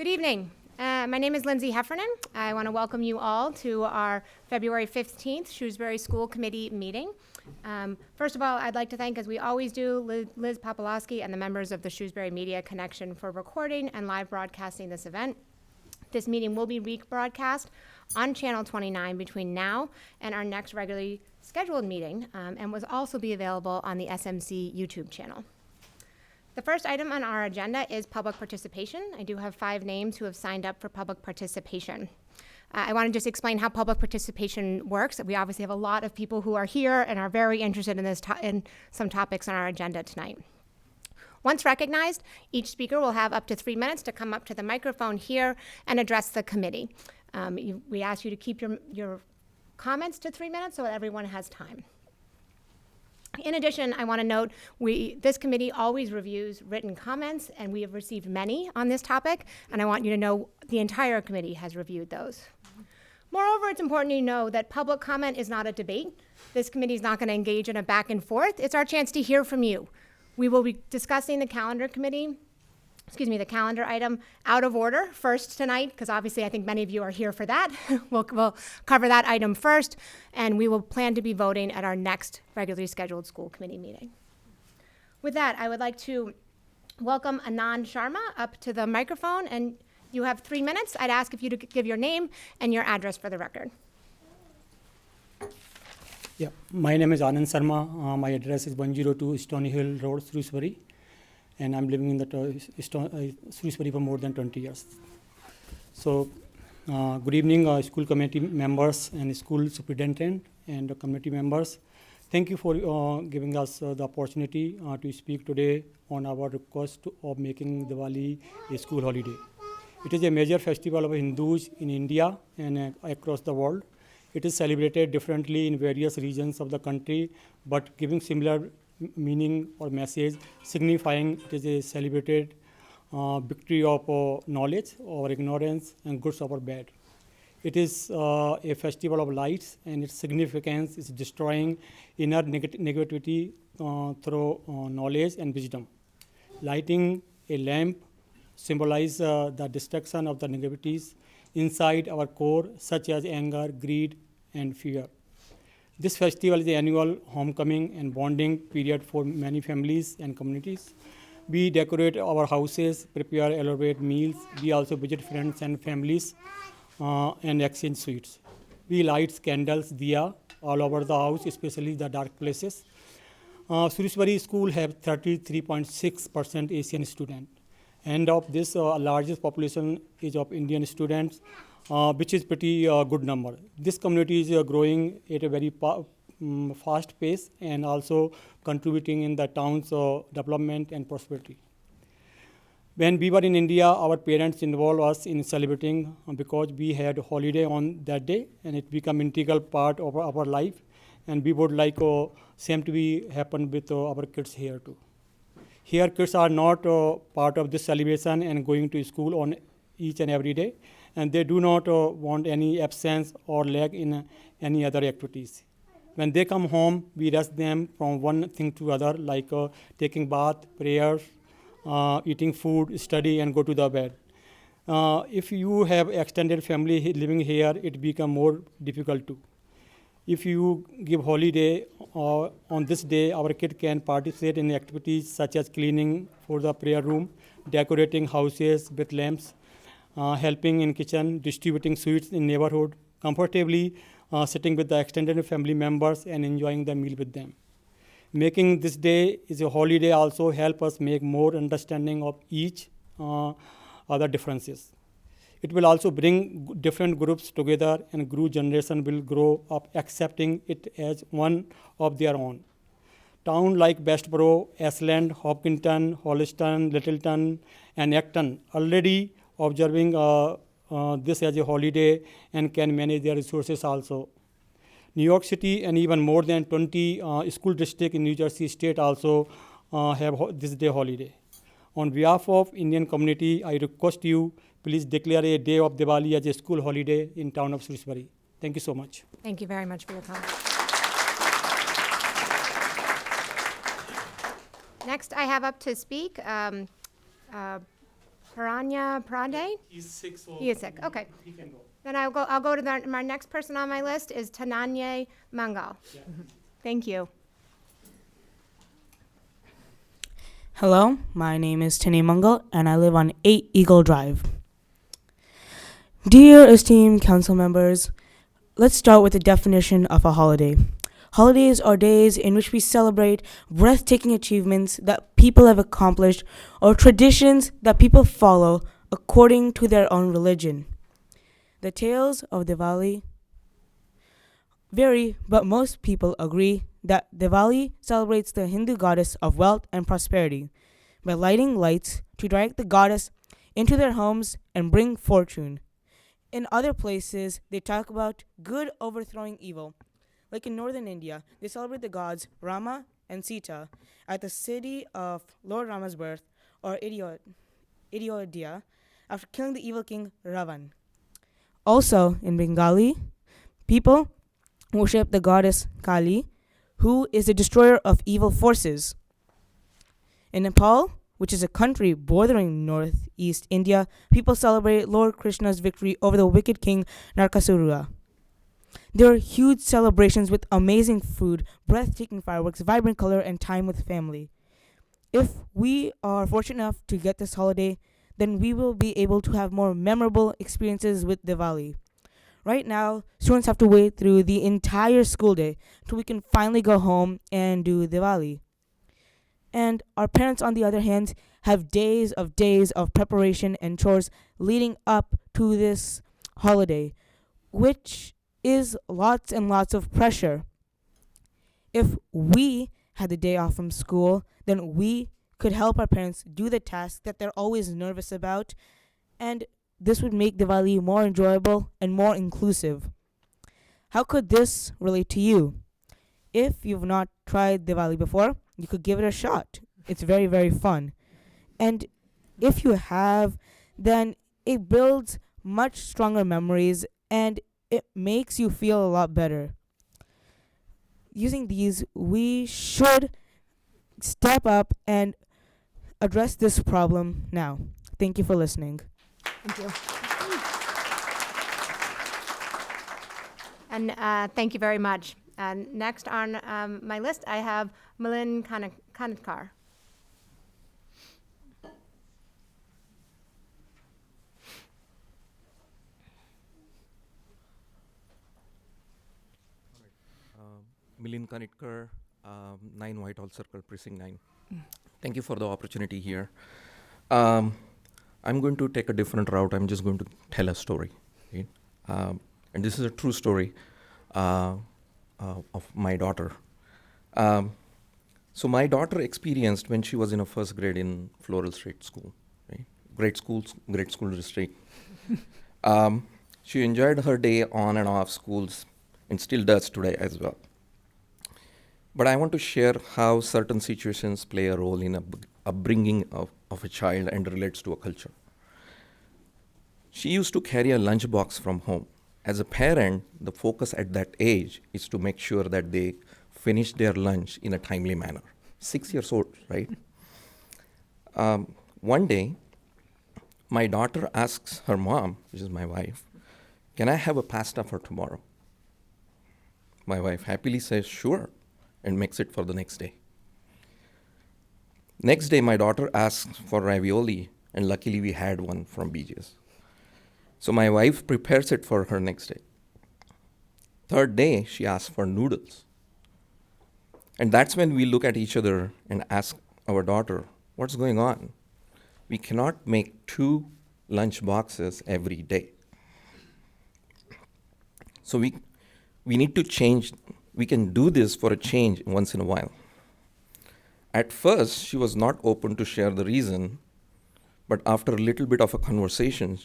Good evening. My name is Lindsay Heffernan. I want to welcome you all to our February 15th Shrewsbury School Committee meeting. First of all, I'd like to thank, as we always do, Liz Popolowski and the members of the Shrewsbury Media Connection for recording and live broadcasting this event. This meeting will be rebroadcast on Channel 29 between now and our next regularly scheduled meeting, and will also be available on the SMC YouTube channel. The first item on our agenda is public participation. I do have 5 names who have signed up for public participation. I want to just explain how public participation works. We obviously have a lot of people who are here and are very interested in in some topics on our agenda tonight. Once recognized, each speaker will have up to 3 minutes to come up to the microphone here and address the committee. We ask you to keep your comments to 3 minutes so that everyone has time. In addition, I want to note this committee always reviews written comments, and we have received many on this topic, and I want you to know the entire committee has reviewed those. Moreover, it's important to know that public comment is not a debate. This committee is not going to engage in a back and forth. It's our chance to hear from you. We will be discussing the calendar item out of order first tonight, because obviously I think many of you are here for that. We'll cover that item first, and we will plan to be voting at our next regularly scheduled school committee meeting. With that, I would like to welcome Anand Sharma up to the microphone, and you have 3 minutes. I'd ask if you to give your name and your address for the record. Yeah, my name is Anand Sharma. My address is 102 Stony Hill Road, Shrewsbury. And I'm living in the Shrewsbury for more than 20 years. So, good evening, school committee members and school superintendent and committee members. Thank you for giving us the opportunity to speak today on our request of making Diwali a school holiday. It is a major festival of Hindus in India and across the world. It is celebrated differently in various regions of the country, but giving similar meaning or message, signifying it is a celebrated victory of knowledge over ignorance and goods over bad. It is a festival of lights, and its significance is destroying inner negativity through knowledge and wisdom. Lighting a lamp symbolizes the destruction of the negativities inside our core, such as anger, greed, and fear. This festival is the annual homecoming and bonding period for many families and communities. We decorate our houses, prepare elaborate meals. We also visit friends and families and exchange sweets. We light candles, diya, all over the house, especially the dark places. Shrewsbury School have 33.6% Asian students. And of this, largest population is of Indian students, which is pretty good number. This community is growing at a very fast pace and also contributing in the town's development and prosperity. When we were in India, our parents involved us in celebrating because we had a holiday on that day, and it became an integral part of our life. And we would like same to be happen with our kids here too. Here, kids are not part of this celebration and going to school on each and every day, and they do not want any absence or lag in any other activities. When they come home, we rush them from one thing to other, like taking bath, prayers, eating food, study, and go to the bed. If you have extended family living here, it becomes more difficult too. If you give holiday on this day, our kid can participate in activities such as cleaning for the prayer room, decorating houses with lamps, helping in kitchen, distributing sweets in neighborhood, comfortably sitting with the extended family members and enjoying the meal with them. Making this day is a holiday also help us make more understanding of each other differences. It will also bring different groups together, and group generation will grow up accepting it as one of their own. Towns like Westboro, Ashland, Hopkinton, Holliston, Littleton, and Acton already observing this as a holiday and can manage their resources also. New York City and even more than 20 school districts in New Jersey state also have this day holiday. On behalf of Indian community, I request you, please declare a day of Diwali as a school holiday in town of Shrewsbury. Thank you so much. Thank you very much for your comment. Next, I have up to speak Paranya Prade? He's sick, so He is sick, okay. he can go. Then I'll go to my next person on my list is Tananye Mangal. Thank you. Hello, my name is Tini Mungal and I live on 8 Eagle Drive. Dear esteemed council members, let's start with the definition of a holiday. Holidays are days in which we celebrate breathtaking achievements that people have accomplished or traditions that people follow according to their own religion. The tales of Diwali vary, but most people agree that Diwali celebrates the Hindu goddess of wealth and prosperity by lighting lights to direct the goddess into their homes and bring fortune. In other places, they talk about good overthrowing evil. Like in northern India, they celebrate the gods Rama and Sita at the city of Lord Rama's birth, or Ayodhya, after killing the evil king Ravan. Also, in Bengali, people worship the goddess Kali, who is the destroyer of evil forces. In Nepal, which is a country bordering northeast India, people celebrate Lord Krishna's victory over the wicked king Narkasura. There are huge celebrations with amazing food, breathtaking fireworks, vibrant color, and time with family. If we are fortunate enough to get this holiday, then we will be able to have more memorable experiences with Diwali. Right now, students have to wait through the entire school day till we can finally go home and do Diwali. And our parents, on the other hand, have days of preparation and chores leading up to this holiday, which is lots and lots of pressure. If we had the day off from school, then we could help our parents do the tasks that they're always nervous about, and this would make Diwali more enjoyable and more inclusive. How could this relate to you? If you've not tried Diwali before, you could give it a shot. It's very, very fun. And if you have, then it builds much stronger memories and it makes you feel a lot better. Using these, we should step up and address this problem now. Thank you for listening. Thank you. And thank you very much. Next on my list, I have Milind Kanatkar. Milind Kanitkar, 9 Whitehall Circle, Precinct 9. Thank you for the opportunity here. I'm going to take a different route. I'm just going to tell a story. Right? And this is a true story of my daughter. So my daughter experienced when she was in a first grade in Floral Street School, right? Great school district. She enjoyed her day on and off schools and still does today as well. But I want to share how certain situations play a role in upbringing of a child and relates to a culture. She used to carry a lunchbox from home. As a parent, the focus at that age is to make sure that they finish their lunch in a timely manner. 6 years old, right? One day, my daughter asks her mom, which is my wife, "Can I have a pasta for tomorrow?" My wife happily says, "Sure," and makes it for the next day. Next day, my daughter asks for ravioli, and luckily we had one from BJ's. So my wife prepares it for her next day. Third day, she asks for noodles. And that's when we look at each other and ask our daughter, "What's going on? We cannot make 2 lunch boxes every day. So we need to change. We can do this for a change once in a while." At first, she was not open to share the reason, but after a little bit of a conversation,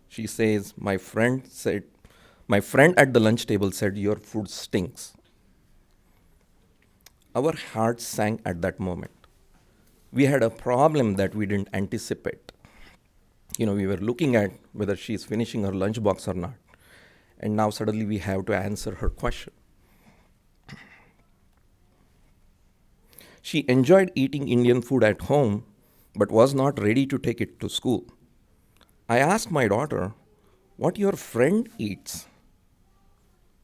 she says, my friend at the lunch table said, "Your food stinks." Our hearts sank at that moment. We had a problem that we didn't anticipate. We were looking at whether she's finishing her lunchbox or not. And now suddenly we have to answer her question. She enjoyed eating Indian food at home, but was not ready to take it to school. I asked my daughter, what your friend eats.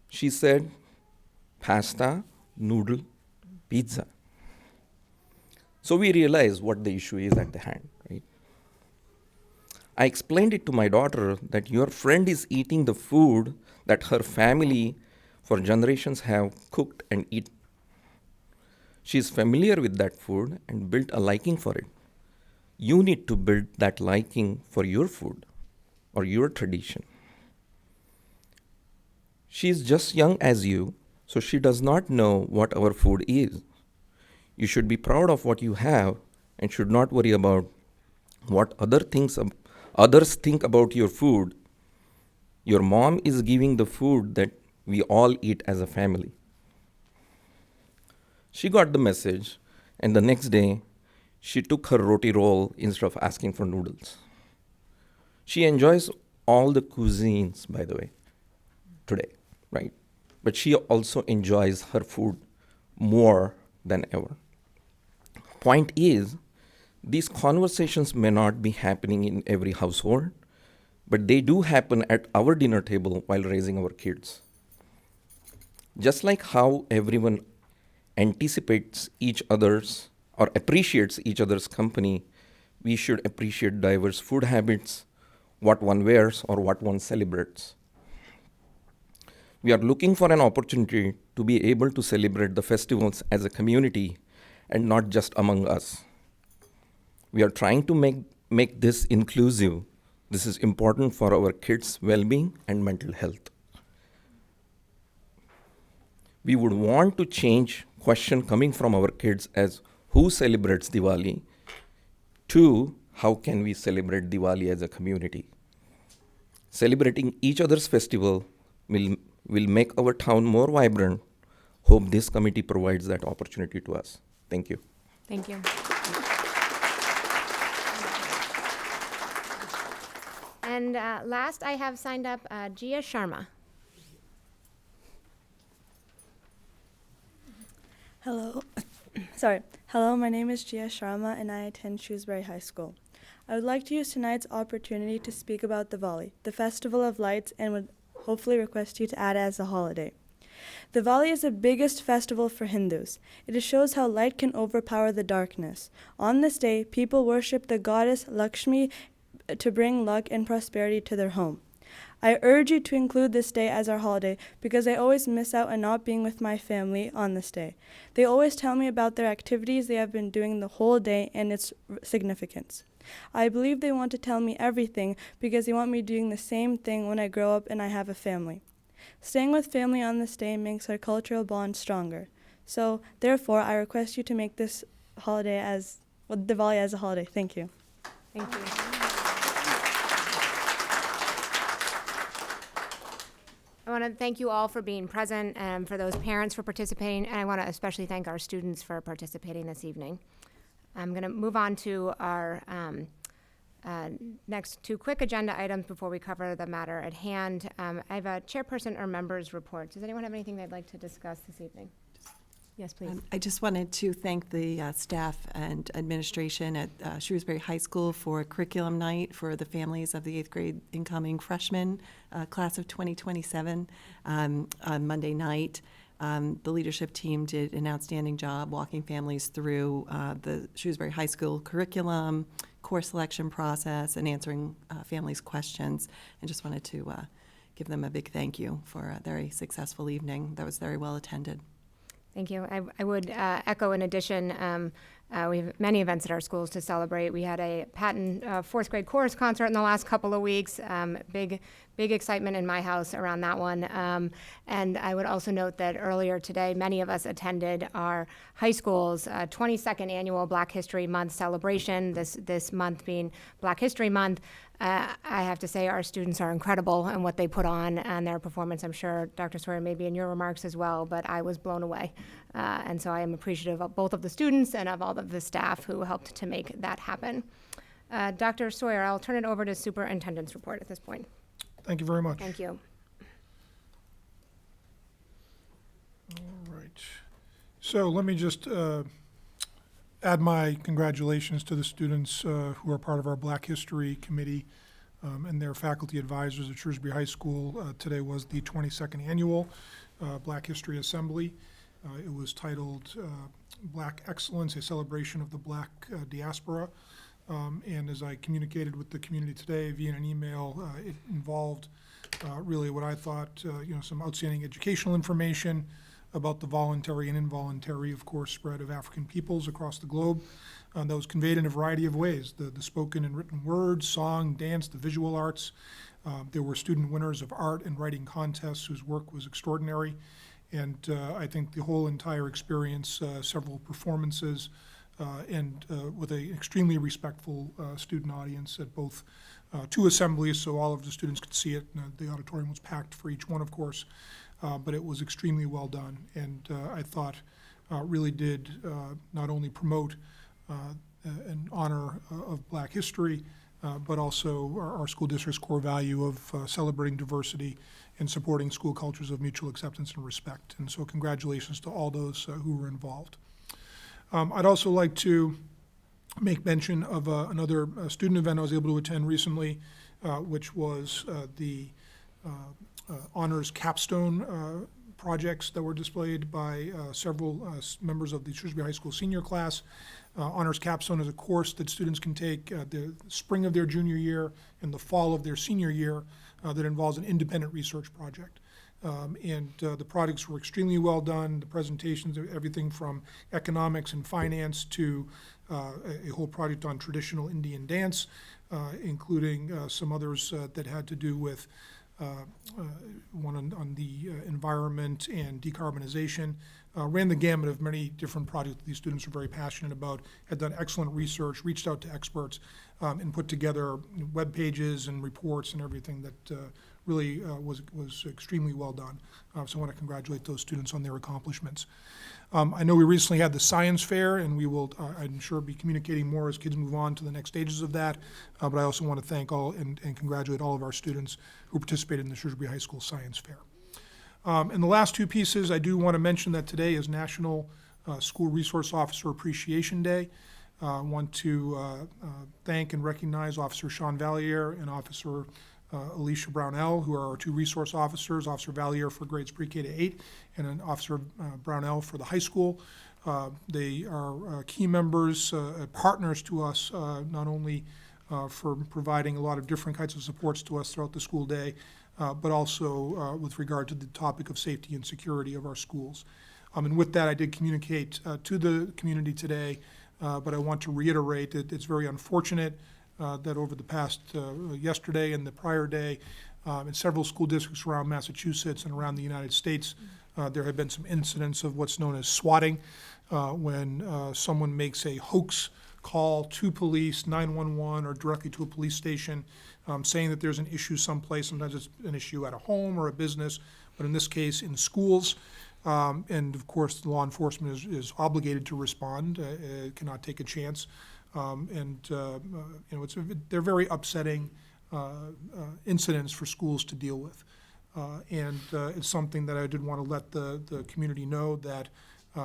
She said, pasta, noodle, pizza. So we realized what the issue is at the hand, right? I explained it to my daughter that your friend is eating the food that her family for generations have cooked and eaten. She is familiar with that food and built a liking for it. You need to build that liking for your food or your tradition. She is just young as you, so she does not know what our food is. You should be proud of what you have and should not worry about what others think about your food. Your mom is giving the food that we all eat as a family. She got the message, and the next day, she took her roti roll instead of asking for noodles. She enjoys all the cuisines, by the way, today, right? But she also enjoys her food more than ever. Point is, these conversations may not be happening in every household, but they do happen at our dinner table while raising our kids. Just like how everyone anticipates each other's or appreciates each other's company, we should appreciate diverse food habits, what one wears or what one celebrates. We are looking for an opportunity to be able to celebrate the festivals as a community and not just among us. We are trying to make this inclusive. This is important for our kids' well-being and mental health. We would want to change question coming from our kids as who celebrates Diwali to how can we celebrate Diwali as a community. Celebrating each other's festival will make our town more vibrant. Hope this committee provides that opportunity to us. Thank you. Thank you. And last, I have signed up Gia Sharma. Hello. Hello, my name is Gia Sharma and I attend Shrewsbury High School. I would like to use tonight's opportunity to speak about Diwali, the Festival of Lights, and would hopefully request you to add it as a holiday. Diwali is the biggest festival for Hindus. It shows how light can overpower the darkness. On this day, people worship the goddess Lakshmi to bring luck and prosperity to their home. I urge you to include this day as our holiday because I always miss out on not being with my family on this day. They always tell me about their activities they have been doing the whole day and its significance. I believe they want to tell me everything because they want me doing the same thing when I grow up and I have a family. Staying with family on this day makes our cultural bond stronger. So, therefore, I request you to make this holiday Diwali as a holiday. Thank you. Thank you. I want to thank you all for being present and for those parents for participating, and I want to especially thank our students for participating this evening. I'm going to move on to our next two quick agenda items before we cover the matter at hand. I have a chairperson or members report. Does anyone have anything they'd like to discuss this evening? Yes, please. I just wanted to thank the staff and administration at Shrewsbury High School for curriculum night for the families of the 8th grade incoming freshmen class of 2027 on Monday night. The leadership team did an outstanding job walking families through the Shrewsbury High School curriculum, course selection process, and answering families' questions. I just wanted to give them a big thank you for a very successful evening that was very well attended. Thank you. I would echo in addition, we have many events at our schools to celebrate. We had a Patton fourth grade chorus concert in the last couple of weeks. Big excitement in my house around that one. And I would also note that earlier today, many of us attended our high school's 22nd annual Black History Month celebration, this month being Black History Month. I have to say our students are incredible in what they put on and their performance. I'm sure, Dr. Sawyer, maybe in your remarks as well, but I was blown away. And so I am appreciative of both of the students and of all of the staff who helped to make that happen. Dr. Sawyer, I'll turn it over to Superintendent's report at this point. Thank you very much. Thank you. All right. So let me just add my congratulations to the students who are part of our Black History Committee. and their faculty advisors at Shrewsbury High School. Today was the 22nd Annual Black History Assembly. It was titled Black Excellence, a Celebration of the Black Diaspora. And as I communicated with the community today via an email, it involved really what I thought, some outstanding educational information about the voluntary and involuntary, of course, spread of African peoples across the globe. That was conveyed in a variety of ways, the spoken and written words, song, dance, the visual arts. There were student winners of art and writing contests whose work was extraordinary. And I think the whole entire experience, several performances, and with an extremely respectful student audience at both two assemblies, so all of the students could see it. The auditorium was packed for each one, of course, but it was extremely well done. And I thought really did not only promote an honor of Black history, but also our school district's core value of celebrating diversity and supporting school cultures of mutual acceptance and respect. And so congratulations to all those who were involved. I'd also like to make mention of another student event I was able to attend recently, which was the honors capstone projects that were displayed by several members of the Shrewsbury High School senior class. Honors Capstone is a course that students can take the spring of their junior year and the fall of their senior year that involves an independent research project. The projects were extremely well done. The presentations, everything from economics and finance to a whole project on traditional Indian dance, including some others that had to do with one on the environment and decarbonization. Ran the gamut of many different projects that these students are very passionate about, had done excellent research, reached out to experts, and put together web pages and reports and everything that really was extremely well done. So I want to congratulate those students on their accomplishments. I know we recently had the science fair, and we will, I'm sure, be communicating more as kids move on to the next stages of that. But I also want to thank all and congratulate all of our students who participated in the Shrewsbury High School Science Fair. And the last two pieces, I do want to mention that today is National School Resource Officer Appreciation Day. I want to thank and recognize Officer Sean Valliere and Officer Alicia Brownell, who are our two resource officers, Officer Valliere for grades pre-K to 8 and an Officer Brownell for the high school. They are key members, partners to us, not only for providing a lot of different kinds of supports to us throughout the school day, but also with regard to the topic of safety and security of our schools. And with that, I did communicate to the community today, but I want to reiterate that it's very unfortunate that over the past yesterday and the prior day, in several school districts around Massachusetts and around the United States, there have been some incidents of what's known as swatting, when someone makes a hoax call to police, 911, or directly to a police station, saying that there's an issue someplace. Sometimes it's an issue at a home or a business, but in this case, in schools. And of course, the law enforcement is obligated to respond, cannot take a chance. They're very upsetting incidents for schools to deal with. It's something that I did want to let the community know that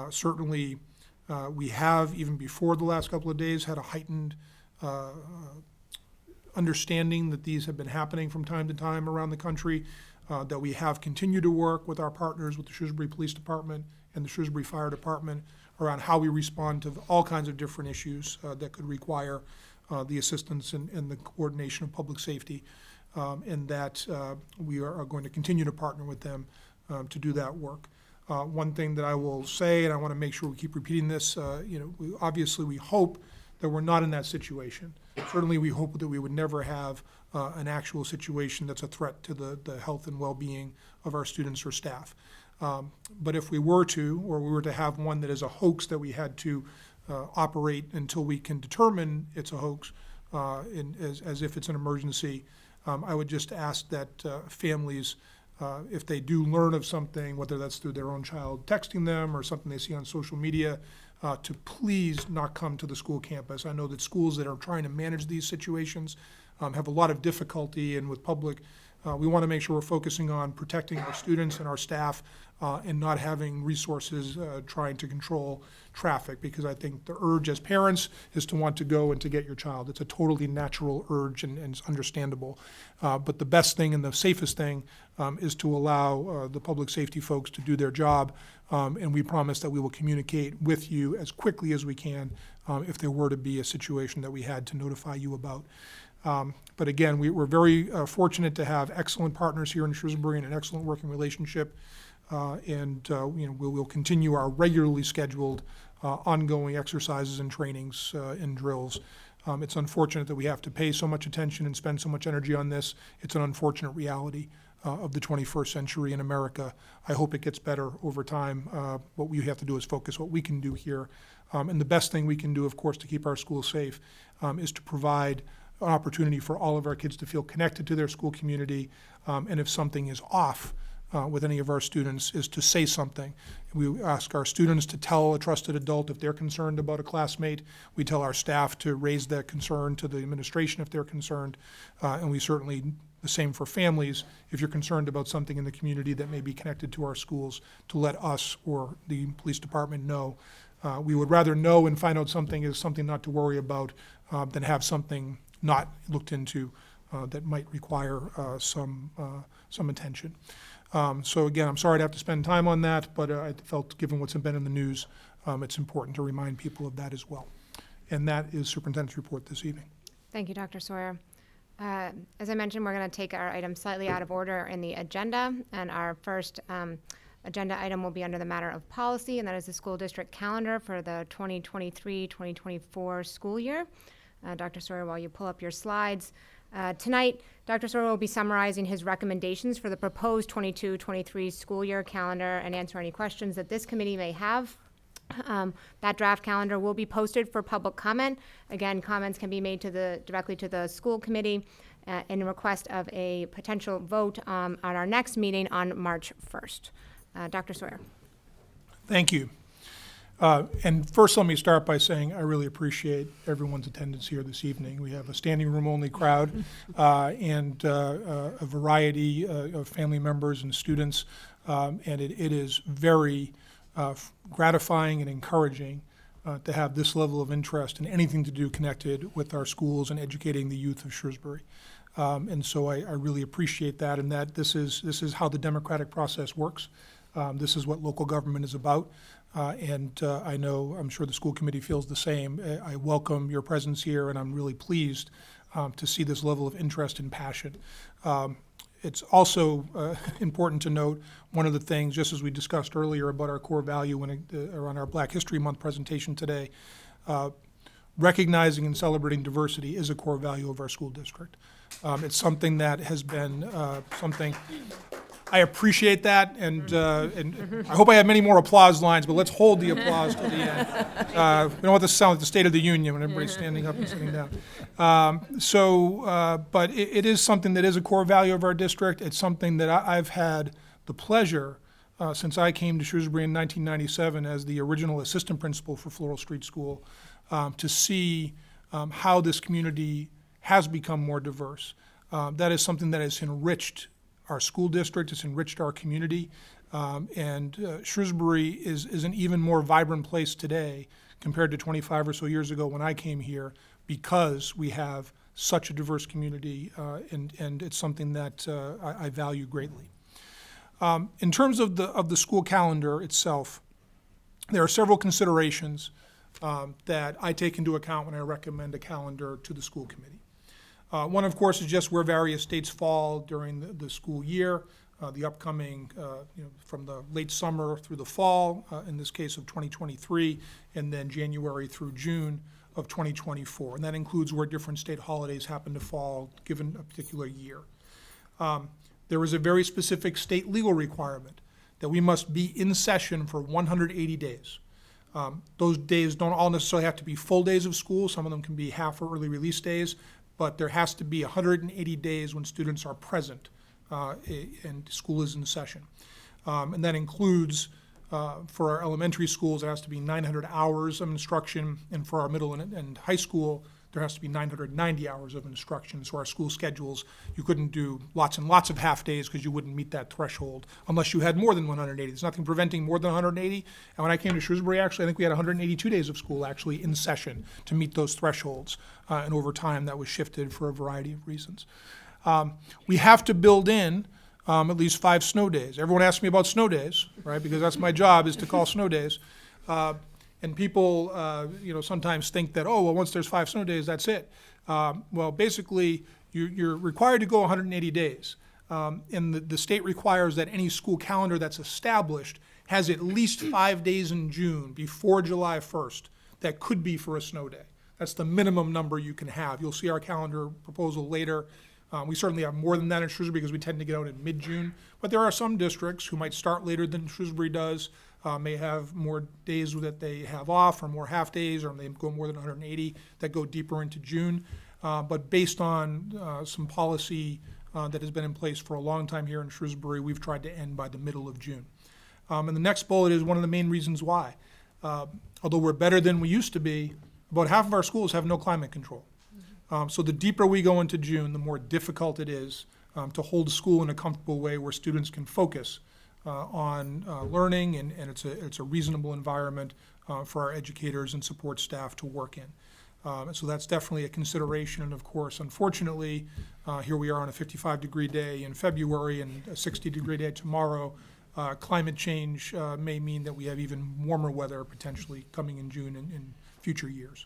certainly we have, even before the last couple of days, had a heightened understanding that these have been happening from time to time around the country, that we have continued to work with our partners, with the Shrewsbury Police Department and the Shrewsbury Fire Department, around how we respond to all kinds of different issues that could require the assistance and the coordination of public safety, and that we are going to continue to partner with them to do that work. One thing that I will say, and I want to make sure we keep repeating this, obviously we hope that we're not in that situation. Certainly we hope that we would never have an actual situation that's a threat to the health and well-being of our students or staff. But if we were to, or we were to have one that is a hoax that we had to operate until we can determine it's a hoax, as if it's an emergency, I would just ask that families, if they do learn of something, whether that's through their own child texting them or something they see on social media, to please not come to the school campus. I know that schools that are trying to manage these situations have a lot of difficulty, and with public, we want to make sure we're focusing on protecting our students and our staff, and not having resources trying to control traffic, because I think the urge as parents is to want to go and to get your child. It's a totally natural urge and it's understandable. But the best thing and the safest thing is to allow the public safety folks to do their job, and we promise that we will communicate with you as quickly as we can if there were to be a situation that we had to notify you about. But again, we're very fortunate to have excellent partners here in Shrewsbury and an excellent working relationship. We'll continue our regularly scheduled ongoing exercises and trainings and drills. It's unfortunate that we have to pay so much attention and spend so much energy on this. It's an unfortunate reality of the 21st century in America. I hope it gets better over time. What we have to do is focus what we can do here. And the best thing we can do, of course, to keep our schools safe is to provide an opportunity for all of our kids to feel connected to their school community. And if something is off with any of our students, is to say something. We ask our students to tell a trusted adult if they're concerned about a classmate. We tell our staff to raise that concern to the administration if they're concerned. And we certainly, the same for families, if you're concerned about something in the community that may be connected to our schools, to let us or the police department know. We would rather know and find out something is something not to worry about than have something not looked into that might require some attention. So again, I'm sorry to have to spend time on that, but I felt, given what's been in the news, it's important to remind people of that as well. And that is Superintendent's report this evening. Thank you, Dr. Sawyer. As I mentioned, we're going to take our items slightly out of order in the agenda, and our first agenda item will be under the matter of policy, and that is the school district calendar for the 2023-2024 school year. Dr. Sawyer, while you pull up your slides, tonight, Dr. Sawyer will be summarizing his recommendations for the proposed 22-23 school year calendar and answer any questions that this committee may have. That draft calendar will be posted for public comment. Again, comments can be made directly to the school committee in request of a potential vote on our next meeting on March 1st. Dr. Sawyer. Thank you. And first, let me start by saying I really appreciate everyone's attendance here this evening. We have a standing room only crowd and a variety of family members and students, and it is very gratifying and encouraging to have this level of interest in anything to do connected with our schools and educating the youth of Shrewsbury. And so I really appreciate that, and that this is how the democratic process works. This is what local government is about. I'm sure the school committee feels the same. I welcome your presence here, and I'm really pleased to see this level of interest and passion. It's also important to note one of the things, just as we discussed earlier about our core value around our Black History Month presentation today, recognizing and celebrating diversity is a core value of our school district. It's something that has been something. I appreciate that, and I hope I have many more applause lines, but let's hold the applause to the end. We don't want this to sound like the State of the Union when everybody's standing up and sitting down. But it is something that is a core value of our district. It's something that I've had the pleasure, since I came to Shrewsbury in 1997 as the original assistant principal for Floral Street School, to see how this community has become more diverse. That is something that has enriched our school district, it's enriched our community, and Shrewsbury is an even more vibrant place today compared to 25 or so years ago when I came here, because we have such a diverse community, and it's something that I value greatly. In terms of the school calendar itself, there are several considerations that I take into account when I recommend a calendar to the school committee. One, of course, is just where various dates fall during the school year, the upcoming, from the late summer through the fall, in this case of 2023, and then January through June of 2024. And that includes where different state holidays happen to fall given a particular year. There is a very specific state legal requirement that we must be in session for 180 days. Those days don't all necessarily have to be full days of school. Some of them can be half or early release days. But there has to be 180 days when students are present and school is in session. And that includes, for our elementary schools, it has to be 900 hours of instruction, and for our middle and high school, there has to be 990 hours of instruction. So our school schedules, you couldn't do lots and lots of half-days because you wouldn't meet that threshold unless you had more than 180. There's nothing preventing more than 180. And when I came to Shrewsbury, actually, I think we had 182 days of school actually in session to meet those thresholds. And over time, that was shifted for a variety of reasons. We have to build in at least 5 snow days. Everyone asks me about snow days, right? Because that's my job, is to call snow days. And people, sometimes think that, oh, well, once there's 5 snow days, that's it. Well, basically, you're required to go 180 days. And the state requires that any school calendar that's established has at least 5 days in June before July 1st that could be for a snow day. That's the minimum number you can have. You'll see our calendar proposal later. We certainly have more than that in Shrewsbury because we tend to get out in mid-June. But there are some districts who might start later than Shrewsbury does, may have more days that they have off or more half-days, or they go more than 180 that go deeper into June. But based on some policy that has been in place for a long time here in Shrewsbury, we've tried to end by the middle of June. And the next bullet is one of the main reasons why. Although we're better than we used to be, about half of our schools have no climate control. So the deeper we go into June, the more difficult it is to hold school in a comfortable way where students can focus on learning, and it's a reasonable environment for our educators and support staff to work in. So that's definitely a consideration. And of course, unfortunately, here we are on a 55-degree day in February and a 60-degree day tomorrow. Climate change may mean that we have even warmer weather potentially coming in June in future years.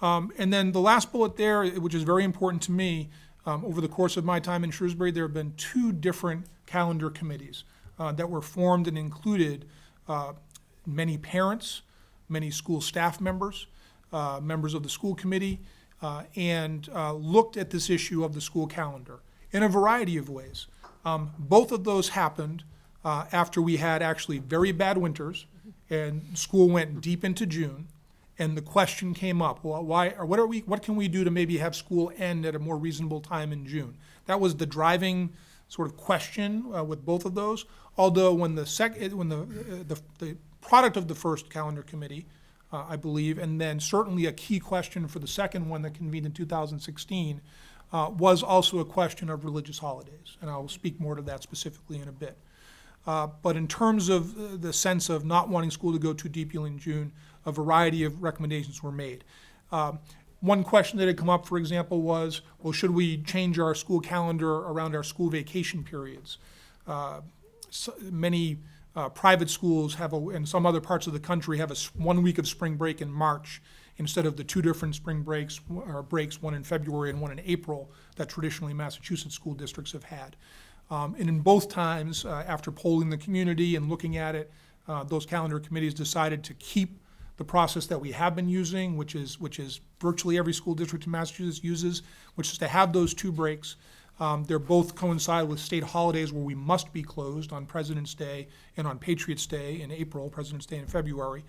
And then the last bullet there, which is very important to me, over the course of my time in Shrewsbury, there have been 2 different calendar committees that were formed and included many parents, many school staff members, members of the school committee, and looked at this issue of the school calendar in a variety of ways. Both of those happened after we had actually very bad winters and school went deep into June. And the question came up, well, what can we do to maybe have school end at a more reasonable time in June? That was the driving sort of question with both of those. Although when the product of the first calendar committee, I believe, and then certainly a key question for the second one that convened in 2016, was also a question of religious holidays. And I'll speak more to that specifically in a bit. But in terms of the sense of not wanting school to go too deeply in June, a variety of recommendations were made. One question that had come up, for example, was, well, should we change our school calendar around our school vacation periods? Many private schools have, in some other parts of the country, have 1 week of spring break in March instead of the 2 different spring breaks, one in February and one in April, that traditionally Massachusetts school districts have had. And in both times, after polling the community and looking at it, those calendar committees decided to keep the process that we have been using, which is virtually every school district in Massachusetts uses, which is to have those 2 breaks. They're both coincide with state holidays where we must be closed on President's Day and on Patriots' Day in April, President's Day in February.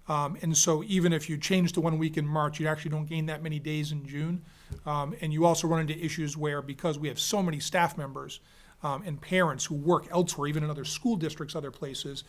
And so even if you change to 1 week in March, you actually don't gain that many days in June. And you also run into issues where, because we have so many staff members and parents who work elsewhere, even in other school districts, other places,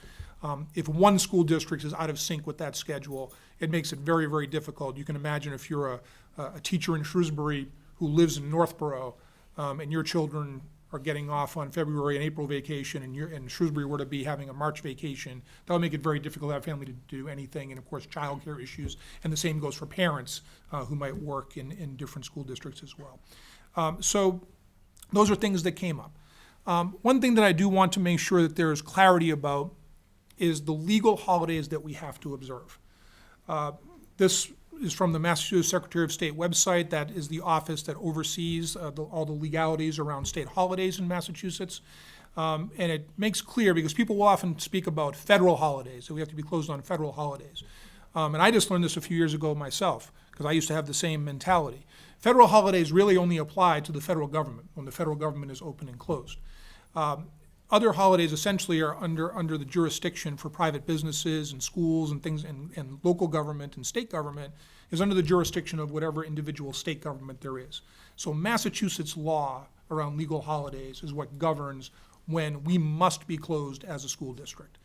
if one school district is out of sync with that schedule, it makes it very, very difficult. You can imagine if you're a teacher in Shrewsbury who lives in Northborough, and your children are getting off on February and April vacation, and Shrewsbury were to be having a March vacation, that would make it very difficult to have family to do anything, and of course childcare issues, and the same goes for parents who might work in different school districts as well. So those are things that came up. One thing that I do want to make sure that there is clarity about is the legal holidays that we have to observe. This is from the Massachusetts Secretary of State website. That is the office that oversees all the legalities around state holidays in Massachusetts. And it makes clear, because people will often speak about federal holidays, that we have to be closed on federal holidays. And I just learned this a few years ago myself, because I used to have the same mentality. Federal holidays really only apply to the federal government, when the federal government is open and closed. Other holidays essentially are under the jurisdiction for private businesses and schools and things, and local government and state government is under the jurisdiction of whatever individual state government there is. So Massachusetts law around legal holidays is what governs when we must be closed as a school district.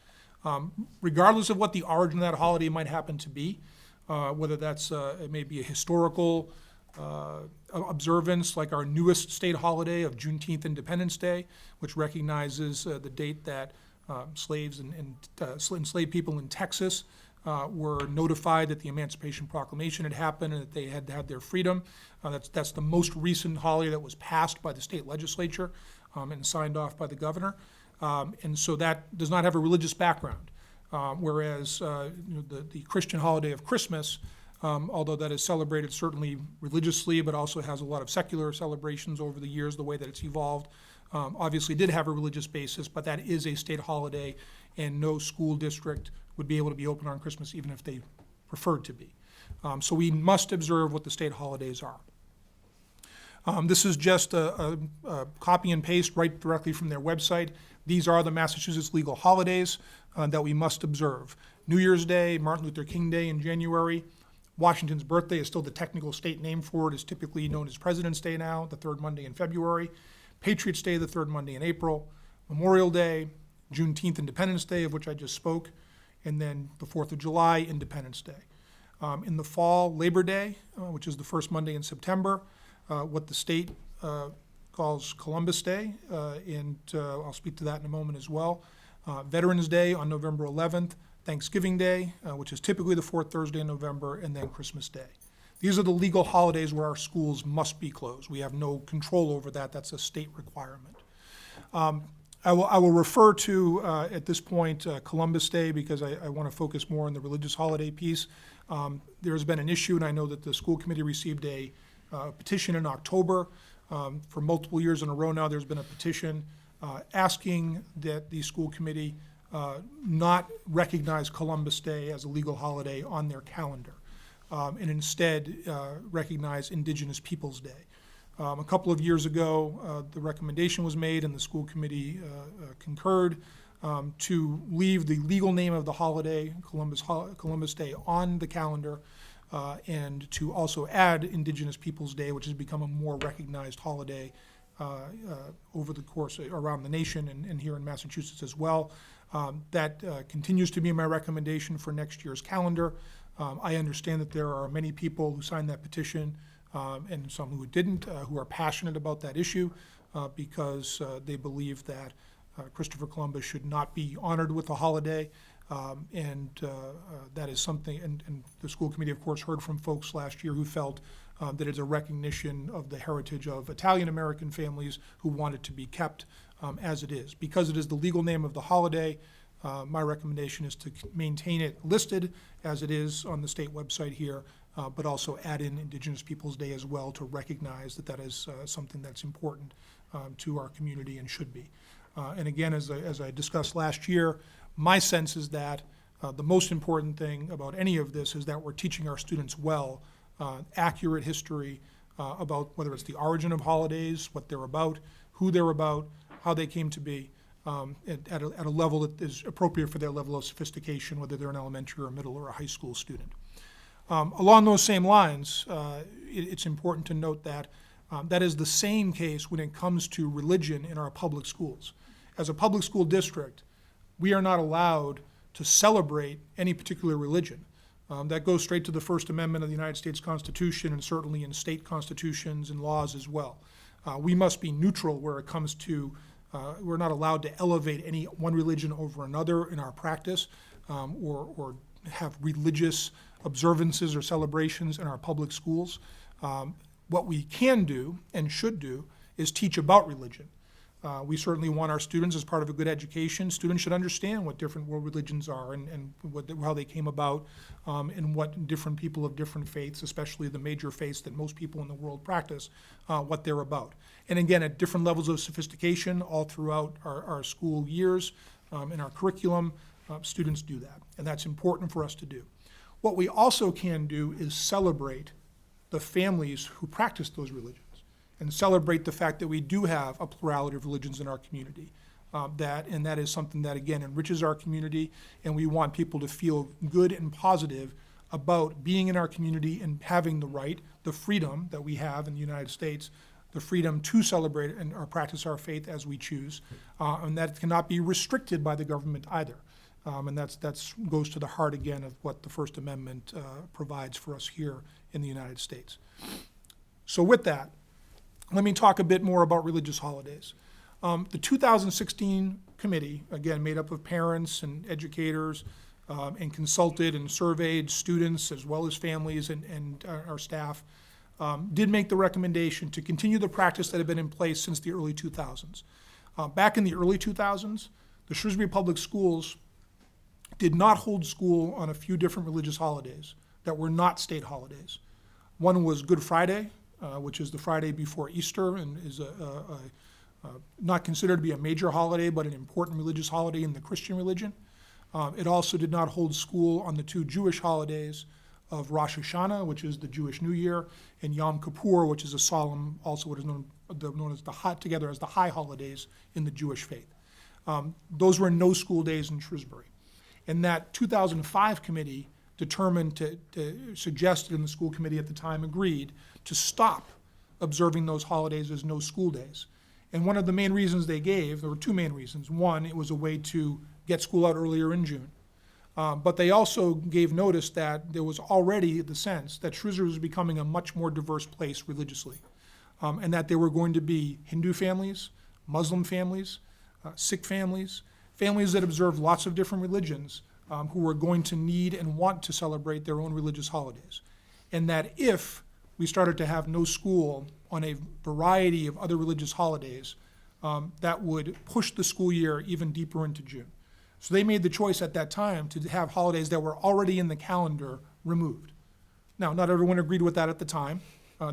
Regardless of what the origin of that holiday might happen to be, whether that's it may be a historical observance, like our newest state holiday of Juneteenth Independence Day, which recognizes the date that slaves and enslaved people in Texas were notified that the Emancipation Proclamation had happened and that they had had their freedom. That's the most recent holiday that was passed by the state legislature and signed off by the governor. And so that does not have a religious background. Whereas the Christian holiday of Christmas, although that is celebrated certainly religiously, but also has a lot of secular celebrations over the years, the way that it's evolved, obviously did have a religious basis, but that is a state holiday, and no school district would be able to be open on Christmas even if they preferred to be. So we must observe what the state holidays are. This is just a copy and paste right directly from their website. These are the Massachusetts legal holidays that we must observe. New Year's Day, Martin Luther King Day in January. Washington's birthday is still the technical state name for it, is typically known as President's Day now, the third Monday in February. Patriots' Day, the third Monday in April. Memorial Day, Juneteenth Independence Day, of which I just spoke, and then the 4th of July, Independence Day. In the fall, Labor Day, which is the first Monday in September, what the state calls Columbus Day, and I'll speak to that in a moment as well. Veterans Day on November 11th, Thanksgiving Day, which is typically the fourth Thursday in November, and then Christmas Day. These are the legal holidays where our schools must be closed. We have no control over that. That's a state requirement. I will refer to, at this point, Columbus Day, because I want to focus more on the religious holiday piece. There has been an issue, and I know that the school committee received a petition in October. For multiple years in a row now, there's been a petition asking that the school committee not recognize Columbus Day as a legal holiday on their calendar, and instead recognize Indigenous Peoples Day. A couple of years ago, the recommendation was made, and the school committee concurred to leave the legal name of the holiday, Columbus Day, on the calendar, and to also add Indigenous Peoples Day, which has become a more recognized holiday over the course around the nation and here in Massachusetts as well. That continues to be my recommendation for next year's calendar. I understand that there are many people who signed that petition and some who didn't, who are passionate about that issue because they believe that Christopher Columbus should not be honored with a holiday. And that is something, and the school committee, of course, heard from folks last year who felt that it's a recognition of the heritage of Italian-American families who want it to be kept as it is. Because it is the legal name of the holiday, my recommendation is to maintain it listed as it is on the state website here, but also add in Indigenous Peoples Day as well to recognize that that is something that's important to our community and should be. And again, as I discussed last year, my sense is that the most important thing about any of this is that we're teaching our students well accurate history about whether it's the origin of holidays, what they're about, who they're about, how they came to be, at a level that is appropriate for their level of sophistication, whether they're an elementary or a middle or a high school student. Along those same lines, it's important to note that that is the same case when it comes to religion in our public schools. As a public school district, we are not allowed to celebrate any particular religion. That goes straight to the First Amendment of the United States Constitution and certainly in state constitutions and laws as well. We must be neutral where it comes to, we're not allowed to elevate any one religion over another in our practice or have religious observances or celebrations in our public schools. What we can do and should do is teach about religion. We certainly want our students, as part of a good education, students should understand what different world religions are and how they came about, and what different people of different faiths, especially the major faiths that most people in the world practice, what they're about. And again, at different levels of sophistication all throughout our school years, in our curriculum, students do that. And that's important for us to do. What we also can do is celebrate the families who practice those religions, and celebrate the fact that we do have a plurality of religions in our community. That is something that, again, enriches our community, and we want people to feel good and positive about being in our community and having the right, the freedom that we have in the United States, the freedom to celebrate and or practice our faith as we choose, and that cannot be restricted by the government either. And that goes to the heart, again, of what the First Amendment provides for us here in the United States. So with that, let me talk a bit more about religious holidays. The 2016 committee, again, made up of parents and educators, and consulted and surveyed students as well as families and our staff, did make the recommendation to continue the practice that had been in place since the early 2000s. Back in the early 2000s, the Shrewsbury Public Schools did not hold school on a few different religious holidays that were not state holidays. One was Good Friday, which is the Friday before Easter and is not considered to be a major holiday, but an important religious holiday in the Christian religion. It also did not hold school on the two Jewish holidays of Rosh Hashanah, which is the Jewish New Year, and Yom Kippur, which is a solemn, also what is known as together as the high holidays in the Jewish faith. Those were no school days in Shrewsbury. And that 2005 committee determined suggested, and the school committee at the time agreed, to stop observing those holidays as no school days. And one of the main reasons they gave, there were two main reasons. One, it was a way to get school out earlier in June. But they also gave notice that there was already the sense that Shrewsbury was becoming a much more diverse place religiously, and that there were going to be Hindu families, Muslim families, Sikh families, families that observed lots of different religions, who were going to need and want to celebrate their own religious holidays. And that if we started to have no school on a variety of other religious holidays, that would push the school year even deeper into June. So they made the choice at that time to have holidays that were already in the calendar removed. Now, not everyone agreed with that at the time.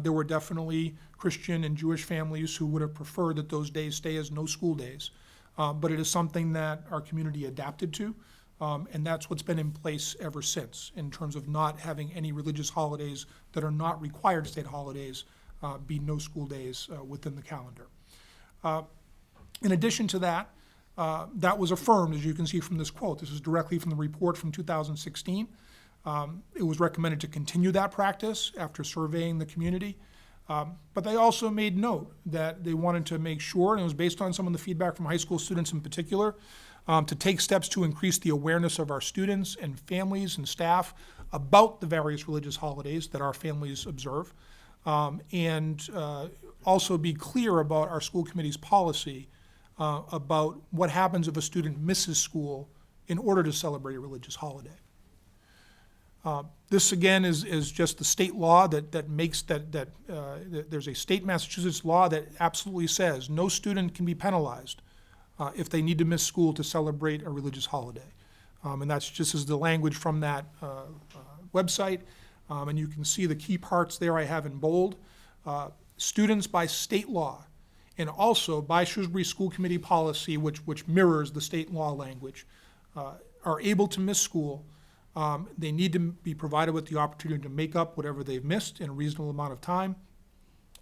There were definitely Christian and Jewish families who would have preferred that those days stay as no school days. But it is something that our community adapted to, and that's what's been in place ever since in terms of not having any religious holidays that are not required state holidays be no school days within the calendar. In addition to that, that was affirmed, as you can see from this quote. This is directly from the report from 2016. It was recommended to continue that practice after surveying the community. But they also made note that they wanted to make sure, and it was based on some of the feedback from high school students in particular, to take steps to increase the awareness of our students and families and staff about the various religious holidays that our families observe, and also be clear about our school committee's policy about what happens if a student misses school in order to celebrate a religious holiday. This again is just the state law that makes that there's a state Massachusetts law that absolutely says no student can be penalized if they need to miss school to celebrate a religious holiday. And that's just as the language from that website. And you can see the key parts there I have in bold. Students by state law and also by Shrewsbury School Committee policy, which mirrors the state law language, are able to miss school. They need to be provided with the opportunity to make up whatever they've missed in a reasonable amount of time.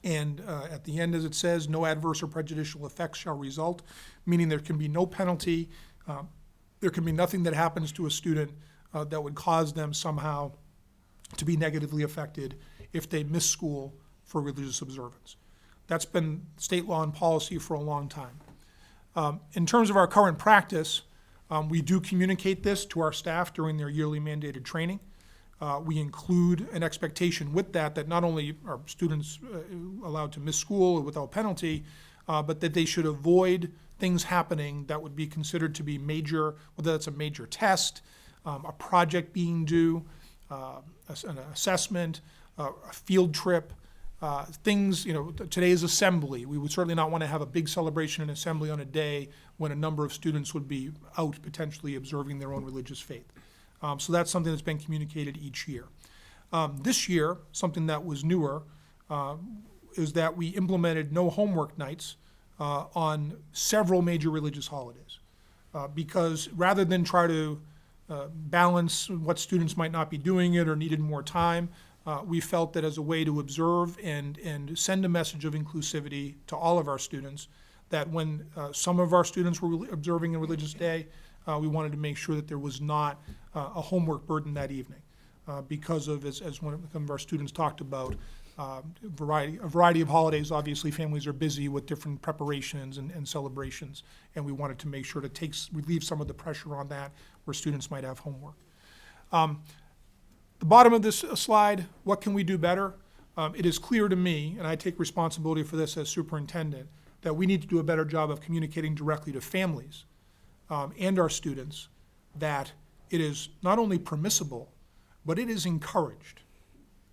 And at the end, as it says, no adverse or prejudicial effects shall result, meaning there can be no penalty. There can be nothing that happens to a student that would cause them somehow to be negatively affected if they miss school for religious observance. That's been state law and policy for a long time. In terms of our current practice, we do communicate this to our staff during their yearly mandated training. We include an expectation with that not only are students allowed to miss school without penalty, but that they should avoid things happening that would be considered to be major, whether that's a major test, a project being due, an assessment, a field trip, things, today's assembly. We would certainly not want to have a big celebration and assembly on a day when a number of students would be out potentially observing their own religious faith. So that's something that's been communicated each year. This year, something that was newer is that we implemented no homework nights on several major religious holidays. Because rather than try to balance what students might not be doing it or needed more time, we felt that as a way to observe and send a message of inclusivity to all of our students, that when some of our students were observing a religious day, we wanted to make sure that there was not a homework burden that evening. Because of, as one of our students talked about, a variety of holidays, obviously families are busy with different preparations and celebrations, and we wanted to make sure to relieve some of the pressure on that where students might have homework. The bottom of this slide, what can we do better? It is clear to me, and I take responsibility for this as superintendent, that we need to do a better job of communicating directly to families and our students that it is not only permissible, but it is encouraged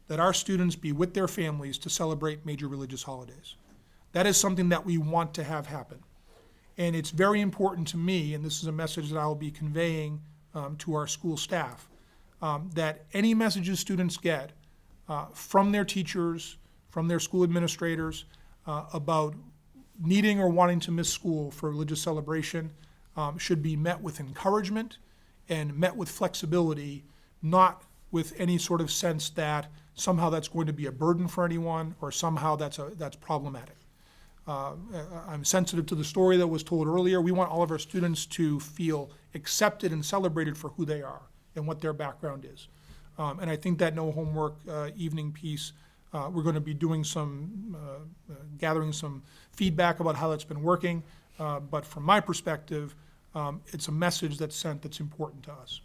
that our students be with their families to celebrate major religious holidays. That is something that we want to have happen. And it's very important to me, and this is a message that I will be conveying to our school staff, that any messages students get from their teachers, from their school administrators, about needing or wanting to miss school for religious celebration should be met with encouragement and met with flexibility, not with any sort of sense that somehow that's going to be a burden for anyone or somehow that's problematic. I'm sensitive to the story that was told earlier. We want all of our students to feel accepted and celebrated for who they are and what their background is. And I think that no homework evening piece, we're going to be doing some, gathering some feedback about how that's been working. But from my perspective, it's a message that's sent that's important to us.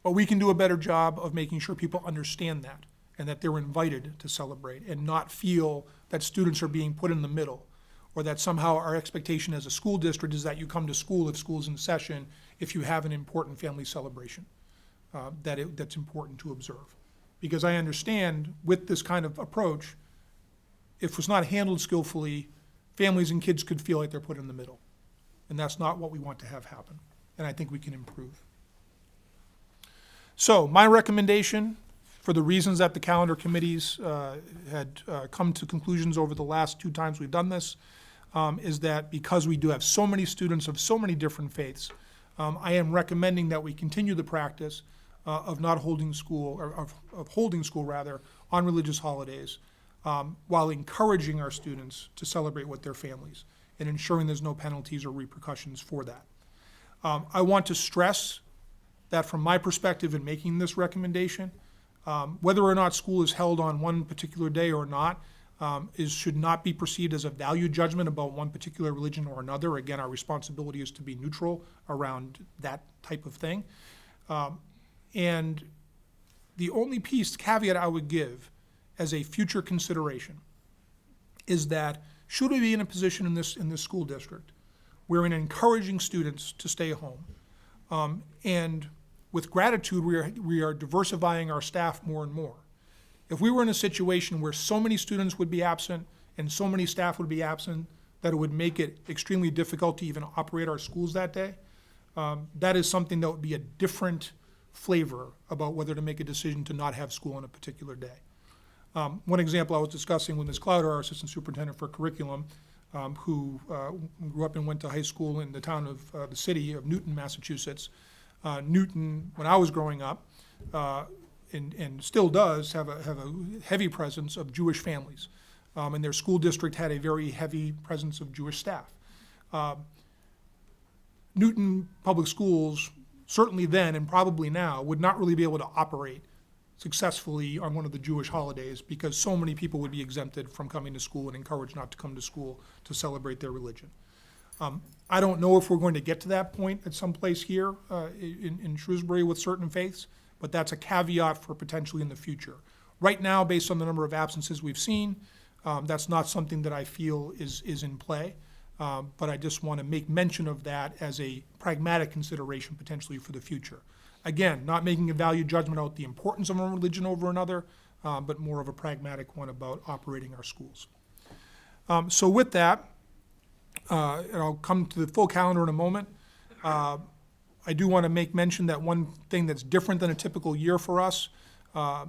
But we can do a better job of making sure people understand that and that they're invited to celebrate and not feel that students are being put in the middle, or that somehow our expectation as a school district is that you come to school if school's in session if you have an important family celebration. That's important to observe. Because I understand with this kind of approach, if it's not handled skillfully, families and kids could feel like they're put in the middle. And that's not what we want to have happen. And I think we can improve. So my recommendation, for the reasons that the calendar committees had come to conclusions over the last 2 times we've done this, is that because we do have so many students of so many different faiths, I am recommending that we continue the practice of not holding school, or of holding school rather, on religious holidays, while encouraging our students to celebrate with their families and ensuring there's no penalties or repercussions for that. I want to stress that from my perspective in making this recommendation, whether or not school is held on one particular day or not, should not be perceived as a value judgment about one particular religion or another. Again, our responsibility is to be neutral around that type of thing. And the only caveat I would give as a future consideration is that should we be in a position in this school district where we're encouraging students to stay home, and with gratitude we are diversifying our staff more and more. If we were in a situation where so many students would be absent and so many staff would be absent that it would make it extremely difficult to even operate our schools that day, that is something that would be a different flavor about whether to make a decision to not have school on a particular day. One example I was discussing with Ms. Clowder, our assistant superintendent for curriculum, who grew up and went to high school in the town of the city of Newton, Massachusetts. Newton, when I was growing up, and still does have a heavy presence of Jewish families, and their school district had a very heavy presence of Jewish staff. Newton Public Schools, certainly then and probably now, would not really be able to operate successfully on one of the Jewish holidays because so many people would be exempted from coming to school and encouraged not to come to school to celebrate their religion. I don't know if we're going to get to that point at some place here in Shrewsbury with certain faiths, but that's a caveat for potentially in the future. Right now, based on the number of absences we've seen, that's not something that I feel is in play, but I just want to make mention of that as a pragmatic consideration potentially for the future. Again, not making a value judgment about the importance of one religion over another, but more of a pragmatic one about operating our schools. So with that, and I'll come to the full calendar in a moment, I do want to make mention that one thing that's different than a typical year for us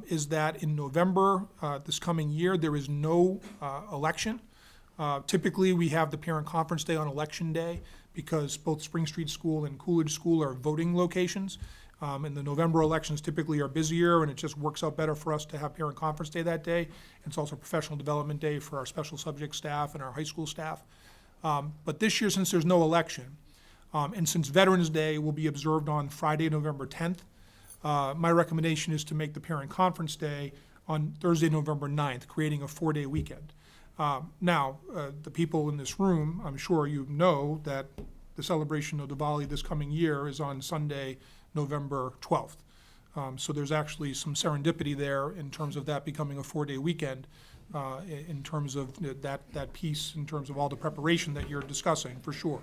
is that in November, this coming year, there is no election. Typically, we have the parent conference day on election day because both Spring Street School and Coolidge School are voting locations. And the November elections typically are busier, and it just works out better for us to have parent conference day that day. And it's also professional development day for our special subject staff and our high school staff. But this year, since there's no election, and since Veterans Day will be observed on Friday, November 10th, my recommendation is to make the parent conference day on Thursday, November 9th, creating a 4-day weekend. Now, the people in this room, I'm sure you know that the celebration of Diwali this coming year is on Sunday, November 12th. So there's actually some serendipity there in terms of that becoming a 4-day weekend, in terms of that piece, in terms of all the preparation that you're discussing, for sure.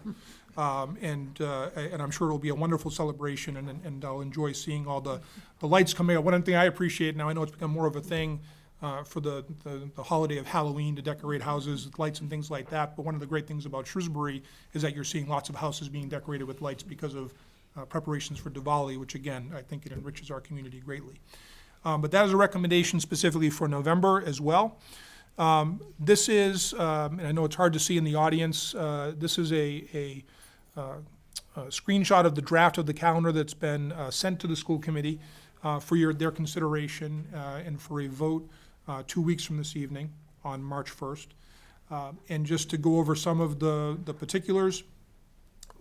And I'm sure it'll be a wonderful celebration, and I'll enjoy seeing all the lights coming out. One thing I appreciate now, I know it's become more of a thing for the holiday of Halloween to decorate houses with lights and things like that, but one of the great things about Shrewsbury is that you're seeing lots of houses being decorated with lights because of preparations for Diwali, which again, I think it enriches our community greatly. But that is a recommendation specifically for November as well. This is, and I know it's hard to see in the audience, this is a screenshot of the draft of the calendar that's been sent to the school committee for their consideration and for a vote 2 weeks from this evening on March 1st. And just to go over some of the particulars,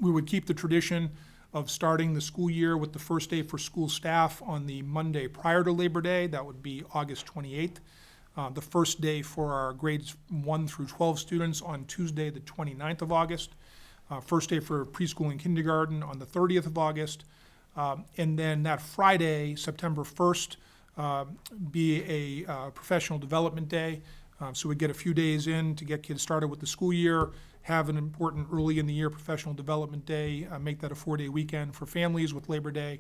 we would keep the tradition of starting the school year with the first day for school staff on the Monday prior to Labor Day. That would be August 28th. The first day for our grades 1 through 12 students on Tuesday, the 29th of August. First day for preschool and kindergarten on the 30th of August. And then that Friday, September 1st, be a professional development day. So we get a few days in to get kids started with the school year, have an important early in the year professional development day, make that a 4-day weekend for families with Labor Day.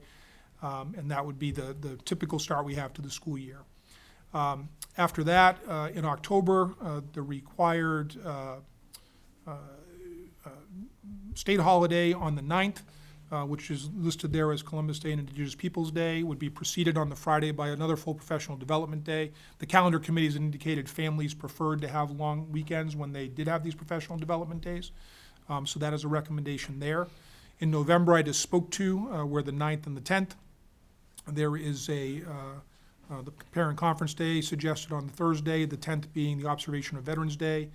And that would be the typical start we have to the school year. After that, in October, the required state holiday on the 9th, which is listed there as Columbus Day and Indigenous Peoples Day, would be preceded on the Friday by another full professional development day. The calendar committee has indicated families preferred to have long weekends when they did have these professional development days. So that is a recommendation there. In November, I just spoke to where the 9th and the 10th. There is the parent conference day suggested on the Thursday, the 10th being the observation of Veterans Day.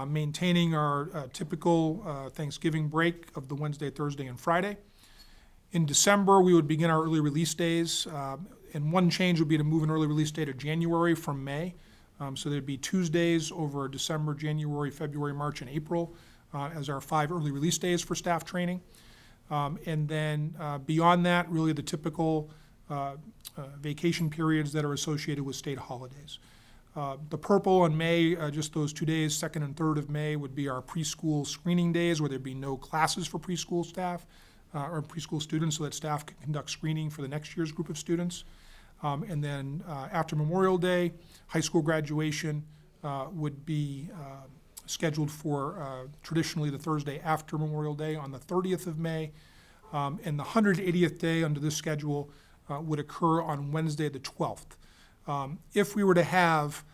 Maintaining our typical Thanksgiving break of the Wednesday, Thursday, and Friday. In December, we would begin our early release days, and one change would be to move an early release day to January from May. So there'd be Tuesdays over December, January, February, March, and April as our 5 early release days for staff training. And then beyond that, really the typical vacation periods that are associated with state holidays. The purple in May, just those 2 days, 2nd and 3rd of May, would be our preschool screening days where there'd be no classes for preschool staff or preschool students, so that staff can conduct screening for the next year's group of students. And then after Memorial Day, high school graduation would be scheduled for traditionally the Thursday after Memorial Day on the 30th of May. And the 180th day under this schedule would occur on Wednesday, the 12th. If we were to have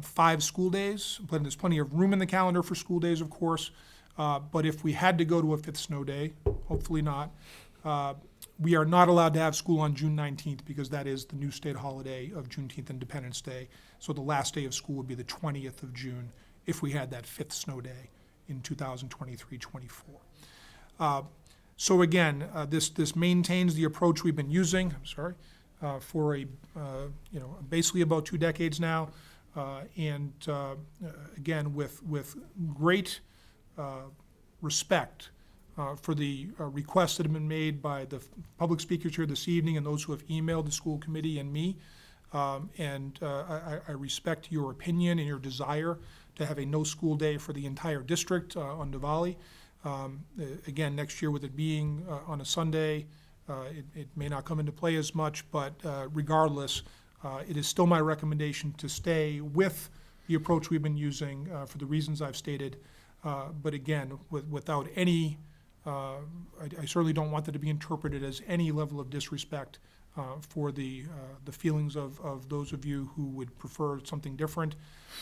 5 school days, but there's plenty of room in the calendar for school days, of course, but if we had to go to a 5th snow day, hopefully not, we are not allowed to have school on June 19th because that is the new state holiday of Juneteenth Independence Day. So the last day of school would be the 20th of June if we had that 5th snow day in 2023-24. So again, this maintains the approach we've been using, for basically about 2 decades now, and again with great respect for the requests that have been made by the public speakers here this evening and those who have emailed the school committee and me. I respect your opinion and your desire to have a no school day for the entire district on Diwali. Again, next year with it being on a Sunday, it may not come into play as much, but regardless, it is still my recommendation to stay with the approach we've been using for the reasons I've stated. But again, without any, I certainly don't want that to be interpreted as any level of disrespect for the feelings of those of you who would prefer something different,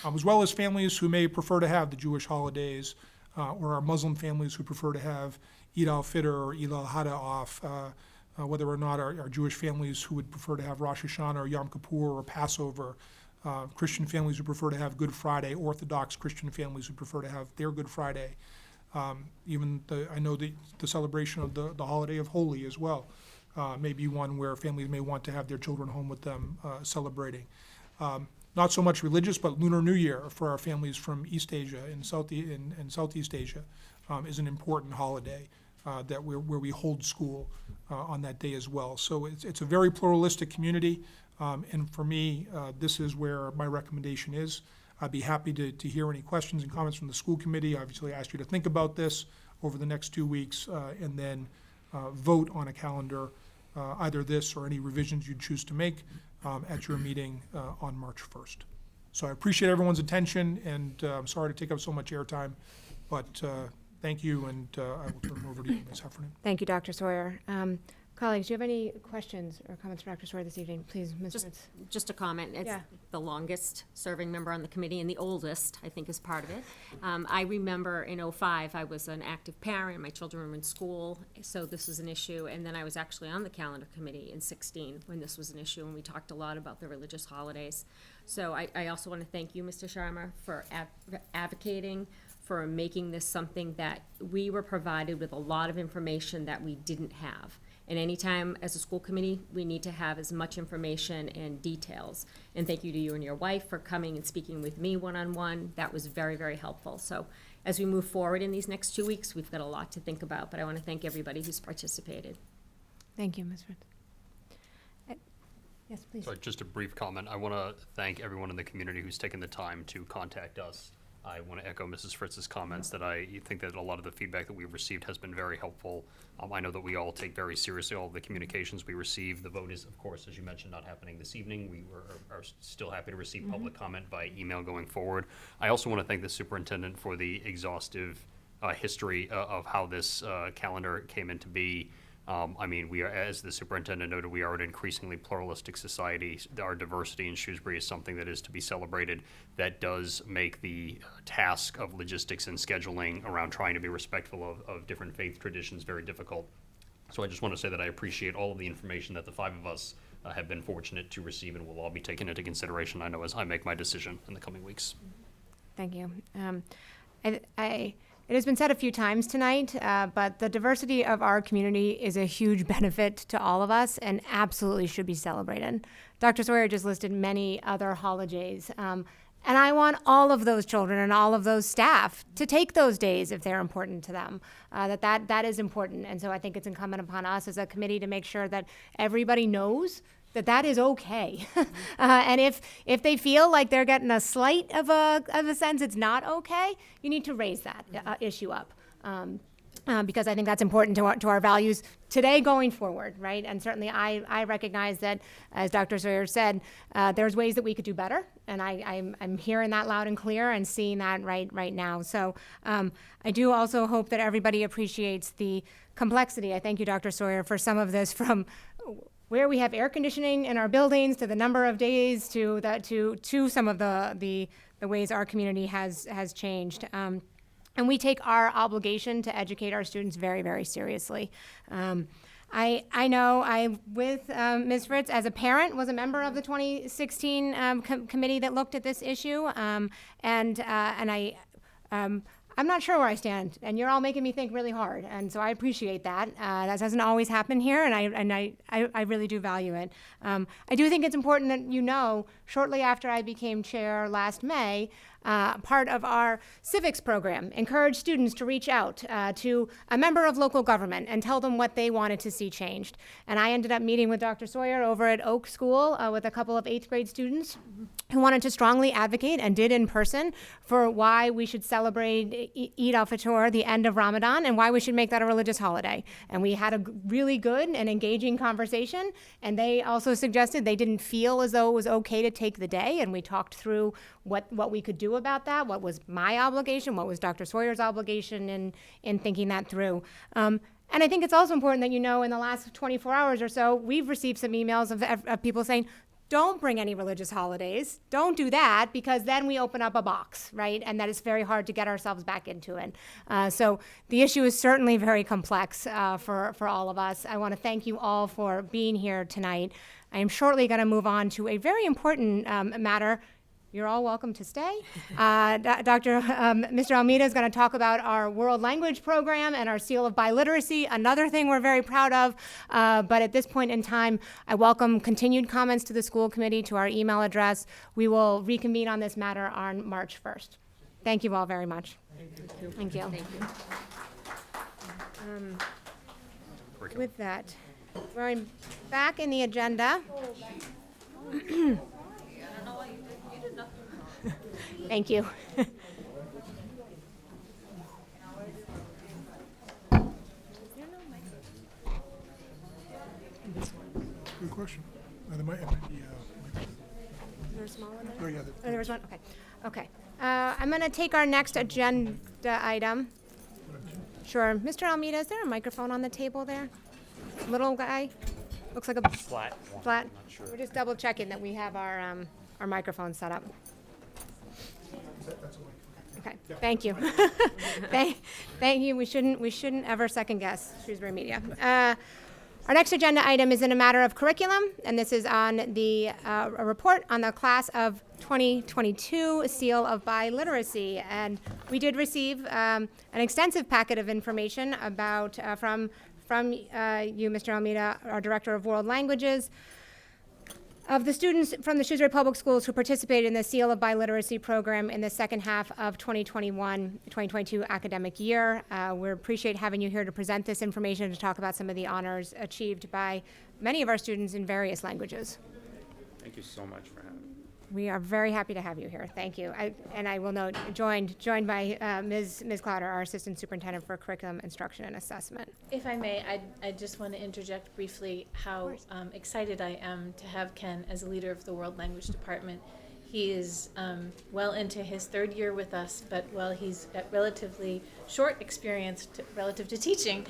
as well as families who may prefer to have the Jewish holidays, or our Muslim families who prefer to have Eid al-Fitr or Eid al-Adha off, whether or not our Jewish families who would prefer to have Rosh Hashanah or Yom Kippur or Passover, Christian families who prefer to have Good Friday, Orthodox Christian families who prefer to have their Good Friday. I know the celebration of the holiday of Holi as well may be one where families may want to have their children home with them celebrating. Not so much religious, but Lunar New Year for our families from East Asia and Southeast Asia is an important holiday where we hold school on that day as well. So it's a very pluralistic community, and for me, this is where my recommendation is. I'd be happy to hear any questions and comments from the school committee. Obviously, I asked you to think about this over the next 2 weeks, and then vote on a calendar, either this or any revisions you choose to make at your meeting on March 1st. So I appreciate everyone's attention, and I'm sorry to take up so much airtime, but thank you, and I will turn it over to you, Ms. Heffernan. Thank you, Dr. Sawyer. Colleagues, do you have any questions or comments for Dr. Sawyer this evening? Please, Ms. Fritz. Just a comment. It's Yeah. the longest serving member on the committee and the oldest, I think, is part of it. I remember in '05, I was an active parent. My children were in school, so this was an issue. And then I was actually on the calendar committee in '16 when this was an issue, and we talked a lot about the religious holidays. So I also want to thank you, Mr. Sharma, for advocating for making this something that we were provided with a lot of information that we didn't have. And anytime, as a school committee, we need to have as much information and details. And thank you to you and your wife for coming and speaking with me one-on-one. That was very, very helpful. So as we move forward in these next 2 weeks, we've got a lot to think about, but I want to thank everybody who's participated. Thank you, Ms. Fritz. Yes, please. So just a brief comment. I want to thank everyone in the community who's taken the time to contact us. I want to echo Mrs. Fritz's comments that I think that a lot of the feedback that we've received has been very helpful. I know that we all take very seriously all of the communications we receive. The vote is, of course, as you mentioned, not happening this evening. We are still happy to receive public comment by email going forward. I also want to thank the superintendent for the exhaustive history of how this calendar came into be. I mean, we are, as the superintendent noted, we are an increasingly pluralistic society. Our diversity in Shrewsbury is something that is to be celebrated. That does make the task of logistics and scheduling around trying to be respectful of different faith traditions very difficult. So I just want to say that I appreciate all of the information that the five of us have been fortunate to receive, and will all be taken into consideration, I know, as I make my decision in the coming weeks. Thank you. It has been said a few times tonight, but the diversity of our community is a huge benefit to all of us and absolutely should be celebrated. Dr. Sawyer just listed many other holidays, and I want all of those children and all of those staff to take those days if they're important to them. That is important, and so I think it's incumbent upon us as a committee to make sure that everybody knows that is okay. And if they feel like they're getting a slight of a sense it's not okay, you need to raise that issue up. Because I think that's important to our values today going forward, right? And certainly I recognize that, as Dr. Sawyer said, there's ways that we could do better, and I'm hearing that loud and clear and seeing that right now. So I do also hope that everybody appreciates the complexity. I thank you, Dr. Sawyer, for some of this, from where we have air conditioning in our buildings to the number of days to some of the ways our community has changed. And we take our obligation to educate our students very, very seriously. I know I, with Ms. Fritz, as a parent, was a member of the 2016 committee that looked at this issue, I'm not sure where I stand, and you're all making me think really hard, and so I appreciate that. That doesn't always happen here, and I really do value it. I do think it's important that you know, shortly after I became chair last May, part of our civics program encouraged students to reach out to a member of local government and tell them what they wanted to see changed. And I ended up meeting with Dr. Sawyer over at Oak School with a couple of 8th grade students who wanted to strongly advocate, and did in person, for why we should celebrate Eid al-Fitr, the end of Ramadan, and why we should make that a religious holiday. And we had a really good and engaging conversation, and they also suggested they didn't feel as though it was okay to take the day, and we talked through what we could do about that, what was my obligation, what was Dr. Sawyer's obligation in thinking that through. And I think it's also important that you know, in the last 24 hours or so, we've received some emails of people saying, don't bring any religious holidays. Don't do that, because then we open up a box, right? And that is very hard to get ourselves back into it. So the issue is certainly very complex for all of us. I want to thank you all for being here tonight. I am shortly going to move on to a very important matter. You're all welcome to stay. Mr. Almeida is going to talk about our world language program and our seal of biliteracy, another thing we're very proud of. But at this point in time, I welcome continued comments to the school committee, to our email address. We will reconvene on this matter on March 1st. Thank you all very much. Thank you. Thank you. Curriculum. With that, going back in the agenda. Thank you. Good question. There might be, Is there a small one there? oh, yeah, Oh, there was one, okay. Okay. I'm gonna take our next agenda item. Sure. Mr. Almeida, is there a microphone on the table there? Little guy? Looks like a Flat. flat. We're just double checking that we have our microphone set up. Okay, thank you. Thank you. We shouldn't ever second guess Shrewsbury Media. Our next agenda item is in a matter of curriculum, and this is on the a report on the class of 2022 seal of biliteracy. And we did receive an extensive packet of information about from you, Mr. Almeida, our Director of World Languages, of the students from the Shrewsbury Public Schools who participated in the Seal of Biliteracy program in the second half of 2021-2022 academic year. We appreciate having you here to present this information, to talk about some of the honors achieved by many of our students in various languages. Thank you so much for having me. We are very happy to have you here. Thank you. I will note, joined by Ms. Clowder, our Assistant Superintendent for Curriculum Instruction and Assessment. If I may, I just want to interject briefly how excited I am to have Ken as a leader of the World Language Department. He is well into his third year with us, but while he's got relatively short experience relative to teaching,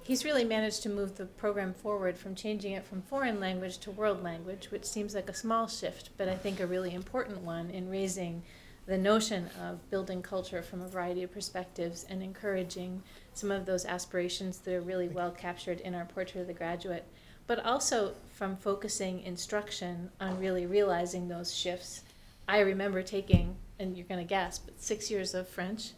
he's really managed to move the program forward from changing it from foreign language to world language, which seems like a small shift, but I think a really important one in raising the notion of building culture from a variety of perspectives and encouraging some of those aspirations that are really well captured in our Portrait of the Graduate, but also from focusing instruction on really realizing those shifts. I remember taking, and you're going to guess, but 6 years of French.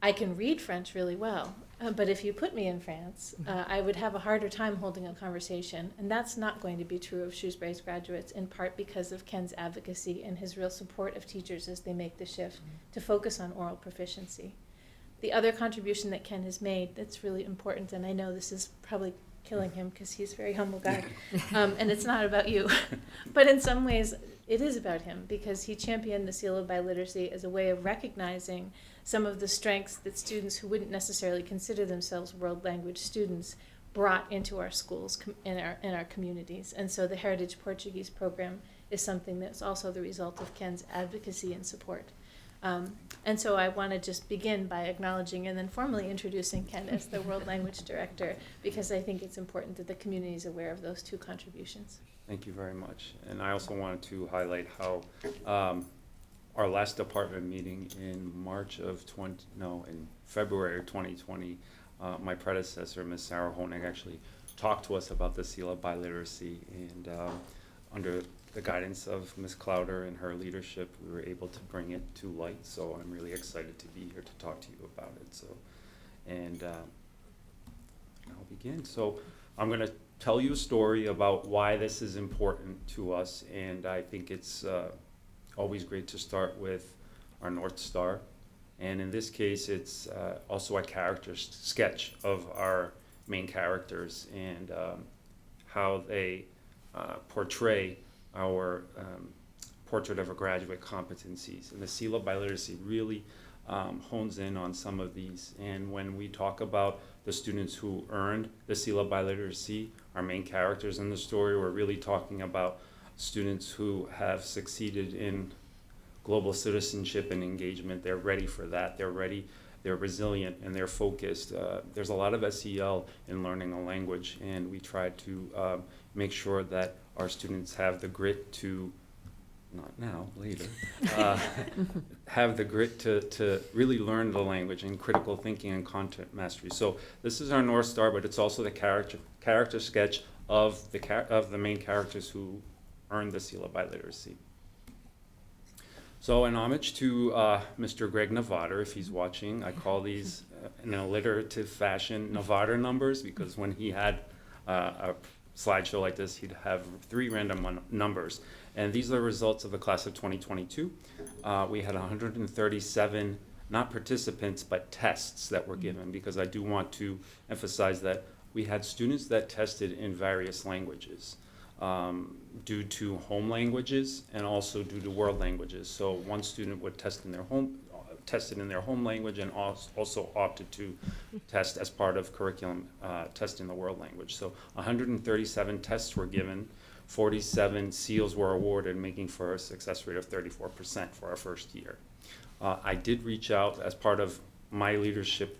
I can read French really well. But if you put me in France, I would have a harder time holding a conversation. And that's not going to be true of Shrewsbury's graduates, in part because of Ken's advocacy and his real support of teachers as they make the shift to focus on oral proficiency. The other contribution that Ken has made that's really important, and I know this is probably killing him because he's a very humble guy, and it's not about you, but in some ways it is about him, because he championed the Seal of Biliteracy as a way of recognizing some of the strengths that students who wouldn't necessarily consider themselves world language students brought into our schools in our communities. And so the Heritage Portuguese program is something that's also the result of Ken's advocacy and support. And so I want to just begin by acknowledging and then formally introducing Ken as the World Language Director, because I think it's important that the community is aware of those two contributions. Thank you very much. And I also wanted to highlight how our last department meeting in February of 2020, my predecessor, Ms. Sarah Honig, actually talked to us about the Seal of Biliteracy, and under the guidance of Ms. Clowder and her leadership, we were able to bring it to light. So I'm really excited to be here to talk to you about it. So, and I'll begin. So I'm going to tell you a story about why this is important to us, and I think it's always great to start with our North Star. And in this case, it's also a character sketch of our main characters and how they portray our Portrait of a Graduate competencies. And the Seal of Biliteracy really hones in on some of these. And when we talk about the students who earned the Seal of Biliteracy, our main characters in the story, we're really talking about students who have succeeded in global citizenship and engagement. They're ready for that. They're ready, they're resilient, and they're focused. There's a lot of SEL in learning a language, and we try to make sure that our students have the grit to, not now, later, have the grit to really learn the language and critical thinking and content mastery. So this is our North Star, but it's also the character sketch of the main characters who earned the Seal of Biliteracy. So in homage to Mr. Greg Nevada, if he's watching, I call these in an alliterative fashion Nevada numbers, because when he had a slideshow like this, he'd have 3 random numbers. And these are the results of the class of 2022. We had 137 not participants, but tests that were given, because I do want to emphasize that we had students that tested in various languages, due to home languages and also due to world languages. So one student would test in their home, tested in their home language, and also opted to test as part of curriculum, test in the world language. So 137 tests were given, 47 seals were awarded, making for a success rate of 34% for our first year. I did reach out as part of my leadership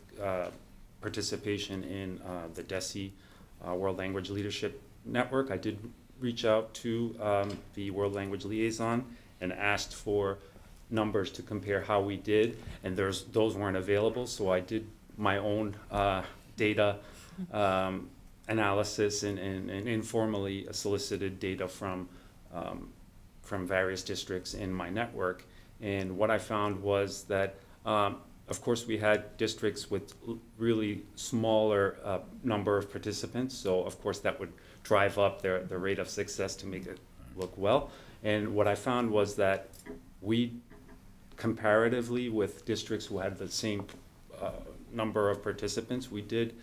participation in the DESE World Language Leadership Network. I did reach out to the World Language Liaison and asked for numbers to compare how we did, and those weren't available, so I did my own data analysis and informally solicited data from various districts in my network. And what I found was that, of course, we had districts with really smaller number of participants, so of course that would drive up their rate of success to make it look well. And what I found was that we, comparatively with districts who had the same number of participants, we did,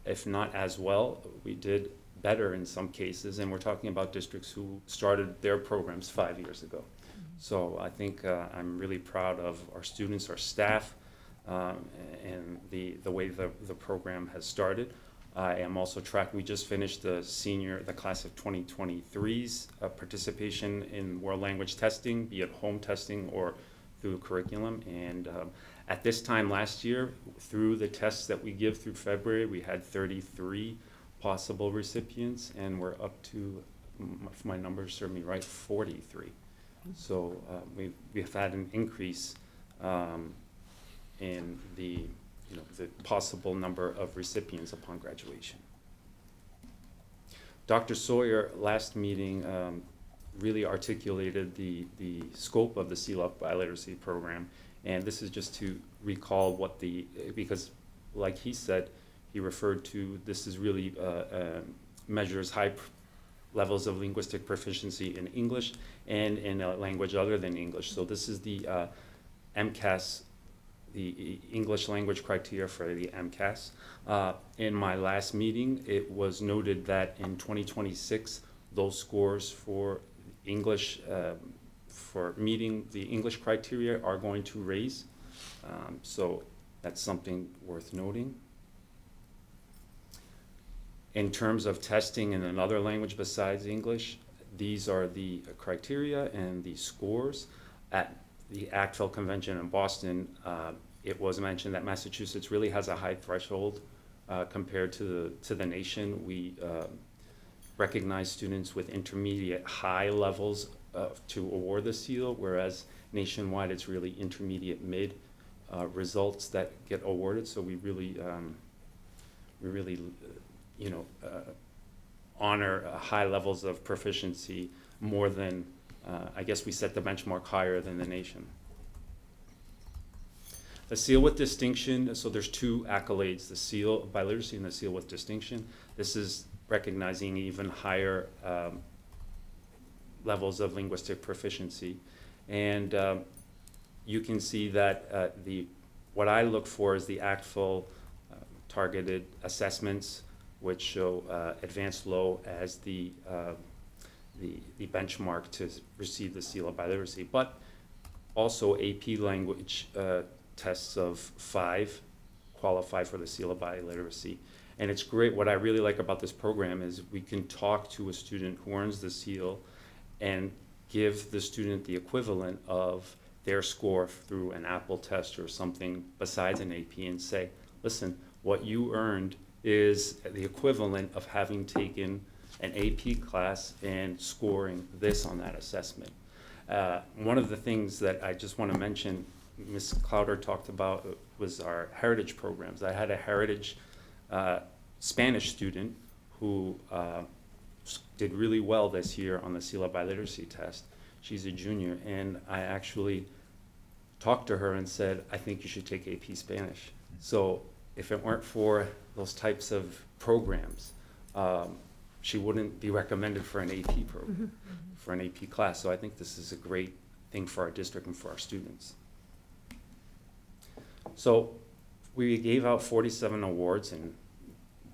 if not as well, we did better in some cases, and we're talking about districts who started their programs 5 years ago. So I think I'm really proud of our students, our staff, and the way the program has started. I am also tracking, we just finished the class of 2023's participation in world language testing, be it home testing or through curriculum. And at this time last year, through the tests that we give through February, we had 33 possible recipients, and we're up to, if my numbers serve me right, 43. So we've had an increase in the possible number of recipients upon graduation. Dr. Sawyer, last meeting, really articulated the scope of the CELA Biliteracy program, and this is just to recall what because like he said, he referred to, this is really measures high levels of linguistic proficiency in English and in a language other than English. So this is the MCAS, the English language criteria for the MCAS. In my last meeting, it was noted that in 2026, those scores for English, for meeting the English criteria are going to raise. So that's something worth noting. In terms of testing in another language besides English, these are the criteria and the scores. At the ACTFL convention in Boston, it was mentioned that Massachusetts really has a high threshold compared to the nation. We recognize students with intermediate high levels to award the seal, whereas nationwide it's really intermediate mid results that get awarded. So we really honor high levels of proficiency more than, I guess we set the benchmark higher than the nation. The seal with distinction, so there's two accolades, the seal of biliteracy and the seal with distinction. This is recognizing even higher levels of linguistic proficiency. And you can see that what I look for is the ACTFL targeted assessments, which show advanced low as the benchmark to receive the seal of biliteracy, but also AP language tests of 5 qualify for the seal of biliteracy. And it's great, what I really like about this program is we can talk to a student who earns the seal and give the student the equivalent of their score through an Apple test or something besides an AP and say, listen, what you earned is the equivalent of having taken an AP class and scoring this on that assessment. One of the things that I just want to mention, Ms. Clowder talked about, was our heritage programs. I had a heritage Spanish student who did really well this year on the CELA Biliteracy test. She's a junior, and I actually talked to her and said, I think you should take AP Spanish. So if it weren't for those types of programs, she wouldn't be recommended for an AP program, for an AP class. So I think this is a great thing for our district and for our students. So we gave out 47 awards, and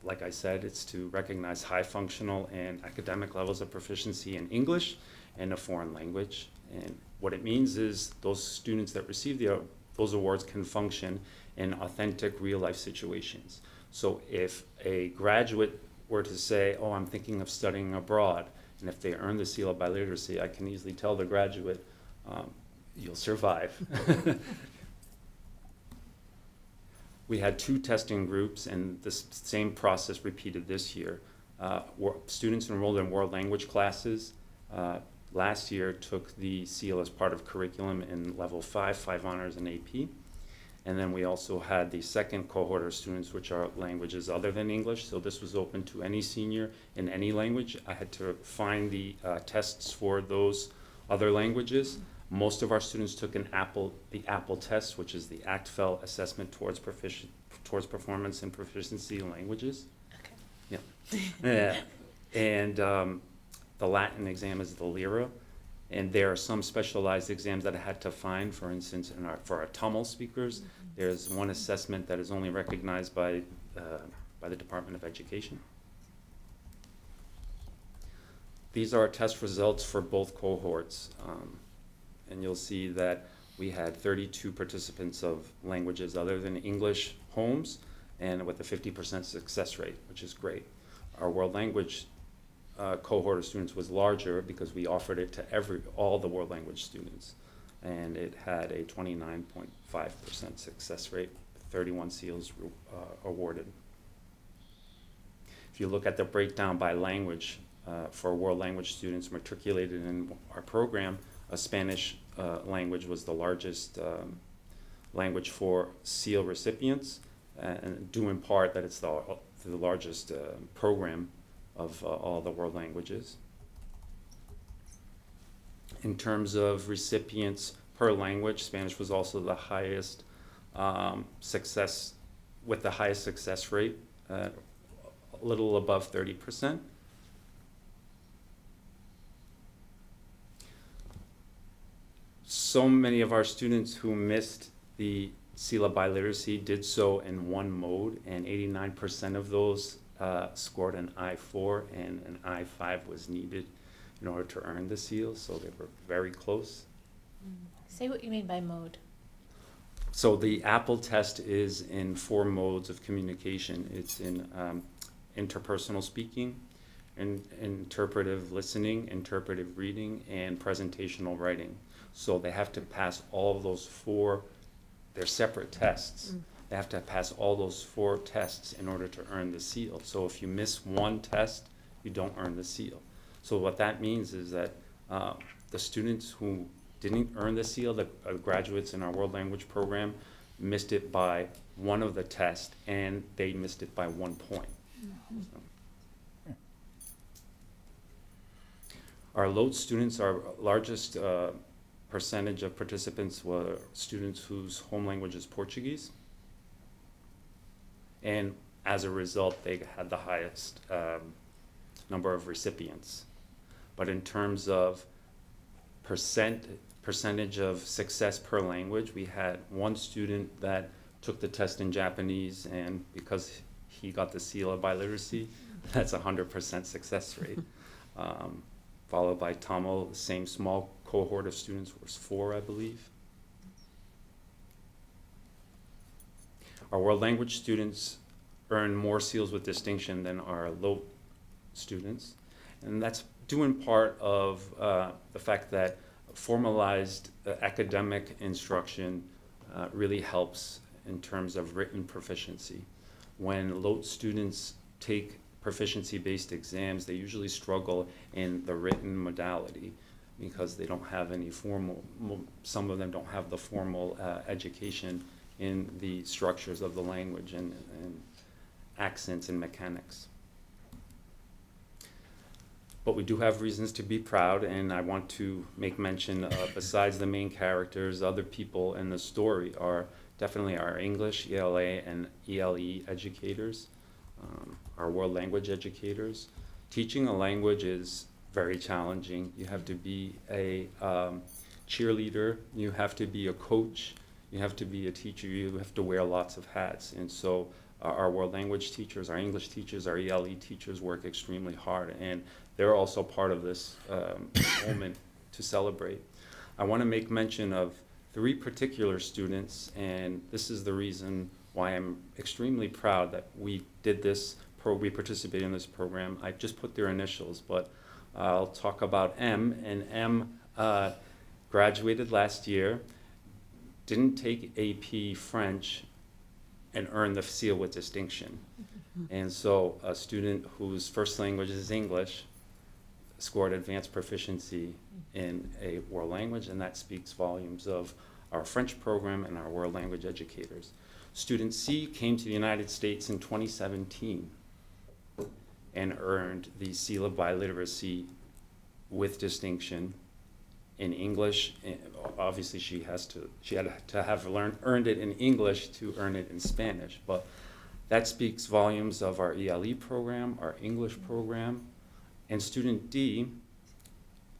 like I said, it's to recognize high functional and academic levels of proficiency in English and a foreign language. And what it means is those students that receive those awards can function in authentic real-life situations. So if a graduate were to say, oh, I'm thinking of studying abroad, and if they earn the seal of biliteracy, I can easily tell the graduate, you'll survive. We had 2 testing groups, and the same process repeated this year. Students enrolled in world language classes last year took the seal as part of curriculum in level 5 honors and AP. And then we also had the second cohort of students, which are languages other than English. So this was open to any senior in any language. I had to find the tests for those other languages. Most of our students took the APPLE test, which is the ACTFL assessment towards performance and proficiency in languages. Okay. Yeah. And the Latin exam is the LYRA. And there are some specialized exams that I had to find. For instance, for our Tamil speakers, there's one assessment that is only recognized by the Department of Education. These are our test results for both cohorts. And you'll see that we had 32 participants of languages other than English homes, and with a 50% success rate, which is great. Our world language cohort of students was larger because we offered it to all the world language students, and it had a 29.5% success rate, 31 seals awarded. If you look at the breakdown by language, for world language students matriculated in our program, Spanish language was the largest language for seal recipients, and due in part that it's the largest program of all the world languages. In terms of recipients per language, Spanish was also the highest success, with the highest success rate, a little above 30%. So many of our students who missed the seal of biliteracy did so in one mode, and 89% of those scored an I-4, and an I-5 was needed in order to earn the seal, so they were very close. Say what you mean by mode. So the APPLE test is in 4 modes of communication. It's in interpersonal speaking, interpretive listening, interpretive reading, and presentational writing. So they have to pass all of those 4, they're separate tests. They have to pass all those 4 tests in order to earn the seal. So if you miss one test, you don't earn the seal. So what that means is that the students who didn't earn the seal, the graduates in our world language program, missed it by one of the tests, and they missed it by 1 point. So. Our LOTE students, our largest percentage of participants were students whose home language is Portuguese. And as a result, they had the highest number of recipients. But in terms of percentage of success per language, we had one student that took the test in Japanese, and because he got the seal of biliteracy, that's 100% success rate. Followed by Tamil, the same small cohort of students was 4, I believe. Our world language students earn more seals with distinction than our LOTE students. And that's due in part of the fact that formalized academic instruction really helps in terms of written proficiency. When LOTE students take proficiency-based exams, they usually struggle in the written modality because they don't have any formal, some of them don't have the formal education in the structures of the language and accents and mechanics. But we do have reasons to be proud, and I want to make mention, besides the main characters, other people in the story are definitely our English, ELA, and ELE educators, our world language educators. Teaching a language is very challenging. You have to be a cheerleader, you have to be a coach, You have to be a teacher, you have to wear lots of hats. And so our world language teachers, our English teachers, our ELE teachers work extremely hard, and they're also part of this moment to celebrate. I want to make mention of 3 particular students, and this is the reason why I'm extremely proud that we did this, we participated in this program. I just put their initials, but I'll talk about M, and M graduated last year, didn't take AP French, and earned the seal with distinction. And so a student whose first language is English scored advanced proficiency in a world language, and that speaks volumes of our French program and our world language educators. Student C came to the United States in 2017 and earned the seal of biliteracy with distinction in English. Obviously, she had to have earned it in English to earn it in Spanish, but that speaks volumes of our ELE program, our English program. And student D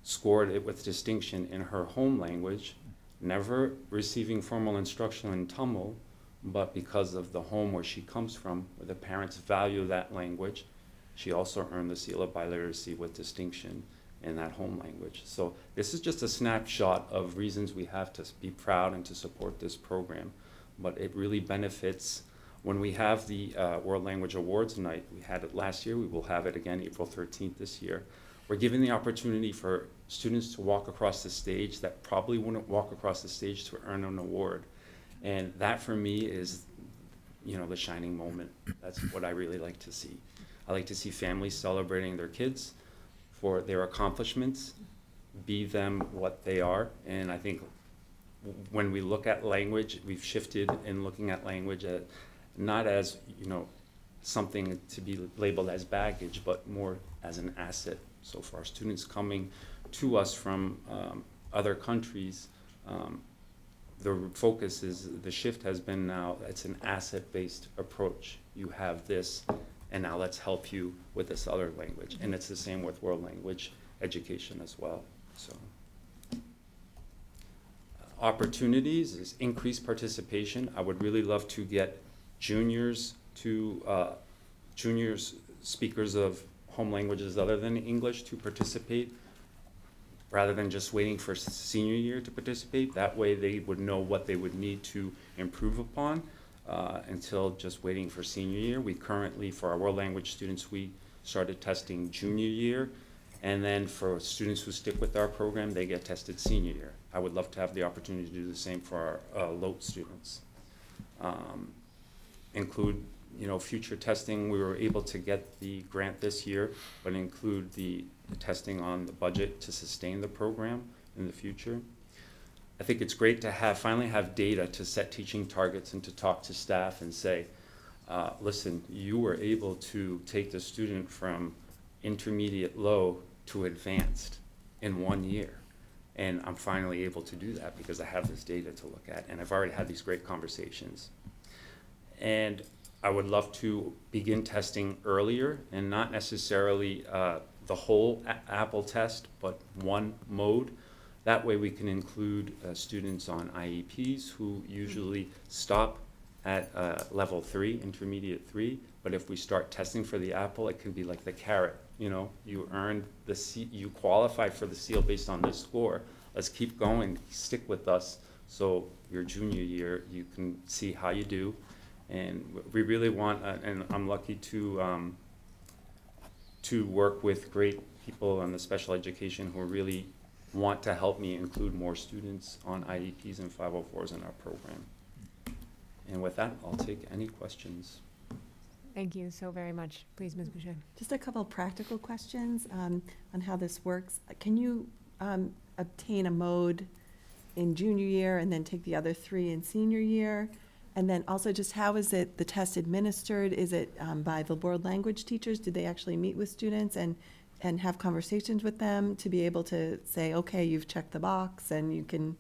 scored it with distinction in her home language, never receiving formal instruction in Tamil, but because of the home where she comes from, where the parents value that language, she also earned the seal of biliteracy with distinction in that home language. So this is just a snapshot of reasons we have to be proud and to support this program, but it really benefits when we have the World Language Awards night. We had it last year, we will have it again April 13th this year. We're giving the opportunity for students to walk across the stage that probably wouldn't walk across the stage to earn an award. And that for me is, the shining moment. That's what I really like to see. I like to see families celebrating their kids for their accomplishments, be them what they are. And I think when we look at language, we've shifted in looking at language not as, something to be labeled as baggage, but more as an asset. So for our students coming to us from other countries, the focus is, the shift has been now, it's an asset-based approach. You have this, and now let's help you with this other language. And it's the same with world language education as well. So opportunities is increased participation. I would really love to get juniors speakers of home languages other than English to participate, rather than just waiting for senior year to participate. That way they would know what they would need to improve upon until just waiting for senior year. We currently, for our world language students, we started testing junior year, and then for students who stick with our program, they get tested senior year. I would love to have the opportunity to do the same for our LOTE students. Include future testing. We were able to get the grant this year, but include the testing on the budget to sustain the program in the future. I think it's great to finally have data to set teaching targets and to talk to staff and say, listen, you were able to take the student from intermediate low to advanced in 1 year. And I'm finally able to do that because I have this data to look at, and I've already had these great conversations. And I would love to begin testing earlier, and not necessarily the whole Apple test, but one mode. That way we can include students on IEPs who usually stop at level 3, intermediate 3. But if we start testing for the Apple, it can be like the carrot. You earned you qualified for the seal based on this score. Let's keep going, stick with us. So your junior year, you can see how you do. And we really want, and I'm lucky to work with great people on the special education who really want to help me include more students on IEPs and 504s in our program. And with that, I'll take any questions. Thank you so very much. Please, Ms. Boucher. Just a couple practical questions on how this works. Can you obtain a mode in junior year and then take the other 3 in senior year? And then also just how is the test administered? Is it by the world language teachers? Do they actually meet with students and have conversations with them to be able to say, okay, you've checked the box, and you can,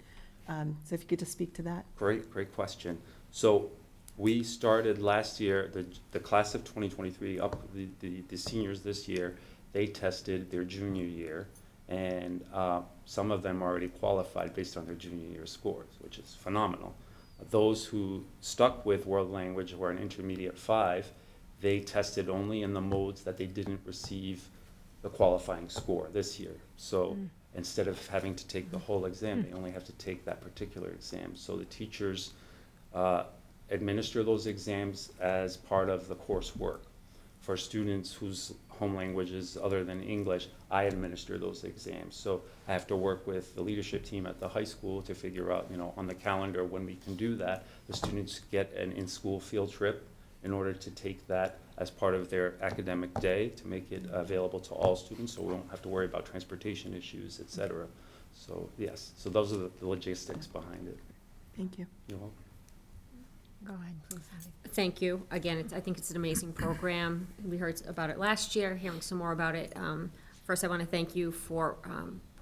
so if you could just speak to that. Great question. So we started last year, the class of 2023, the seniors this year, they tested their junior year, and some of them already qualified based on their junior year scores, which is phenomenal. Those who stuck with world language were an intermediate 5. They tested only in the modes that they didn't receive the qualifying score this year. So instead of having to take the whole exam, they only have to take that particular exam. So the teachers administer those exams as part of the coursework. For students whose home language is other than English, I administer those exams. So I have to work with the leadership team at the high school to figure out, on the calendar when we can do that. The students get an in-school field trip in order to take that as part of their academic day to make it available to all students, so we don't have to worry about transportation issues, et cetera. So yes, so those are the logistics behind it. Thank you. You're welcome. Go ahead, please. Thank you. Again, I think it's an amazing program. We heard about it last year, hearing some more about it. First, I want to thank you for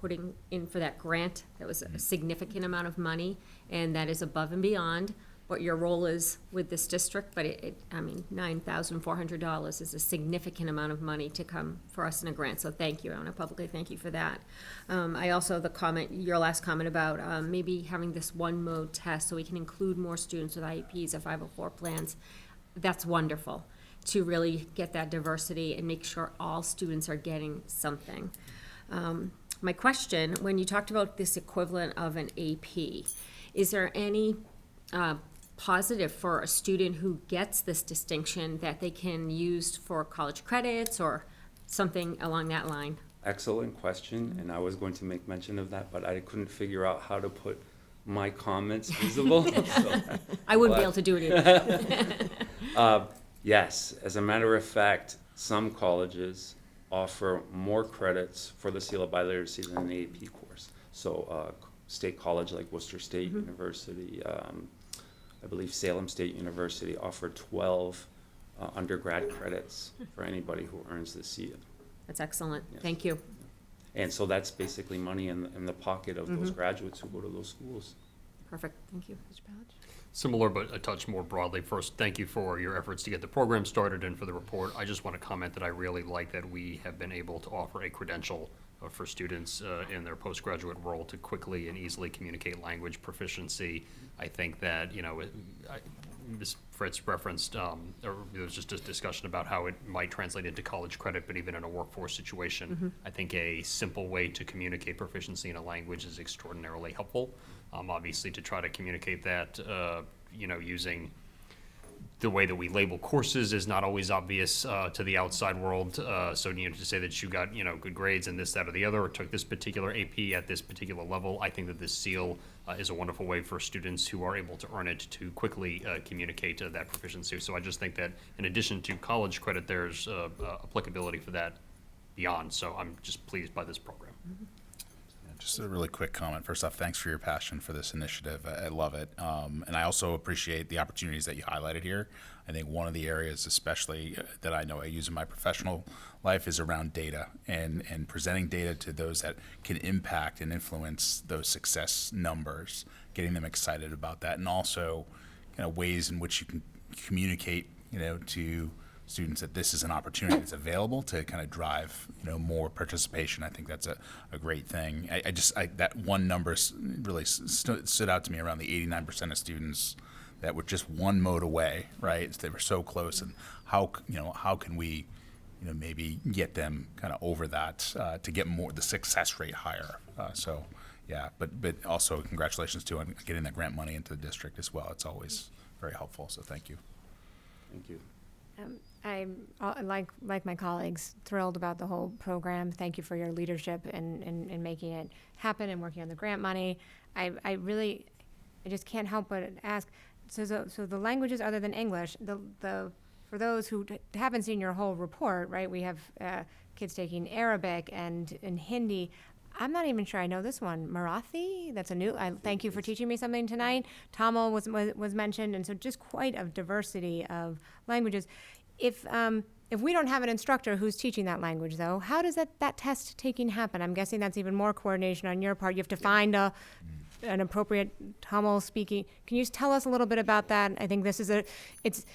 putting in for that grant. That was a significant amount of money, and that is above and beyond what your role is with this district, but $9,400 is a significant amount of money to come for us in a grant, so thank you. I want to publicly thank you for that. I also, your last comment about maybe having this one mode test so we can include more students with IEPs or 504 plans, that's wonderful, to really get that diversity and make sure all students are getting something. My question, when you talked about this equivalent of an AP, is there any positive for a student who gets this distinction that they can use for college credits or something along that line? Excellent question, and I was going to make mention of that, but I couldn't figure out how to put my comments visible. So, I wouldn't be able to do it either. yes, as a matter of fact, some colleges offer more credits for the seal of biliteracy than the AP course. So state college like Worcester State University, I believe Salem State University offered 12 undergrad credits for anybody who earns the seal. That's excellent. Yes. Thank you. And so that's basically money in the pocket of those graduates who go to those schools. Perfect. Thank you. Similar, but a touch more broadly. First, thank you for your efforts to get the program started and for the report. I just want to comment that I really like that we have been able to offer a credential for students in their postgraduate role to quickly and easily communicate language proficiency. I think that, Ms. Fritz referenced, or there was just a discussion about how it might translate into college credit, but even in a workforce situation, I think a simple way to communicate proficiency in a language is extraordinarily helpful. Obviously, to try to communicate that, using the way that we label courses is not always obvious to the outside world. So, to say that you got, good grades in this, that, or the other, or took this particular AP at this particular level, I think that this seal is a wonderful way for students who are able to earn it to quickly communicate that proficiency. So I just think that in addition to college credit, there's applicability for that beyond. So I'm just pleased by this program. Just a really quick comment. First off, thanks for your passion for this initiative. I love it. And I also appreciate the opportunities that you highlighted here. I think one of the areas especially that I know I use in my professional life is around data and presenting data to those that can impact and influence those success numbers, getting them excited about that, and also ways in which you can communicate to students that this is an opportunity that's available to kind of drive more participation. I think that's a great thing. I that one number really stood out to me around the 89% of students that were just one mode away, right? They were so close, and how can we maybe get them kind of over that to get the success rate higher. So yeah, but also congratulations too on getting that grant money into the district as well. It's always very helpful. So thank you. Thank you. I'm, like my colleagues, thrilled about the whole program. Thank you for your leadership in making it happen and working on the grant money. I just can't help but ask, so the languages other than English, for those who haven't seen your whole report, right, we have kids taking Arabic and Hindi. I'm not even sure I know this one. Marathi, that's a new, thank you for teaching me something tonight. Tamil was mentioned, and so just quite a diversity of languages. If we don't have an instructor who's teaching that language, though, how does that test taking happen? I'm guessing that's even more coordination on your part. You have to find an appropriate Tamil speaking. Can you just tell us a little bit about that? I think this is it's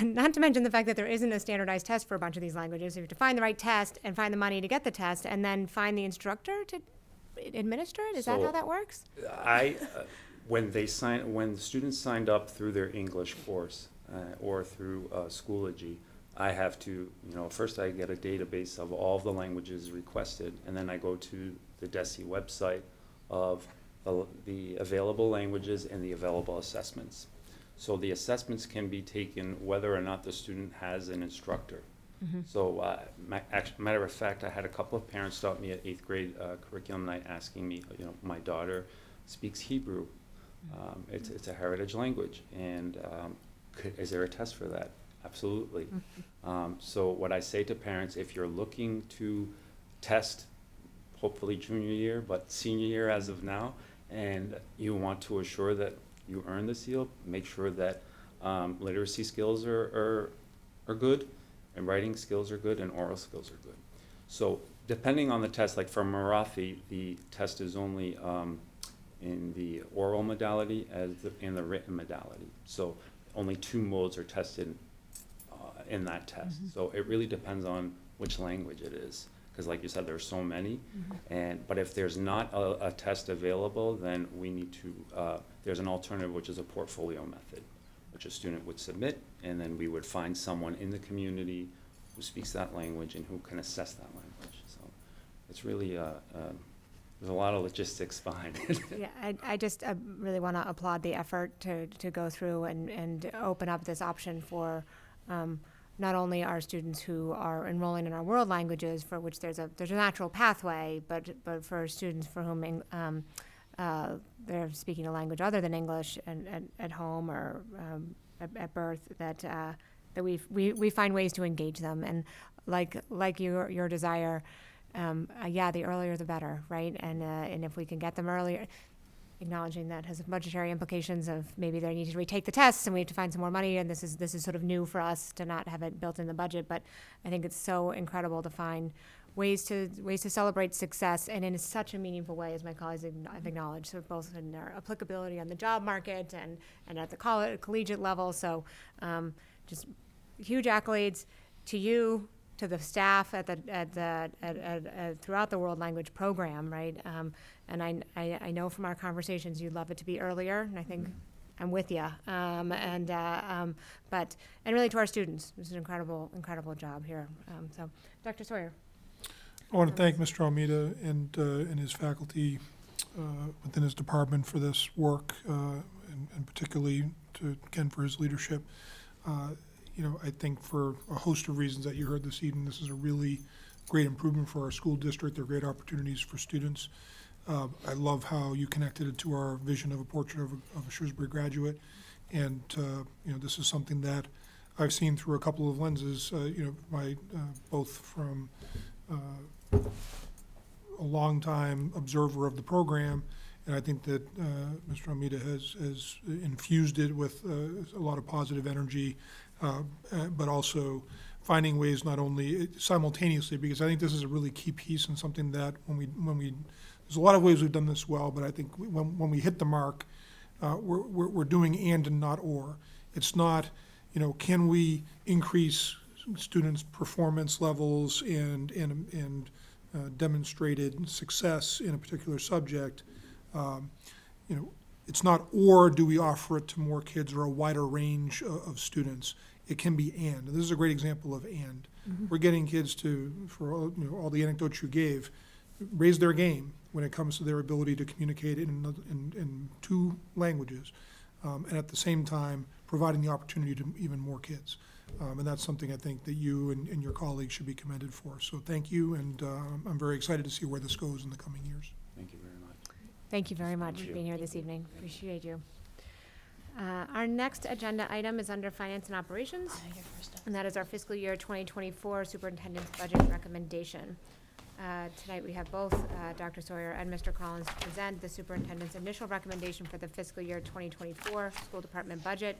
not to mention the fact that there isn't a standardized test for a bunch of these languages. You have to find the right test and find the money to get the test, and then find the instructor to administer it. Is that how that works? when the students signed up through their English course or through Schoology, I have to, first I get a database of all the languages requested, and then I go to the DESE website of the available languages and the available assessments. So the assessments can be taken whether or not the student has an instructor. So, matter of fact, I had a couple of parents stop me at 8th grade curriculum night asking me, my daughter speaks Hebrew. It's a heritage language, and is there a test for that? Absolutely. So what I say to parents, if you're looking to test, hopefully junior year, but senior year as of now, and you want to assure that you earn the seal, make sure that literacy skills are good, and writing skills are good, and oral skills are good. So depending on the test, like for Marathi, the test is only in the oral modality as in the written modality. So only 2 modes are tested in that test. So it really depends on which language it is, because like you said, there's so many. But if there's not a test available, then we need to, there's an alternative, which is a portfolio method, which a student would submit, and then we would find someone in the community who speaks that language and who can assess that language. So it's really, there's a lot of logistics behind it. Yeah, I just really want to applaud the effort to go through and open up this option for not only our students who are enrolling in our world languages, for which there's a natural pathway, but for students for whom they're speaking a language other than English and at home or at birth, that we find ways to engage them, and like your desire. The earlier the better, right? And if we can get them earlier, acknowledging that has budgetary implications of maybe they need to retake the tests and we have to find some more money, and this is sort of new for us to not have it built in the budget. But I think it's so incredible to find ways to celebrate success, and in such a meaningful way, as my colleagues have acknowledged, so both in their applicability on the job market and at the collegiate level. So just huge accolades to you, to the staff at throughout the world language program, right? And I know from our conversations you'd love it to be earlier, and I think I'm with you. And really to our students, this is an incredible job here. So, Dr. Sawyer. I want to thank Mr. Almeida and his faculty within his department for this work, and particularly to Ken for his leadership. I think for a host of reasons that you heard this evening, this is a really great improvement for our school district. They're great opportunities for students. I love how you connected it to our vision of a portrait of a Shrewsbury graduate. And, this is something that I've seen through a couple of lenses, both from a long-time observer of the program, and I think that Mr. Almeida has infused it with a lot of positive energy, but also finding ways not only simultaneously, because I think this is a really key piece and something that when we there's a lot of ways we've done this well, but I think when we hit the mark, we're doing and not or. It's not, can we increase students' performance levels and demonstrated success in a particular subject? It's not or do we offer it to more kids or a wider range of students. It can be and. This is a great example of and. We're getting kids to, for all the anecdotes you gave, raise their game when it comes to their ability to communicate in 2 languages, and at the same time providing the opportunity to even more kids. And that's something I think that you and your colleagues should be commended for. So thank you, and I'm very excited to see where this goes in the coming years. Thank you very much. Thank you very much for being here this evening. Appreciate you. Our next agenda item is under Finance and Operations, and that is our fiscal year 2024 Superintendent's Budget Recommendation. Tonight we have both Dr. Sawyer and Mr. Collins to present the superintendent's initial recommendation for the fiscal year 2024 school department budget.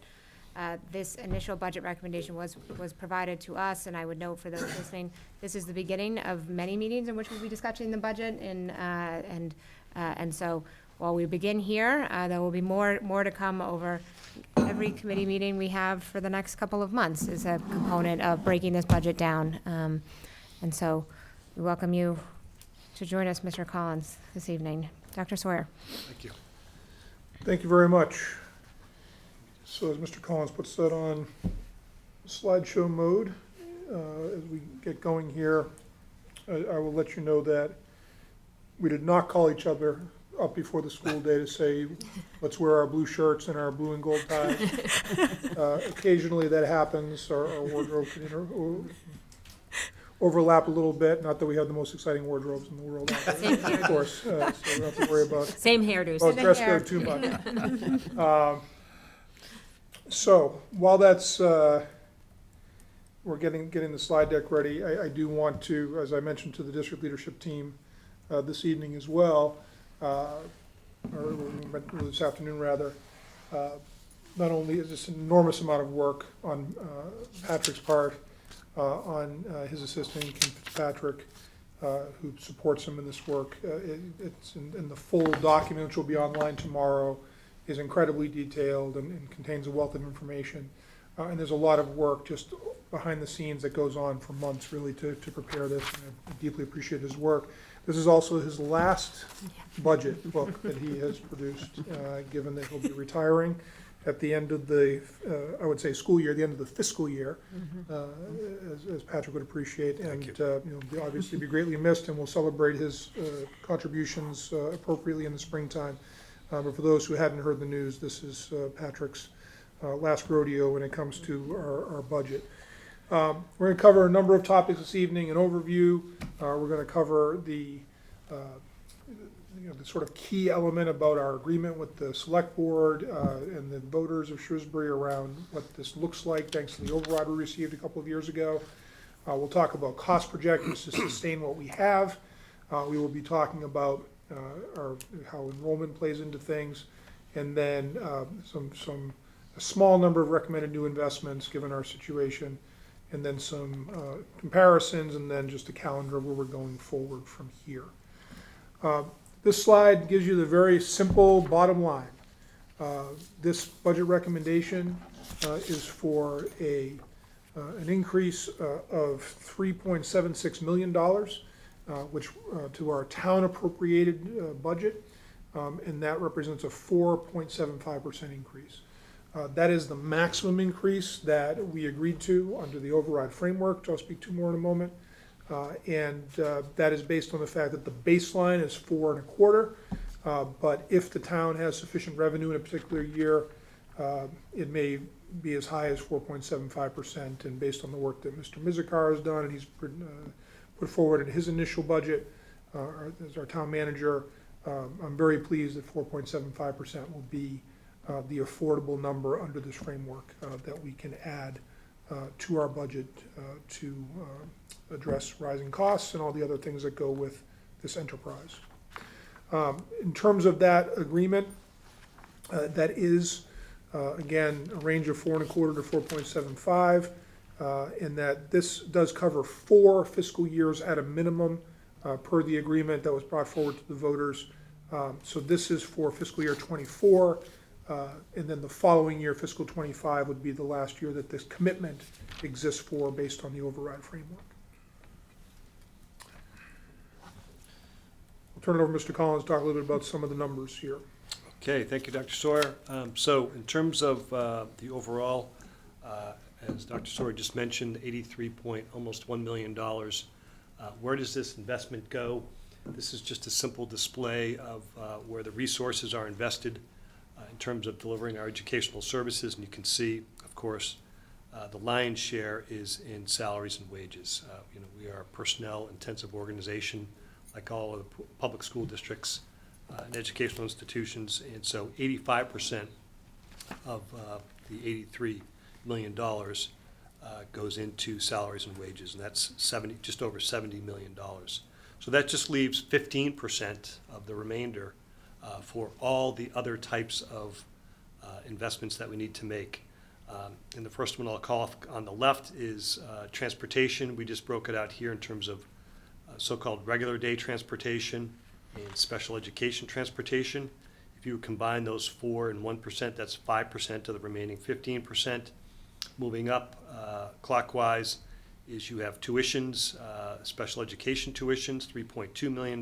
This initial budget recommendation was provided to us, and I would note for those listening, this is the beginning of many meetings in which we'll be discussing the budget, and so while we begin here, there will be more to come over every committee meeting we have for the next couple of months is a component of breaking this budget down. And so we welcome you to join us, Mr. Collins, this evening. Dr. Sawyer. Thank you. Thank you very much. So as Mr. Collins puts that on slideshow mode, as we get going here, I will let you know that we did not call each other up before the school day to say, let's wear our blue shirts and our blue and gold ties. Occasionally that happens. Our wardrobe can overlap a little bit. Not that we have the most exciting wardrobes in the world, of course, so we don't have to worry about Same hairdos. dress code too much. So while that's, we're getting the slide deck ready, I do want to, as I mentioned to the district leadership team this evening as well, or this afternoon rather, not only is this an enormous amount of work on Patrick's part, on his assistant, Kim Fitzpatrick, who supports him in this work. It's in the full document, which will be online tomorrow, is incredibly detailed and contains a wealth of information. And there's a lot of work just behind the scenes that goes on for months really to prepare this, and I deeply appreciate his work. This is also his last budget book that he has produced, given that he'll be retiring at the end of the, I would say, school year, the end of the fiscal year, as Patrick would appreciate. And he'll obviously be greatly missed, and we'll celebrate his contributions appropriately in the springtime. But for those who hadn't heard the news, this is Patrick's last rodeo when it comes to our budget. We're going to cover a number of topics this evening, an overview. We're going to cover the sort of key element about our agreement with the select board and the voters of Shrewsbury around what this looks like, thanks to the override we received a couple of years ago. We'll talk about cost projections to sustain what we have. We will be talking about how enrollment plays into things, and then a small number of recommended new investments given our situation, and then some comparisons, and then just a calendar of where we're going forward from here. This slide gives you the very simple bottom line. This budget recommendation is for an increase of $3.76 million, which to our town appropriated budget, and that represents a 4.75% increase. That is the maximum increase that we agreed to under the override framework, which I'll speak to more in a moment. And that is based on the fact that the baseline is 4.25%, but if the town has sufficient revenue in a particular year, it may be as high as 4.75%. And based on the work that Mr. Mizikar has done, and he's put forward in his initial budget as our town manager, I'm very pleased that 4.75% will be the affordable number under this framework that we can add to our budget to address rising costs and all the other things that go with this enterprise. In terms of that agreement, that is, again, a range of 4.25 to 4.75, and that this does cover 4 fiscal years at a minimum per the agreement that was brought forward to the voters. So this is for fiscal year 24. And then the following year, fiscal 25, would be the last year that this commitment exists for based on the override framework. I'll turn it over to Mr. Collins to talk a little bit about some of the numbers here. Okay, thank you, Dr. Sawyer. So in terms of the overall, as Dr. Sawyer just mentioned, almost $1 million. Where does this investment go? This is just a simple display of where the resources are invested in terms of delivering our educational services, and you can see, of course, the lion's share is in salaries and wages. We are a personnel-intensive organization, like all of the public school districts and educational institutions, and so 85% of the $83 million goes into salaries and wages, and that's just over $70 million. So that just leaves 15% of the remainder for all the other types of investments that we need to make. And the first one I'll call off on the left is transportation. We just broke it out here in terms of so-called regular day transportation and special education transportation. If you combine those 4 and 1%, that's 5% of the remaining 15%. Moving up clockwise is you have tuitions, special education tuitions, $3.2 million.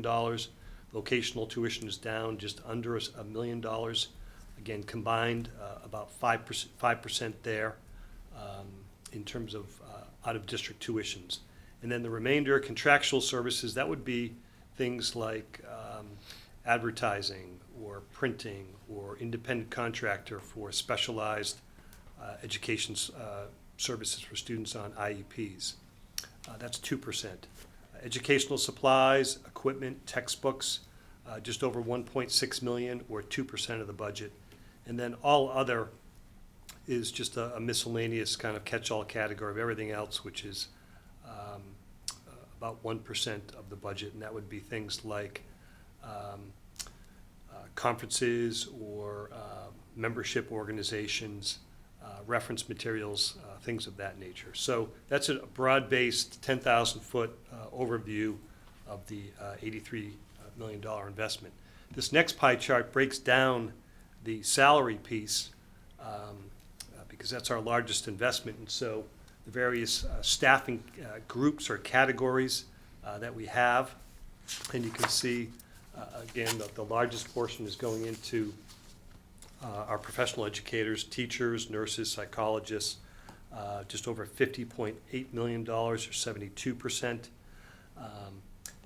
Vocational tuition is down just under $1 million. Again, combined, about 5% there in terms of out-of-district tuitions. And then the remainder, contractual services, that would be things like advertising or printing or independent contractor for specialized education services for students on IEPs. That's 2%. Educational supplies, equipment, textbooks, just over 1.6 million or 2% of the budget. And then all other is just a miscellaneous kind of catch-all category of everything else, which is about 1% of the budget, and that would be things like conferences or membership organizations, reference materials, things of that nature. So that's a broad-based 10,000-foot overview of the $83 million investment. This next pie chart breaks down the salary piece because that's our largest investment, and so the various staffing groups or categories that we have, and you can see again the largest portion is going into our professional educators, teachers, nurses, psychologists, just over $50.8 million or 72%.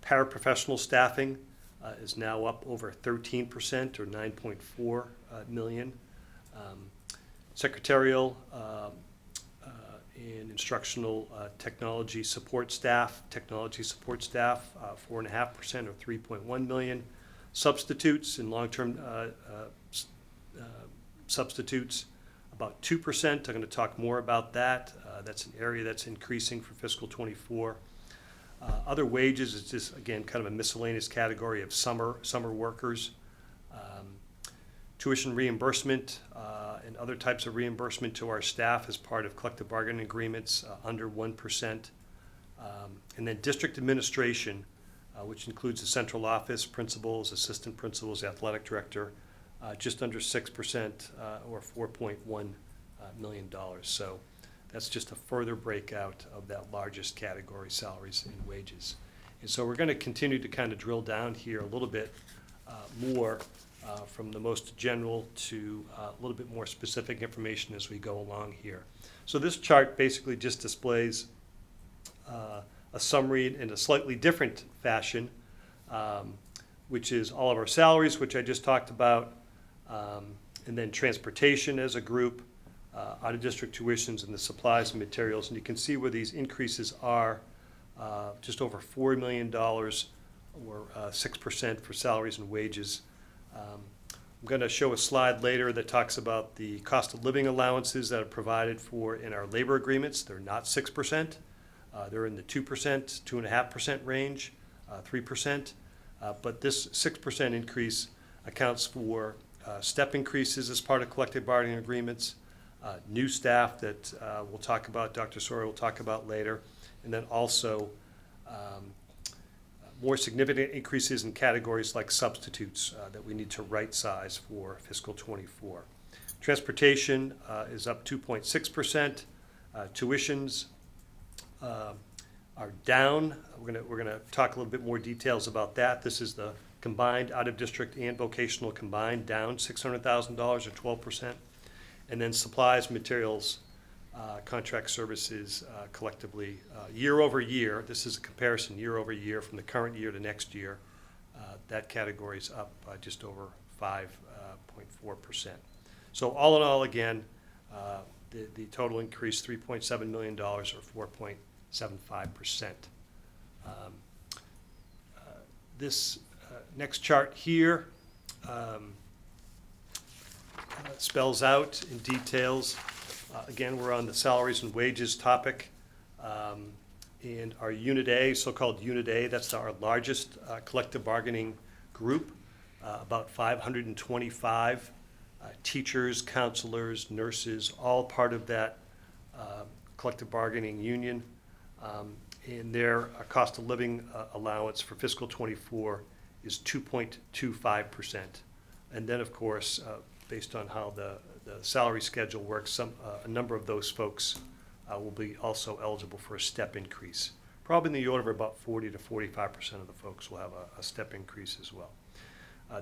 Paraprofessional staffing is now up over 13% or 9.4 million. Secretarial and instructional technology support staff, 4.5% or 3.1 million. Substitutes and long-term substitutes, about 2%. I'm going to talk more about that. That's an area that's increasing for fiscal '24. Other wages is just, again, kind of a miscellaneous category of summer workers. Tuition reimbursement and other types of reimbursement to our staff as part of collective bargaining agreements, under 1%. And then district administration, which includes the central office, principals, assistant principals, athletic director, just under 6% or $4.1 million. So that's just a further breakout of that largest category, salaries and wages. And so we're going to continue to kind of drill down here a little bit more from the most general to a little bit more specific information as we go along here. So this chart basically just displays a summary in a slightly different fashion, which is all of our salaries, which I just talked about, and then transportation as a group, out-of-district tuitions, and the supplies and materials. And you can see where these increases are, just over $4 million or 6% for salaries and wages. I'm going to show a slide later that talks about the cost of living allowances that are provided for in our labor agreements. They're not 6%. They're in the 2%, 2.5% range, 3%. But this 6% increase accounts for step increases as part of collective bargaining agreements, new staff that we'll talk about, Dr. Sawyer will talk about later, and then also more significant increases in categories like substitutes that we need to right size for fiscal '24. Transportation is up 2.6%. Tuitions are down. We're gonna talk a little bit more details about that. This is the combined out-of-district and vocational combined, down $600,000 or 12%. And then supplies, materials, contract services collectively year over year. This is a comparison year over year from the current year to next year. That category is up just over 5.4%. So all in all, again, the total increase $3.7 million or 4.75%. This next chart here spells out in details. Again, we're on the salaries and wages topic. And our Unit A, so-called Unit A, that's our largest collective bargaining group, about 525 teachers, counselors, nurses, all part of that collective bargaining union. And their cost of living allowance for fiscal '24 is 2.25%. And then, of course, based on how the salary schedule works, a number of those folks will be also eligible for a step increase. Probably in the order of about 40 to 45% of the folks will have a step increase as well.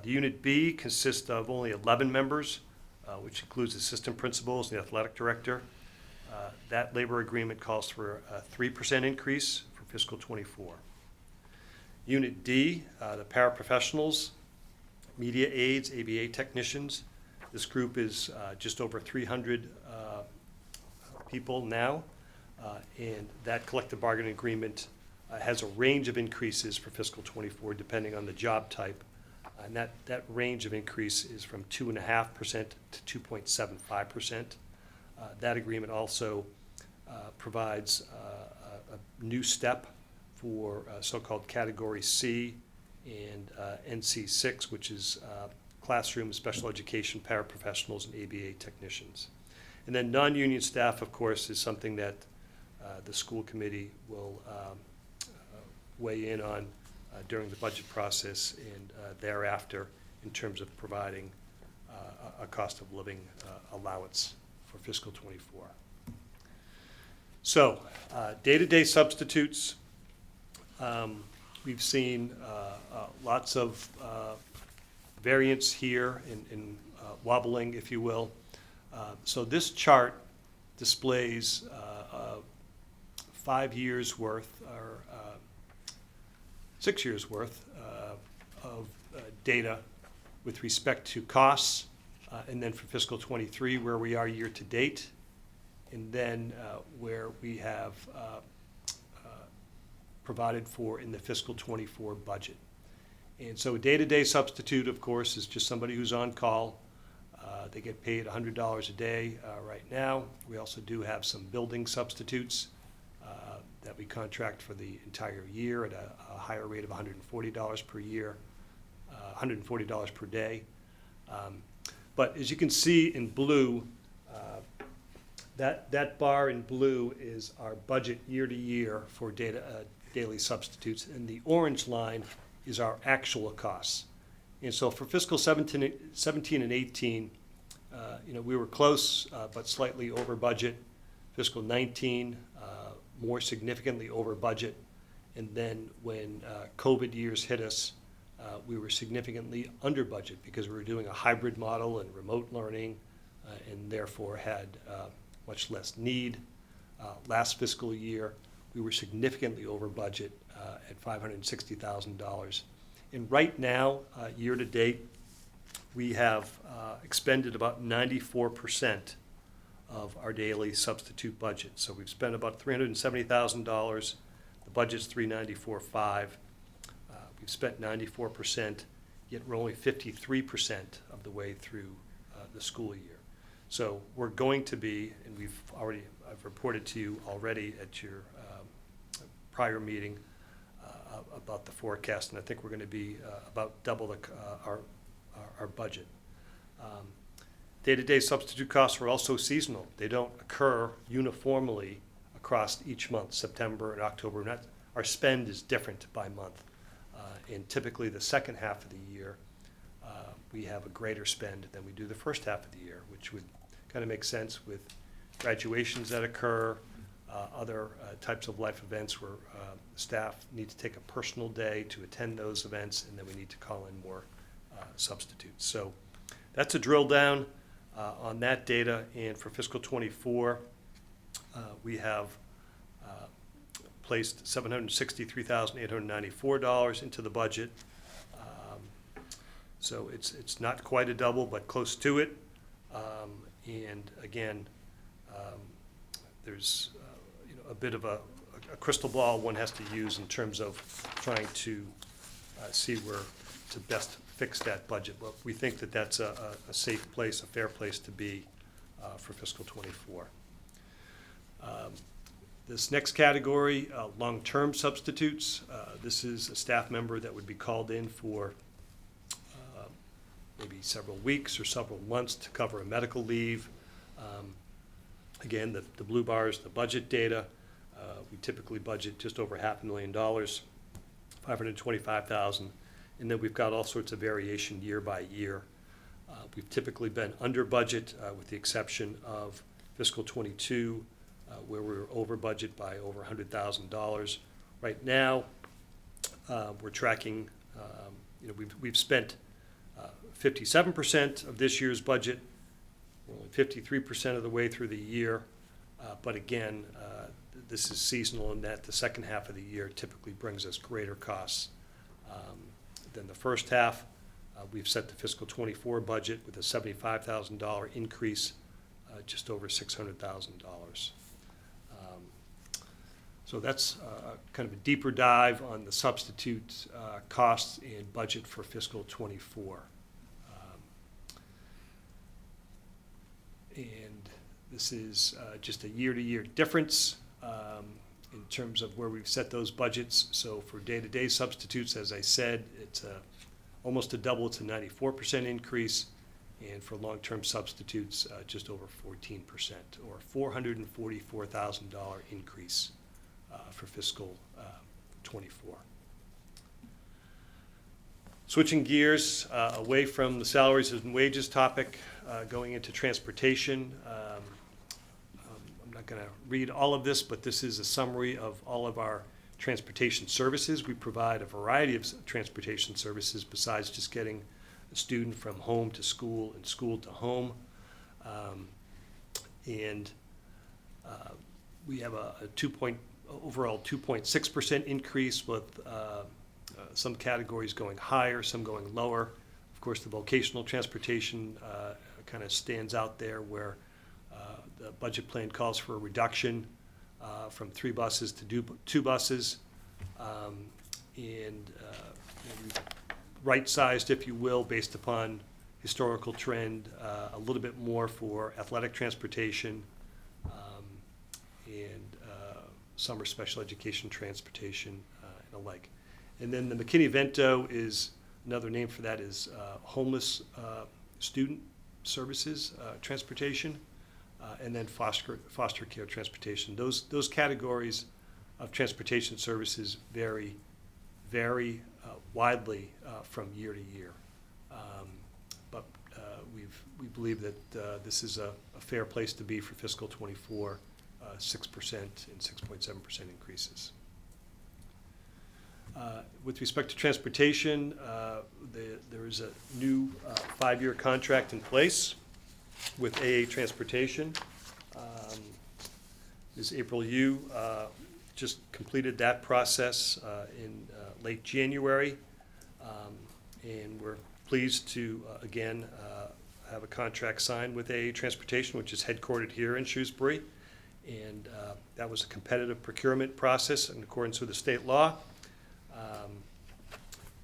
The Unit B consists of only 11 members which includes assistant principals and the athletic director. That labor agreement calls for a 3% increase for fiscal '24. Unit D, the paraprofessionals, media aides, ABA technicians. This group is just over 300 people now, and that collective bargaining agreement has a range of increases for fiscal '24 depending on the job type. And that range of increase is from 2.5% to 2.75%. That agreement also provides a new step for so-called Category C and NC6, which is classroom, special education, paraprofessionals, and ABA technicians. And then non-union staff, of course, is something that the school committee will weigh in on during the budget process and thereafter in terms of providing a cost of living allowance for fiscal '24. So, day-to-day substitutes, we've seen lots of variance here in wobbling, if you will. So this chart displays 5 years worth, or 6 years worth of data with respect to costs, and then for fiscal '23, where we are year to date, and then where we have provided for in the fiscal '24 budget. And so a day-to-day substitute, of course, is just somebody who's on call. They get paid $100 a day right now. We also do have some building substitutes that we contract for the entire year at a higher rate of $140 per year, $140 per day. But as you can see in blue, that bar in blue is our budget year to year for daily substitutes, and the orange line is our actual costs. And so for fiscal 17 and 18, we were close, but slightly over budget. Fiscal 19, more significantly over budget. And then when COVID years hit us, we were significantly under budget because we were doing a hybrid model and remote learning, and therefore had much less need. Last fiscal year, we were significantly over budget at $560,000. And right now, year to date, we have expended about 94% of our daily substitute budget. So we've spent about $370,000. The budget's $394,500. We've spent 94%, yet we're only 53% of the way through the school year. So we're going to be, and I've reported to you already at your prior meeting about the forecast, and I think we're going to be about double our budget. Day-to-day substitute costs are also seasonal. They don't occur uniformly across each month, September and October. Our spend is different by month. And typically the second half of the year, we have a greater spend than we do the first half of the year, which would kind of make sense with graduations that occur, other types of life events where staff need to take a personal day to attend those events, and then we need to call in more substitutes. So that's a drill down on that data. And for fiscal '24, we have placed $763,894 into the budget. So it's not quite a double, but close to it. And again, there's a bit of a crystal ball one has to use in terms of trying to see where to best fix that budget. But we think that that's a safe place, a fair place to be for fiscal '24. This next category, long-term substitutes. This is a staff member that would be called in for maybe several weeks or several months to cover a medical leave. Again, the blue bar is the budget data. We typically budget just over $500,000, $525,000, and then we've got all sorts of variation year by year. We've typically been under budget with the exception of fiscal '22, where we were over budget by over $100,000. Right now, we're tracking, we've spent 57% of this year's budget, We're only 53% of the way through the year, but again, this is seasonal in that the second half of the year typically brings us greater costs than the first half. We've set the fiscal '24 budget with a $75,000 increase, just over $600,000. So that's kind of a deeper dive on the substitute costs and budget for fiscal '24. And this is just a year-to-year difference in terms of where we've set those budgets. So for day-to-day substitutes, as I said, it's almost a double. It's a 94% increase. And for long-term substitutes, just over 14%, or $444,000 increase for fiscal '24. Switching gears away from the salaries and wages topic, going into transportation. I'm not going to read all of this, but this is a summary of all of our transportation services. We provide a variety of transportation services besides just getting a student from home to school and school to home. We have a overall 2.6% increase, with some categories going higher, some going lower. Of course, the vocational transportation kind of stands out there, where the budget plan calls for a reduction from 3 buses to 2 buses. We've right-sized, if you will, based upon historical trend, a little bit more for athletic transportation and summer special education transportation and the like. And then the McKinney-Vento is, another name for that is homeless student services transportation, and then foster care transportation. Those categories of transportation services vary widely from year to year. But we believe that this is a fair place to be for fiscal '24, 6% and 6.7% increases. With respect to transportation, there is a new 5-year contract in place with AA Transportation. Ms. April Yu just completed that process in late January, and we're pleased to again have a contract signed with AA Transportation, which is headquartered here in Shrewsbury, and that was a competitive procurement process in accordance with the state law.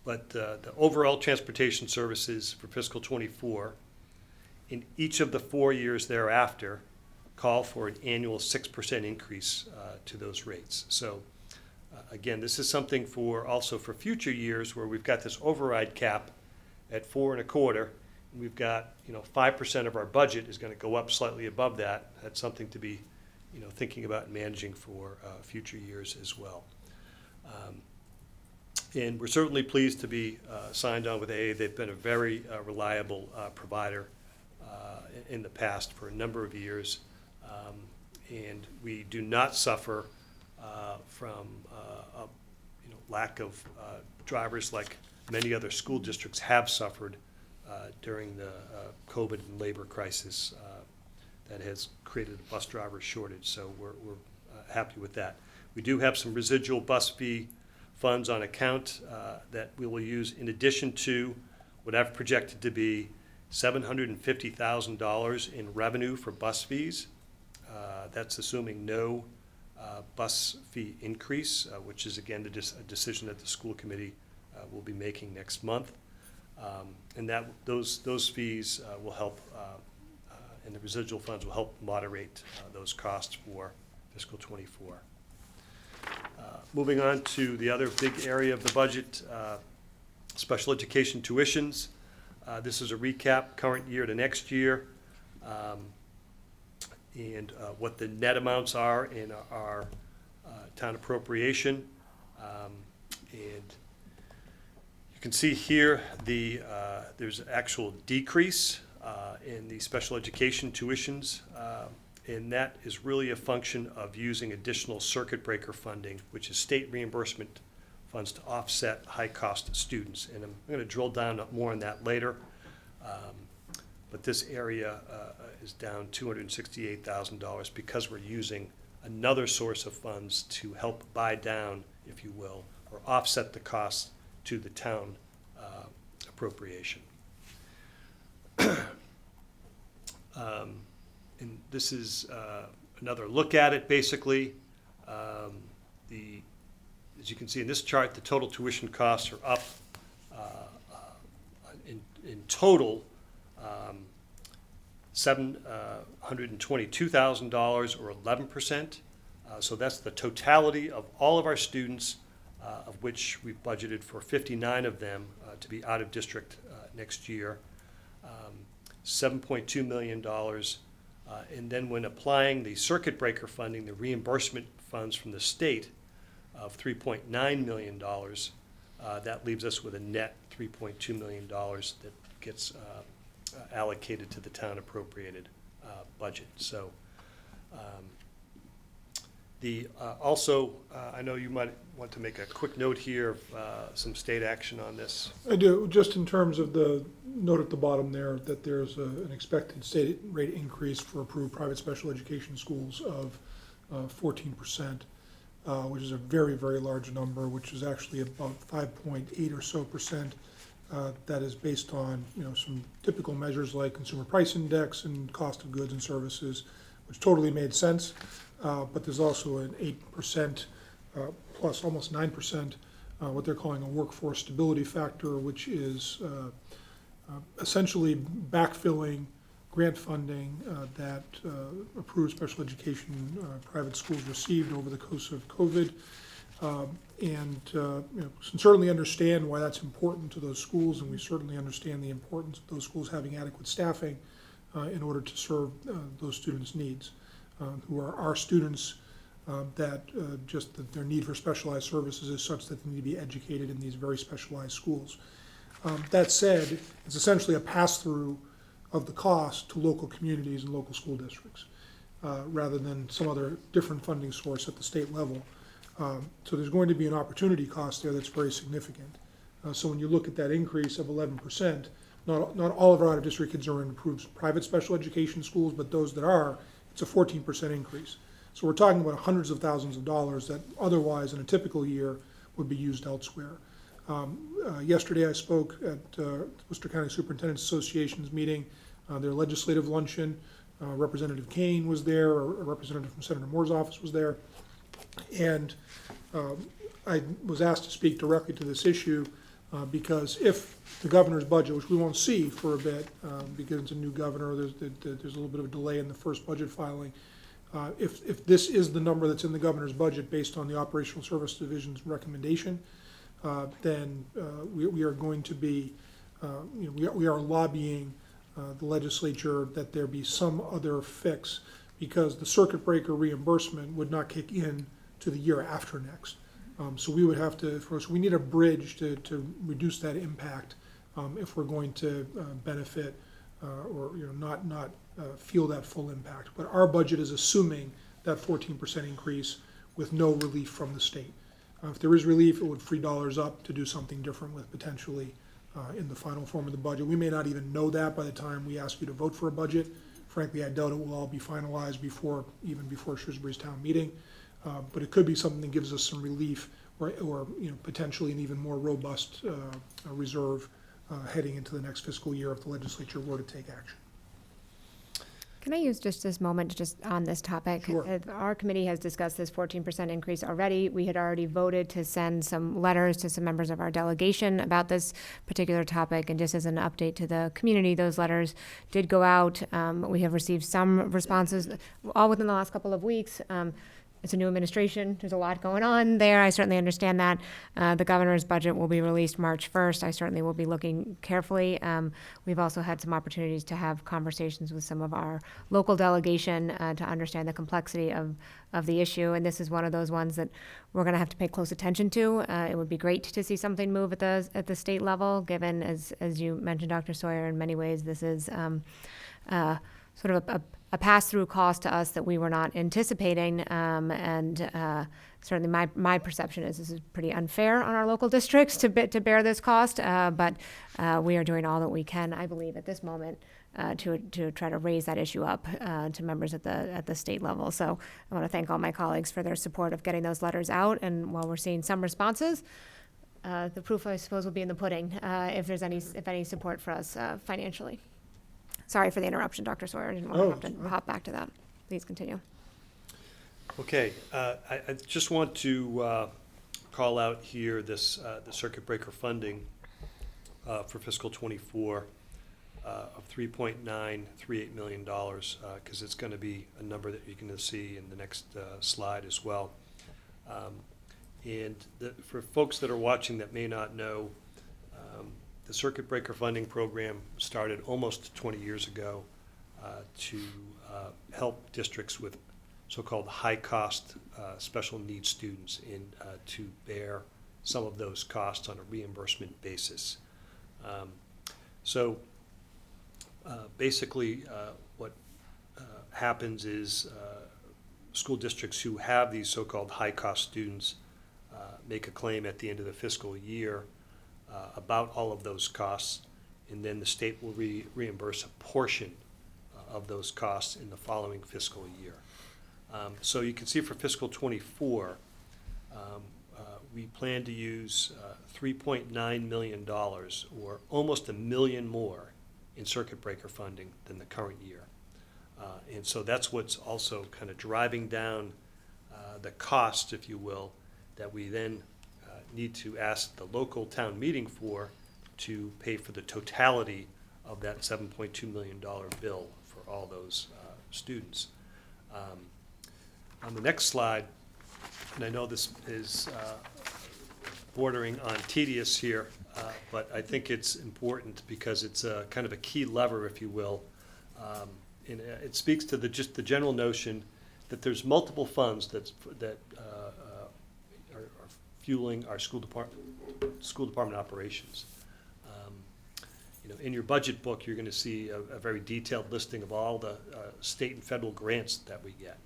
But the overall transportation services for fiscal '24 in each of the 4 years thereafter call for an annual 6% increase to those rates. So again, this is something also for future years, where we've got this override cap at 4 1/4. And we've got 5% of our budget is going to go up slightly above that. That's something to be thinking about and managing for future years as well. And we're certainly pleased to be signed on with AA. They've been a very reliable provider in the past for a number of years. And we do not suffer from lack of drivers like many other school districts have suffered during the COVID and labor crisis that has created a bus driver shortage. So we're happy with that. We do have some residual bus fee funds on account that we will use in addition to what I've projected to be $750,000 in revenue for bus fees. That's assuming no bus fee increase, which is again a decision that the school committee will be making next month. And those fees will help, and the residual funds will help moderate those costs for fiscal '24. Moving on to the other big area of the budget, special education tuitions. This is a recap, current year to next year, and what the net amounts are in our town appropriation. And you can see here there's an actual decrease in the special education tuitions, and that is really a function of using additional circuit breaker funding, which is state reimbursement funds to offset high-cost students. And I'm going to drill down more on that later. but this area is down $268,000 because we're using another source of funds to help buy down, if you will, or offset the costs to the town appropriation. And this is another look at it, basically. As you can see in this chart, the total tuition costs are up in total $722,000 or 11%. So that's the totality of all of our students, of which we've budgeted for 59 of them to be out of district next year. $7.2 million. And then when applying the circuit breaker funding, the reimbursement funds from the state of $3.9 million, that leaves us with a net $3.2 million that gets allocated to the town appropriated budget. So also, I know you might want to make a quick note here of some state action on this. I do, just in terms of the note at the bottom there, that there's an expected state rate increase for approved private special education schools of 14%, which is a very, very large number, which is actually about 5.8 or so percent. That is based on, some typical measures like consumer price index and cost of goods and services, which totally made sense. But there's also an 8% plus almost 9%, what they're calling a workforce stability factor, which is essentially backfilling grant funding that approved special education private schools received over the course of COVID. And can certainly understand why that's important to those schools, and we certainly understand the importance of those schools having adequate staffing in order to serve those students' needs. Who are our students that their need for specialized services is such that they need to be educated in these very specialized schools. That said, it's essentially a pass-through of the cost to local communities and local school districts, rather than some other different funding source at the state level. So there's going to be an opportunity cost there that's very significant. So when you look at that increase of 11%, not all of our out-of-district kids are in approved private special education schools, but those that are, it's a 14% increase. So we're talking about hundreds of thousands of dollars that otherwise in a typical year would be used elsewhere. Yesterday I spoke at Worcester County Superintendent's Association's meeting, their legislative luncheon. Representative Kane was there, a representative from Senator Moore's office was there. And I was asked to speak directly to this issue because if the governor's budget, which we won't see for a bit because it's a new governor, there's a little bit of a delay in the first budget filing. If this is the number that's in the governor's budget based on the Operational Service Division's recommendation, then we are going to be, we are lobbying the legislature that there be some other fix, because the circuit breaker reimbursement would not kick in to the year after next. So we would have to, first, we need a bridge to reduce that impact if we're going to benefit or not feel that full impact. But our budget is assuming that 14% increase with no relief from the state. If there is relief, it would free dollars up to do something different with potentially in the final form of the budget. We may not even know that by the time we ask you to vote for a budget. Frankly, I doubt it will all be finalized before Shrewsbury's town meeting. But it could be something that gives us some relief or potentially an even more robust reserve heading into the next fiscal year if the legislature were to take action. Can I use just this moment just on this topic? Sure. Our committee has discussed this 14% increase already. We had already voted to send some letters to some members of our delegation about this particular topic. And just as an update to the community, those letters did go out. We have received some responses all within the last couple of weeks. It's a new administration. There's a lot going on there. I certainly understand that. The governor's budget will be released March 1st. I certainly will be looking carefully. We've also had some opportunities to have conversations with some of our local delegation to understand the complexity of the issue. And this is one of those ones that we're going to have to pay close attention to. It would be great to see something move at the state level, given, as you mentioned, Dr. Sawyer, in many ways, this is sort of a pass-through cost to us that we were not anticipating, and certainly my perception is this is pretty unfair on our local districts to bear this cost, but we are doing all that we can, I believe, at this moment to try to raise that issue up to members at the state level. So I want to thank all my colleagues for their support of getting those letters out. And while we're seeing some responses, the proof, I suppose, will be in the pudding if there's any support for us financially. Sorry for the interruption, Dr. Sawyer. I didn't want to have to hop back to that. Please continue. Okay, I just want to call out here this, the circuit breaker funding for fiscal '24 of $3.938 million, because it's going to be a number that you're going to see in the next slide as well. And for folks that are watching that may not know, the circuit breaker funding program started almost 20 years ago to help districts with so-called high-cost special needs students to bear some of those costs on a reimbursement basis. Basically, what happens is school districts who have these so-called high-cost students make a claim at the end of the fiscal year about all of those costs, and then the state will reimburse a portion of those costs in the following fiscal year. So you can see for fiscal '24, we plan to use $3.9 million, or almost $1 million more in circuit breaker funding than the current year. And so that's what's also kind of driving down the cost, if you will, that we then need to ask the local town meeting for to pay for the totality of that $7.2 million bill for all those students. On the next slide, and I know this is bordering on tedious here, but I think it's important because it's kind of a key lever, if you will. And it speaks to just the general notion that there's multiple funds that are fueling our school department operations. In your budget book, you're going to see a very detailed listing of all the state and federal grants that we get.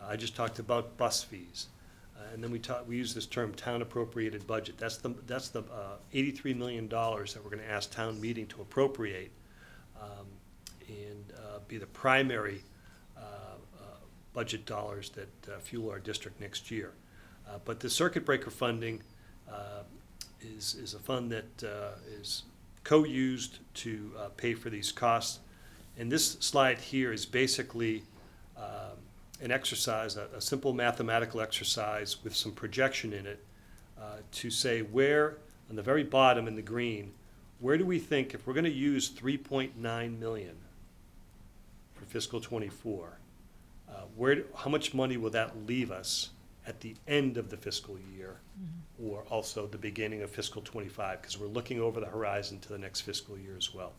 I just talked about bus fees, and then we use this term town appropriated budget. That's the $83 million that we're going to ask town meeting to appropriate and be the primary budget dollars that fuel our district next year. But the circuit breaker funding is a fund that is co-used to pay for these costs. And this slide here is basically an exercise, a simple mathematical exercise with some projection in it to say where, on the very bottom in the green, where do we think, if we're going to use $3.9 million for fiscal '24, how much money will that leave us at the end of the fiscal year, or also the beginning of fiscal '25, because we're looking over the horizon to the next fiscal year as well.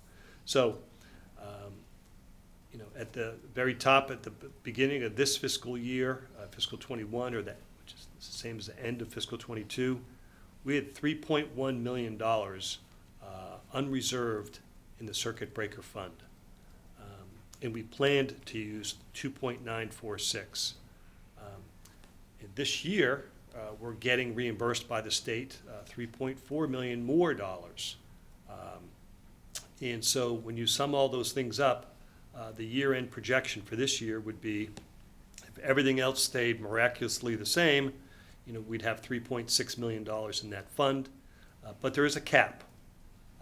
So, at the very top, at the beginning of this fiscal year, fiscal '21, which is the same as the end of fiscal '22, we had $3.1 million unreserved in the circuit breaker fund. And we planned to use 2.946. And this year, we're getting reimbursed by the state $3.4 million more dollars. And so when you sum all those things up, the year-end projection for this year would be, if everything else stayed miraculously the same, we'd have $3.6 million in that fund. But there is a cap.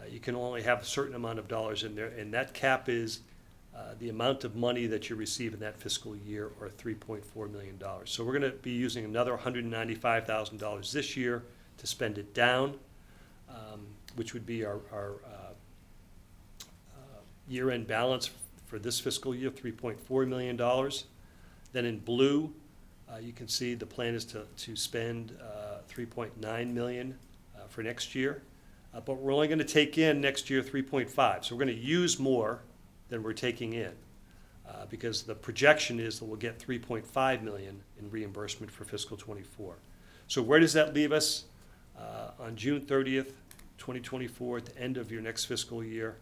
You can only have a certain amount of dollars in there, and that cap is the amount of money that you receive in that fiscal year, or $3.4 million. So we're going to be using another $195,000 this year to spend it down, which would be our year-end balance for this fiscal year, $3.4 million. Then in blue, you can see the plan is to spend $3.9 million for next year. But we're only going to take in next year 3.5. So we're going to use more than we're taking in because the projection is that we'll get 3.5 million in reimbursement for fiscal '24. So where does that leave us on June 30th, 2024, at the end of your next fiscal year,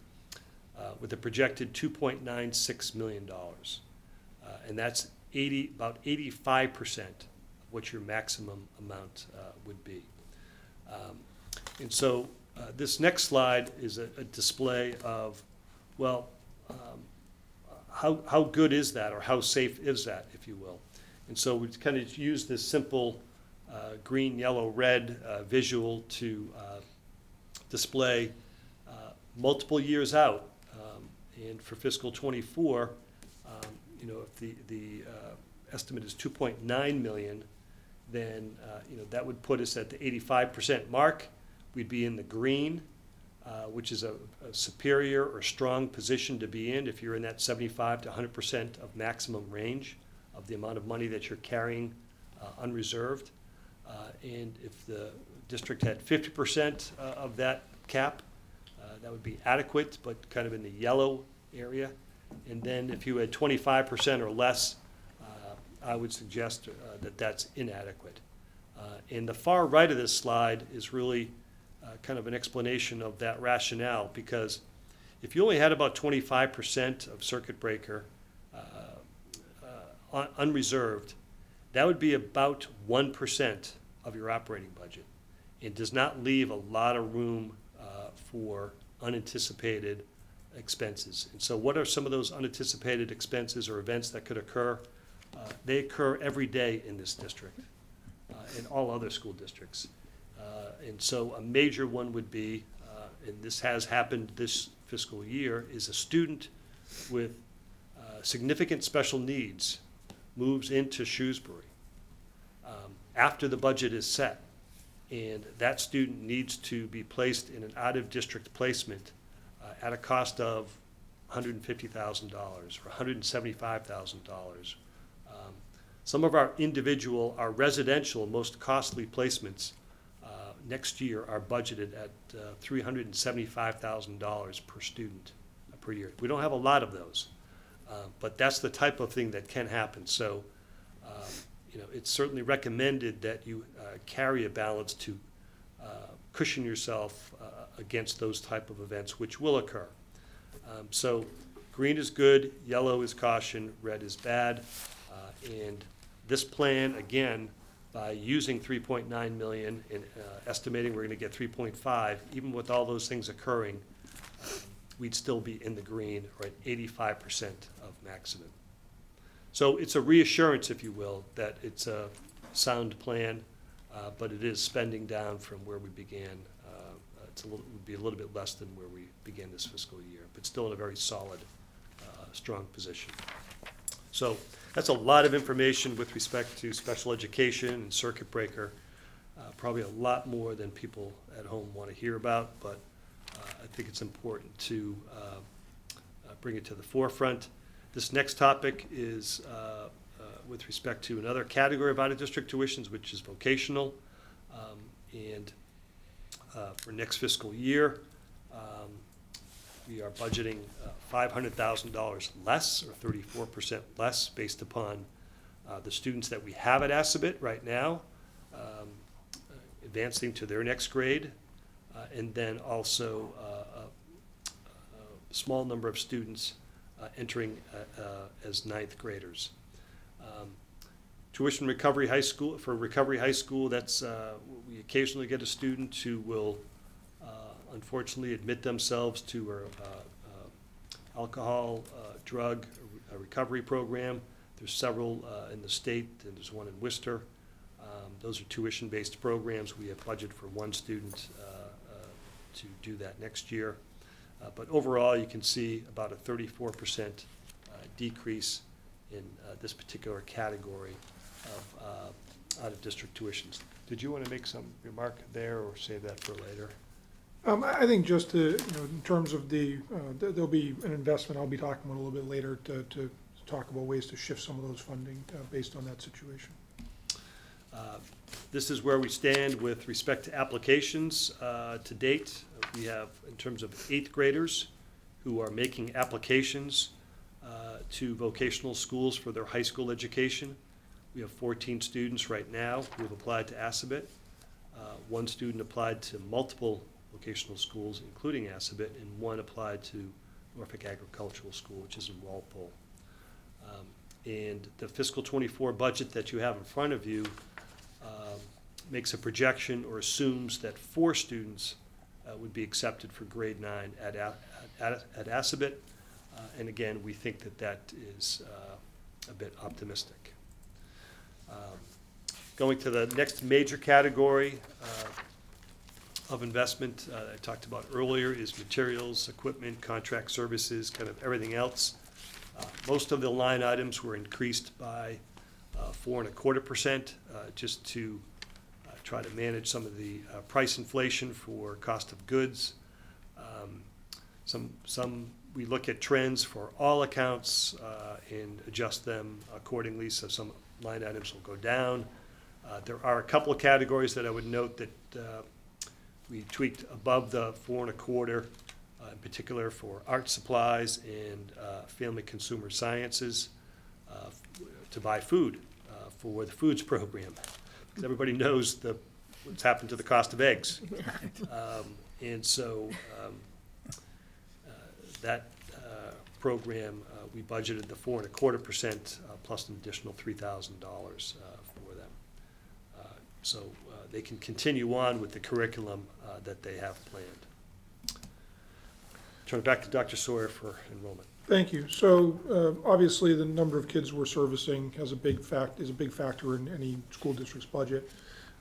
with a projected $2.96 million? And that's about 85% of what your maximum amount would be. And so this next slide is a display of, well, how good is that, or how safe is that, if you will? And so we kind of use this simple green, yellow, red visual to display multiple years out. And for fiscal '24, you know, if the estimate is 2.9 million, then you know, that would put us at the 85% mark. We'd be in the green, which is a superior or strong position to be in if you're in that 75 to 100% of maximum range of the amount of money that you're carrying unreserved. And if the district had 50% of that cap, that would be adequate, but kind of in the yellow area. And then if you had 25% or less, I would suggest that that's inadequate. And the far right of this slide is really kind of an explanation of that rationale, because if you only had about 25% of circuit breaker unreserved, that would be about 1% of your operating budget. It does not leave a lot of room for unanticipated expenses. And so what are some of those unanticipated expenses or events that could occur? They occur every day in this district, in all other school districts. And so a major one would be, and this has happened this fiscal year, is a student with significant special needs moves into Shrewsbury after the budget is set. And that student needs to be placed in an out-of-district placement at a cost of $150,000 or $175,000. Some of our residential, most costly placements next year are budgeted at $375,000 per student per year. We don't have a lot of those, but that's the type of thing that can happen. So, you know, it's certainly recommended that you carry a balance to cushion yourself against those type of events, which will occur. So green is good, yellow is caution, red is bad. And this plan, again, by using 3.9 million and estimating we're going to get 3.5, even with all those things occurring, we'd still be in the green, or at 85% of maximum. So it's a reassurance, if you will, that it's a sound plan, but it is spending down from where we began. It would be a little bit less than where we began this fiscal year, but still in a very solid, strong position. So that's a lot of information with respect to special education and circuit breaker. Probably a lot more than people at home want to hear about, but I think it's important to bring it to the forefront. This next topic is with respect to another category of out-of-district tuitions, which is vocational. And for next fiscal year, we are budgeting $500,000 less, or 34% less, based upon the students that we have at Assabet right now, advancing to their next grade, and then also a small number of students entering as ninth graders. Tuition Recovery High School, for Recovery High School, that's, we occasionally get a student who will unfortunately admit themselves to our alcohol, drug recovery program. There's several in the state, and there's one in Worcester. Those are tuition-based programs. We have budget for one student to do that next year. But overall, you can see about a 34% decrease in this particular category of out-of-district tuitions. Did you want to make some remark there, or save that for later? I think just to, you know, in terms of there'll be an investment, I'll be talking about a little bit later to talk about ways to shift some of those funding based on that situation. This is where we stand with respect to applications to date. We have, in terms of 8th graders who are making applications to vocational schools for their high school education. We have 14 students right now who have applied to Assabet. One student applied to multiple vocational schools, including Assabet, and one applied to Norfolk Agricultural School, which is in Walpole. And the fiscal '24 budget that you have in front of you makes a projection, or assumes that 4 students would be accepted for grade 9 at Assabet. And again, we think that that is a bit optimistic. Going to the next major category of investment I talked about earlier is materials, equipment, contract services, kind of everything else. Most of the line items were increased by 4.25%, just to try to manage some of the price inflation for cost of goods. We look at trends for all accounts and adjust them accordingly, so some line items will go down. There are a couple of categories that I would note that we tweaked above the 4.25%, in particular for art supplies and family consumer sciences, to buy food for the foods program. Because everybody knows what's happened to the cost of eggs. And so that program, we budgeted the 4.25% plus an additional $3,000 for them. So they can continue on with the curriculum that they have planned. Turn it back to Dr. Sawyer for enrollment. Thank you. So obviously, the number of kids we're servicing is a big factor in any school district's budget.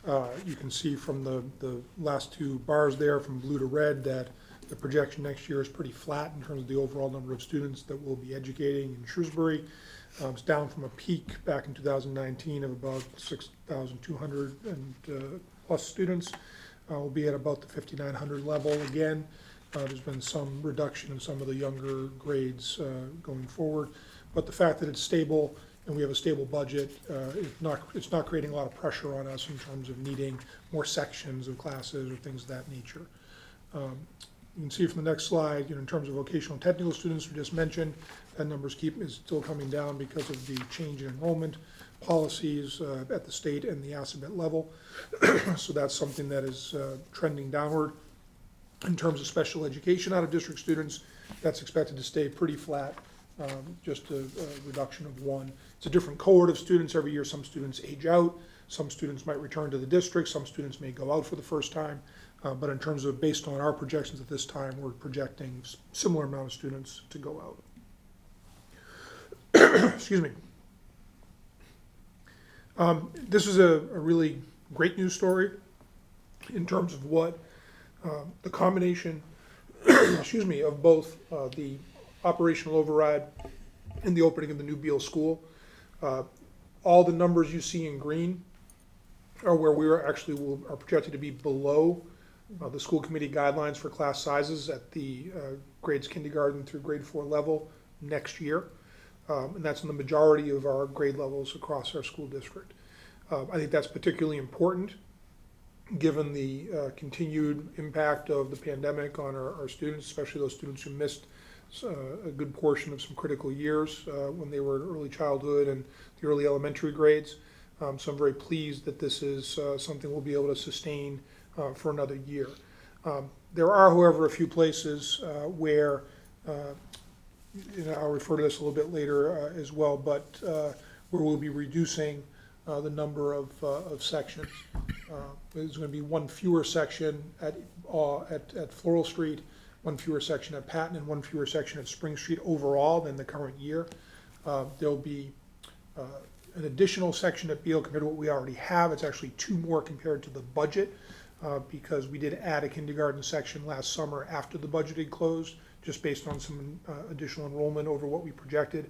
You can see from the last two bars there, from blue to red, that the projection next year is pretty flat in terms of the overall number of students that we'll be educating in Shrewsbury. It's down from a peak back in 2019 of about 6,200 and plus students. We'll be at about the 5,900 level again. There's been some reduction in some of the younger grades going forward, but the fact that it's stable and we have a stable budget, it's not creating a lot of pressure on us in terms of needing more sections of classes or things of that nature. You can see from the next slide, in terms of vocational and technical students we just mentioned, that number is still coming down because of the change in enrollment policies at the state and the ASABET level. So that's something that is trending downward. In terms of special education out of district students, that's expected to stay pretty flat, just a reduction of 1. It's a different cohort of students every year. Some students age out, some students might return to the district, some students may go out for the first time. But in terms of, based on our projections at this time, we're projecting similar amount of students to go out. Excuse me. This is a really great news story in terms of what the combination, excuse me, of both the operational override and the opening of the new Beal School. All the numbers you see in green are where we are projected to be below the school committee guidelines for class sizes at the grades kindergarten through grade 4 level next year. And that's in the majority of our grade levels across our school district. I think that's particularly important given the continued impact of the pandemic on our students, especially those students who missed a good portion of some critical years when they were in early childhood and the early elementary grades. So I'm very pleased that this is something we'll be able to sustain for another year. There are, however, a few places where, I'll refer to this a little bit later as well, but where we'll be reducing the number of sections. There's going to be one fewer section at Floral Street, one fewer section at Patton, and one fewer section at Spring Street overall than the current year. There'll be an additional section at Beal compared to what we already have. It's actually 2 more compared to the budget because we did add a kindergarten section last summer after the budget had closed, just based on some additional enrollment over what we projected.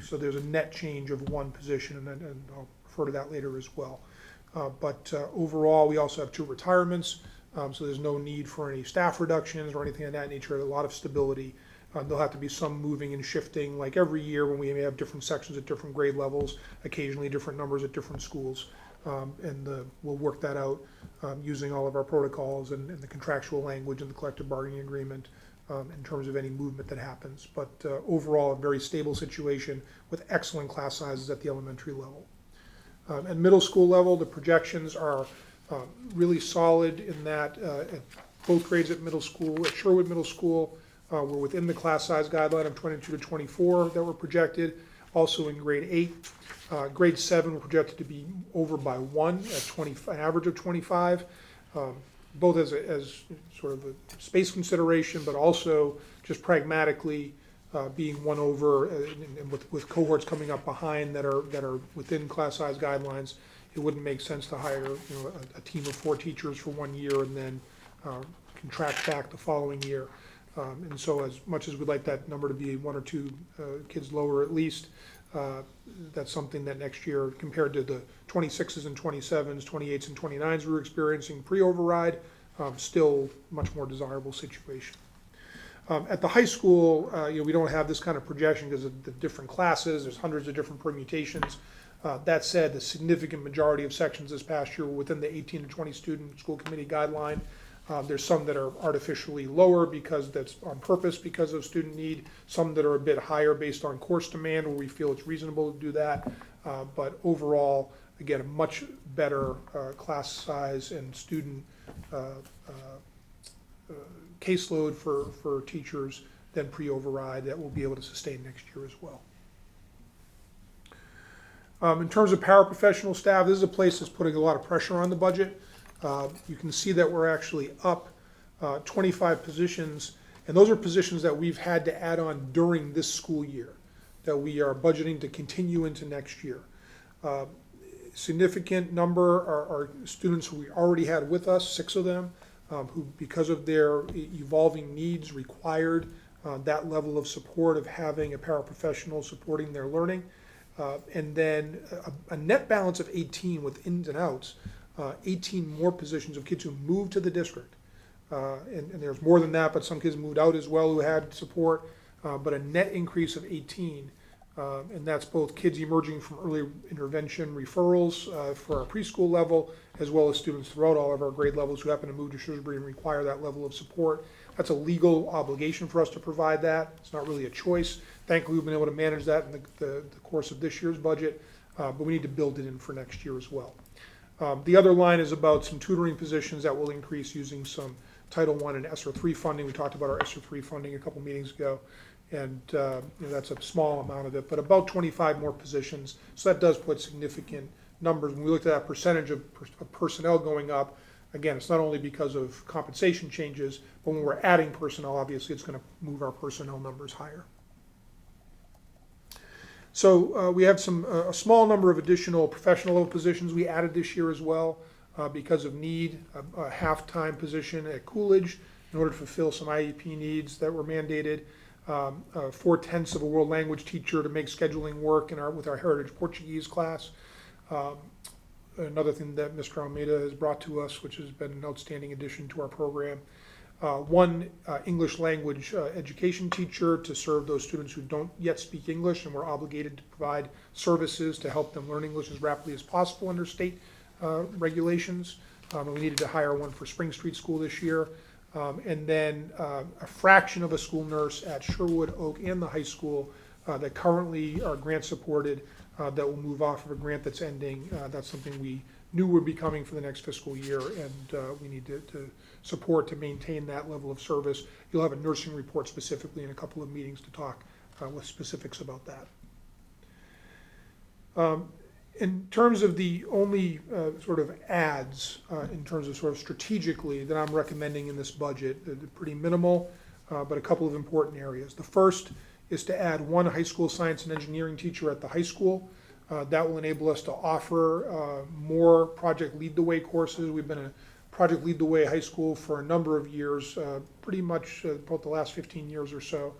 So there's a net change of 1 position, and I'll refer to that later as well. But overall, we also have 2 retirements, so there's no need for any staff reductions or anything of that nature. A lot of stability. There'll have to be some moving and shifting, like every year when we may have different sections at different grade levels, occasionally different numbers at different schools. And we'll work that out using all of our protocols and the contractual language and the collective bargaining agreement in terms of any movement that happens. But overall, a very stable situation with excellent class sizes at the elementary level. At middle school level, the projections are really solid in that at both grades at middle school, at Sherwood Middle School, we're within the class size guideline of 22 to 24 that were projected. Also in grade 8, grade 7 were projected to be over by 1 at an average of 25, both as sort of a space consideration, but also just pragmatically being won over, and with cohorts coming up behind that are within class size guidelines, it wouldn't make sense to hire, you know, a team of 4 teachers for 1 year and then contract back the following year. And so as much as we'd like that number to be 1 or 2 kids lower at least, that's something that next year, compared to the 26s and 27s, 28s and 29s we were experiencing pre-override, still much more desirable situation. At the high school, you know, we don't have this kind of projection because of the different classes. There's hundreds of different permutations. That said, the significant majority of sections this past year were within the 18 to 20 student school committee guideline. There's some that are artificially lower because that's on purpose because of student need, some that are a bit higher based on course demand where we feel it's reasonable to do that. But overall, again, a much better class size and student caseload for teachers than pre-override that we'll be able to sustain next year as well. In terms of paraprofessional staff, this is a place that's putting a lot of pressure on the budget. You can see that we're actually up 25 positions, and those are positions that we've had to add on during this school year that we are budgeting to continue into next year. Significant number are students who we already had with us, 6 of them, who because of their evolving needs required that level of support of having a paraprofessional supporting their learning. And then a net balance of 18 with ins and outs, 18 more positions of kids who moved to the district. And there's more than that, but some kids moved out as well who had support, but a net increase of 18. And that's both kids emerging from early intervention referrals for our preschool level, as well as students throughout all of our grade levels who happen to move to Shrewsbury and require that level of support. That's a legal obligation for us to provide that. It's not really a choice. Thankfully, we've been able to manage that in the course of this year's budget, but we need to build it in for next year as well. The other line is about some tutoring positions that will increase using some Title I and ESSER III funding. We talked about our ESSER III funding a couple meetings ago, and you know, that's a small amount of it, but about 25 more positions. So that does put significant numbers. When we looked at that percentage of personnel going up, again, it's not only because of compensation changes, but when we're adding personnel, obviously it's going to move our personnel numbers higher. So we have a small number of additional professional level positions we added this year as well because of need, a half-time position at Coolidge in order to fulfill some IEP needs that were mandated, 4/10 of a world language teacher to make scheduling work with our Heritage Portuguese class. Another thing that Mr. Almeida has brought to us, which has been an outstanding addition to our program. 1 English language education teacher to serve those students who don't yet speak English, and we're obligated to provide services to help them learn English as rapidly as possible under state regulations. And we needed to hire 1 for Spring Street School this year. And then a fraction of a school nurse at Sherwood, Oak, and the high school that currently are grant supported that will move off of a grant that's ending. That's something we knew would be coming for the next fiscal year, and we need to support to maintain that level of service. You'll have a nursing report specifically in a couple of meetings to talk with specifics about that. In terms of the only sort of adds, in terms of sort of strategically that I'm recommending in this budget, they're pretty minimal, but a couple of important areas. The first is to add 1 high school science and engineering teacher at the high school. That will enable us to offer more Project Lead the Way courses. We've been a Project Lead the Way high school for a number of years, pretty much about the last 15 years or so.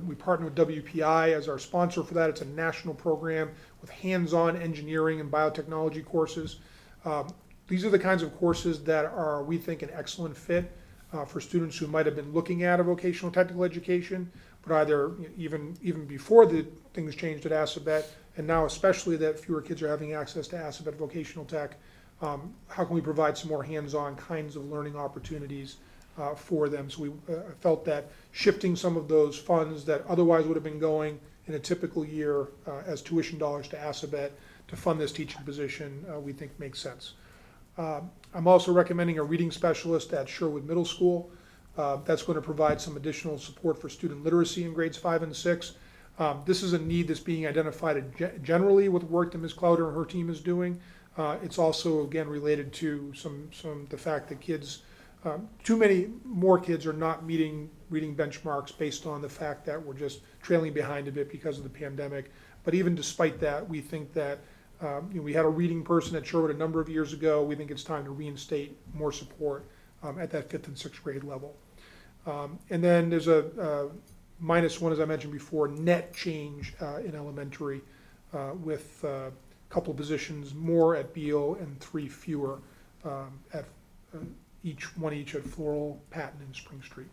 We partner with WPI as our sponsor for that. It's a national program with hands-on engineering and biotechnology courses. These are the kinds of courses that are, we think, an excellent fit for students who might have been looking at a vocational technical education, but either even before the things changed at Assabet, and now especially that fewer kids are having access to Assabet vocational tech. How can we provide some more hands-on kinds of learning opportunities for them? So we felt that shifting some of those funds that otherwise would have been going in a typical year as tuition dollars to Assabet to fund this teaching position, we think makes sense. I'm also recommending a reading specialist at Sherwood Middle School. That's going to provide some additional support for student literacy in grades 5 and 6. This is a need that's being identified generally with work that Ms. Clowder and her team is doing. It's also, again, related to the fact that kids too many more kids are not meeting reading benchmarks based on the fact that we're just trailing behind a bit because of the pandemic. But even despite that, we think that we had a reading person at Sherwood a number of years ago. We think it's time to reinstate more support at that 5th and 6th grade level. And then there's a -1, as I mentioned before, net change in elementary with a couple of positions more at Beal and 3 fewer at one each at Floral, Patton, and Spring Street.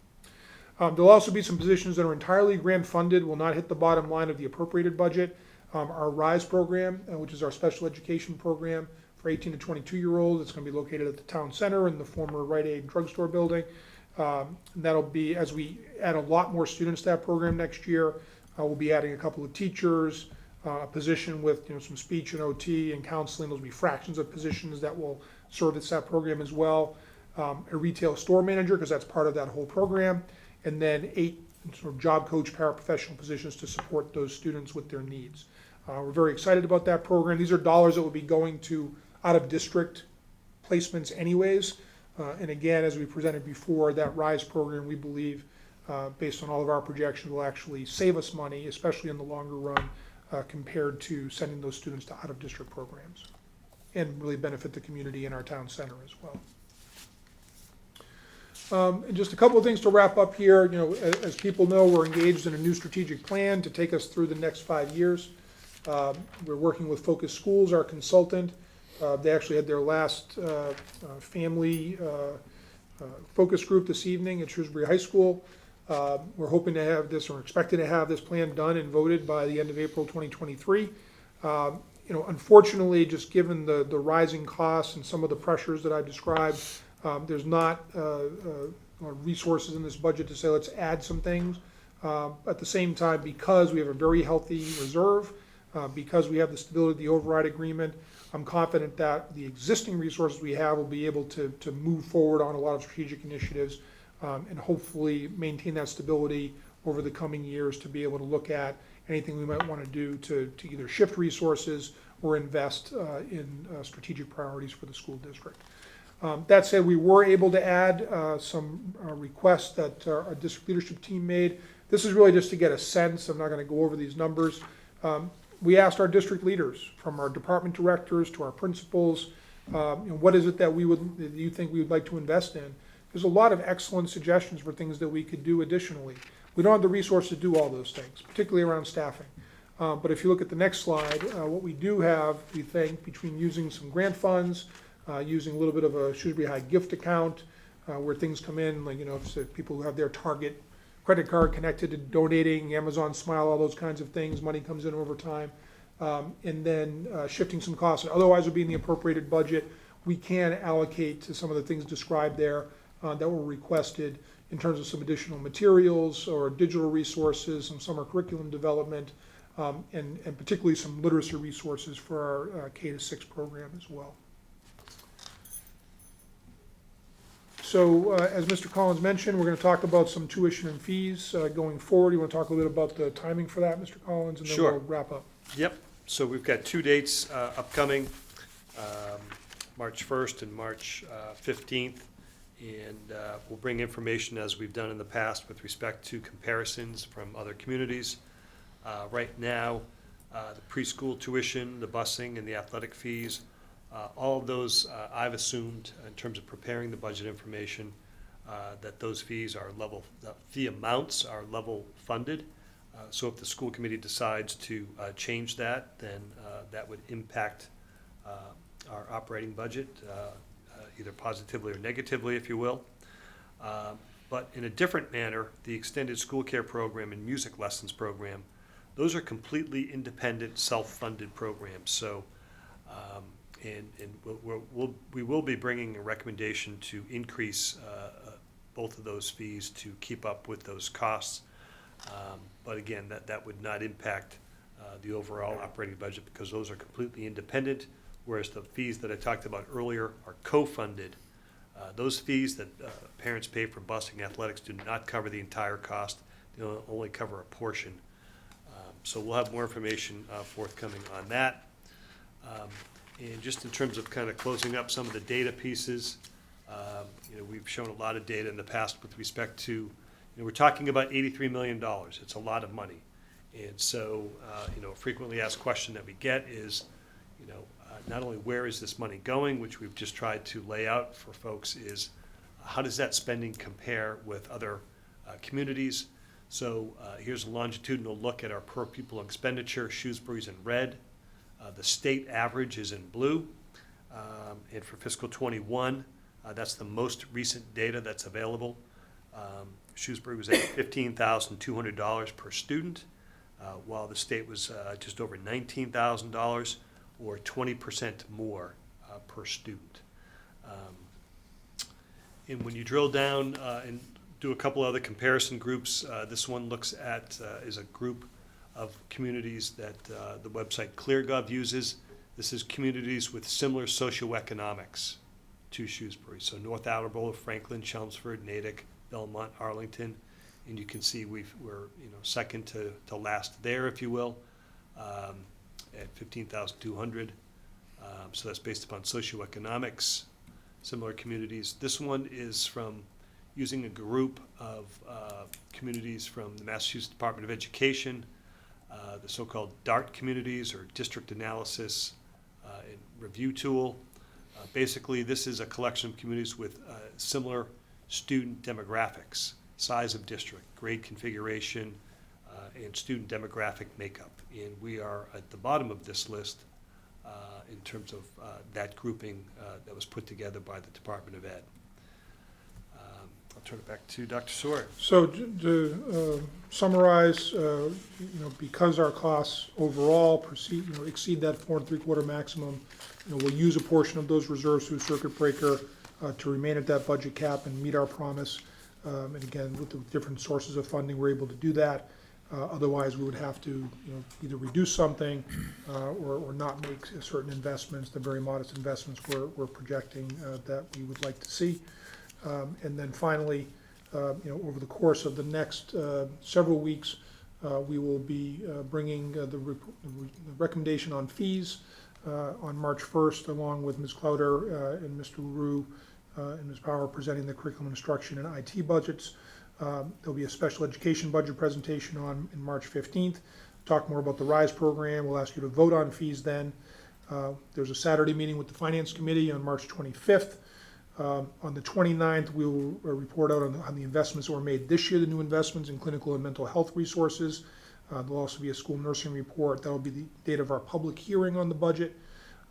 There'll also be some positions that are entirely grant funded, will not hit the bottom line of the appropriated budget. Our RISE program, which is our special education program for 18 to 22-year-olds, it's going to be located at the town center in the former Rite Aid drugstore building. That'll be, as we add a lot more students to that program next year, we'll be adding a couple of teachers, a position with some speech and OT and counseling. Those will be fractions of positions that will service that program as well. A retail store manager, because that's part of that whole program, and then 8 sort of job coach paraprofessional positions to support those students with their needs. We're very excited about that program. These are dollars that will be going to out-of-district placements anyways. And again, as we presented before, that RISE program, we believe, based on all of our projections, will actually save us money, especially in the longer run, compared to sending those students to out-of-district programs, and really benefit the community in our town center as well. And just a couple of things to wrap up here. As people know, we're engaged in a new strategic plan to take us through the next 5 years. We're working with Focus Schools, our consultant. They actually had their last family focus group this evening at Shrewsbury High School. We're hoping to have this, or expecting to have this plan done and voted by the end of April 2023. Unfortunately, just given the rising costs and some of the pressures that I've described, there's not resources in this budget to say let's add some things. At the same time, because we have a very healthy reserve, because we have the stability of the override agreement, I'm confident that the existing resources we have will be able to move forward on a lot of strategic initiatives and hopefully maintain that stability over the coming years to be able to look at anything we might want to do to either shift resources or invest in strategic priorities for the school district. That said, we were able to add some requests that our district leadership team made. This is really just to get a sense. I'm not going to go over these numbers. We asked our district leaders, from our department directors to our principals, what is it that you think we would like to invest in? There's a lot of excellent suggestions for things that we could do additionally. We don't have the resources to do all those things, particularly around staffing. But if you look at the next slide, what we do have, we think, between using some grant funds, using a little bit of a Shrewsbury High gift account, where things come in, like, if people who have their Target credit card connected to donating, Amazon Smile, all those kinds of things, money comes in over time. And then shifting some costs that otherwise would be in the appropriated budget, we can allocate to some of the things described there that were requested in terms of some additional materials or digital resources, some summer curriculum development, and particularly some literacy resources for our K-6 program as well. So as Mr. Collins mentioned, we're going to talk about some tuition and fees going forward. You want to talk a little bit about the timing for that, Mr. Collins, and then Sure. we'll wrap up. Yep, so we've got 2 dates upcoming, March 1st and March 15th. And we'll bring information as we've done in the past with respect to comparisons from other communities. Right now, the preschool tuition, the busing, and the athletic fees, all of those I've assumed in terms of preparing the budget information that those fees are level, the fee amounts are level funded. So if the school committee decides to change that, then that would impact our operating budget, either positively or negatively, if you will. But in a different manner, the extended school care program and music lessons program, those are completely independent, self-funded programs. So, we will be bringing a recommendation to increase both of those fees to keep up with those costs. But again, that would not impact the overall operating budget because those are completely independent, whereas the fees that I talked about earlier are co-funded. Those fees that parents pay for busing athletics do not cover the entire cost. They only cover a portion. So we'll have more information forthcoming on that. And just in terms of kind of closing up some of the data pieces, We've shown a lot of data in the past with respect to, we're talking about $83 million. It's a lot of money. And so, a frequently asked question that we get is, not only where is this money going, which we've just tried to lay out for folks, is how does that spending compare with other communities? So here's a longitudinal look at our per pupil expenditure. Shrewsbury's in red. The state average is in blue. And for fiscal '21, that's the most recent data that's available. Shrewsbury was at $15,200 per student, while the state was just over $19,000, or 20% more per student. And when you drill down and do a couple other comparison groups, this one looks at is a group of communities that the website ClearGov uses. This is communities with similar socioeconomics to Shrewsbury. So North Attleboro, Franklin, Chelmsford, Natick, Belmont, Arlington, and you can see we're second to last there, if you will, at 15,200. So that's based upon socioeconomics, similar communities. This one is from using a group of communities from the Massachusetts Department of Education, the so-called DART communities, or District Analysis and Review Tool. Basically, this is a collection of communities with similar student demographics, size of district, grade configuration, and student demographic makeup. And we are at the bottom of this list in terms of that grouping that was put together by the Department of Ed. I'll turn it back to Dr. Sawyer. So to summarize, because our costs overall exceed that 4 3/4 maximum, we'll use a portion of those reserves through circuit breaker to remain at that budget cap and meet our promise. And again, with the different sources of funding, we're able to do that. Otherwise, we would have to either reduce something or not make certain investments, the very modest investments we're projecting that we would like to see. And then finally, over the course of the next several weeks, we will be bringing the recommendation on fees on March 1st, along with Ms. Clowder and Mr. LaRue and Ms. Power presenting the curriculum instruction and IT budgets. There'll be a special education budget presentation in March 15th. Talk more about the RISE program. We'll ask you to vote on fees then. There's a Saturday meeting with the Finance Committee on March 25th. On the 29th, we will report out on the investments that were made this year, the new investments in clinical and mental health resources. There'll also be a school nursing report. That will be the date of our public hearing on the budget.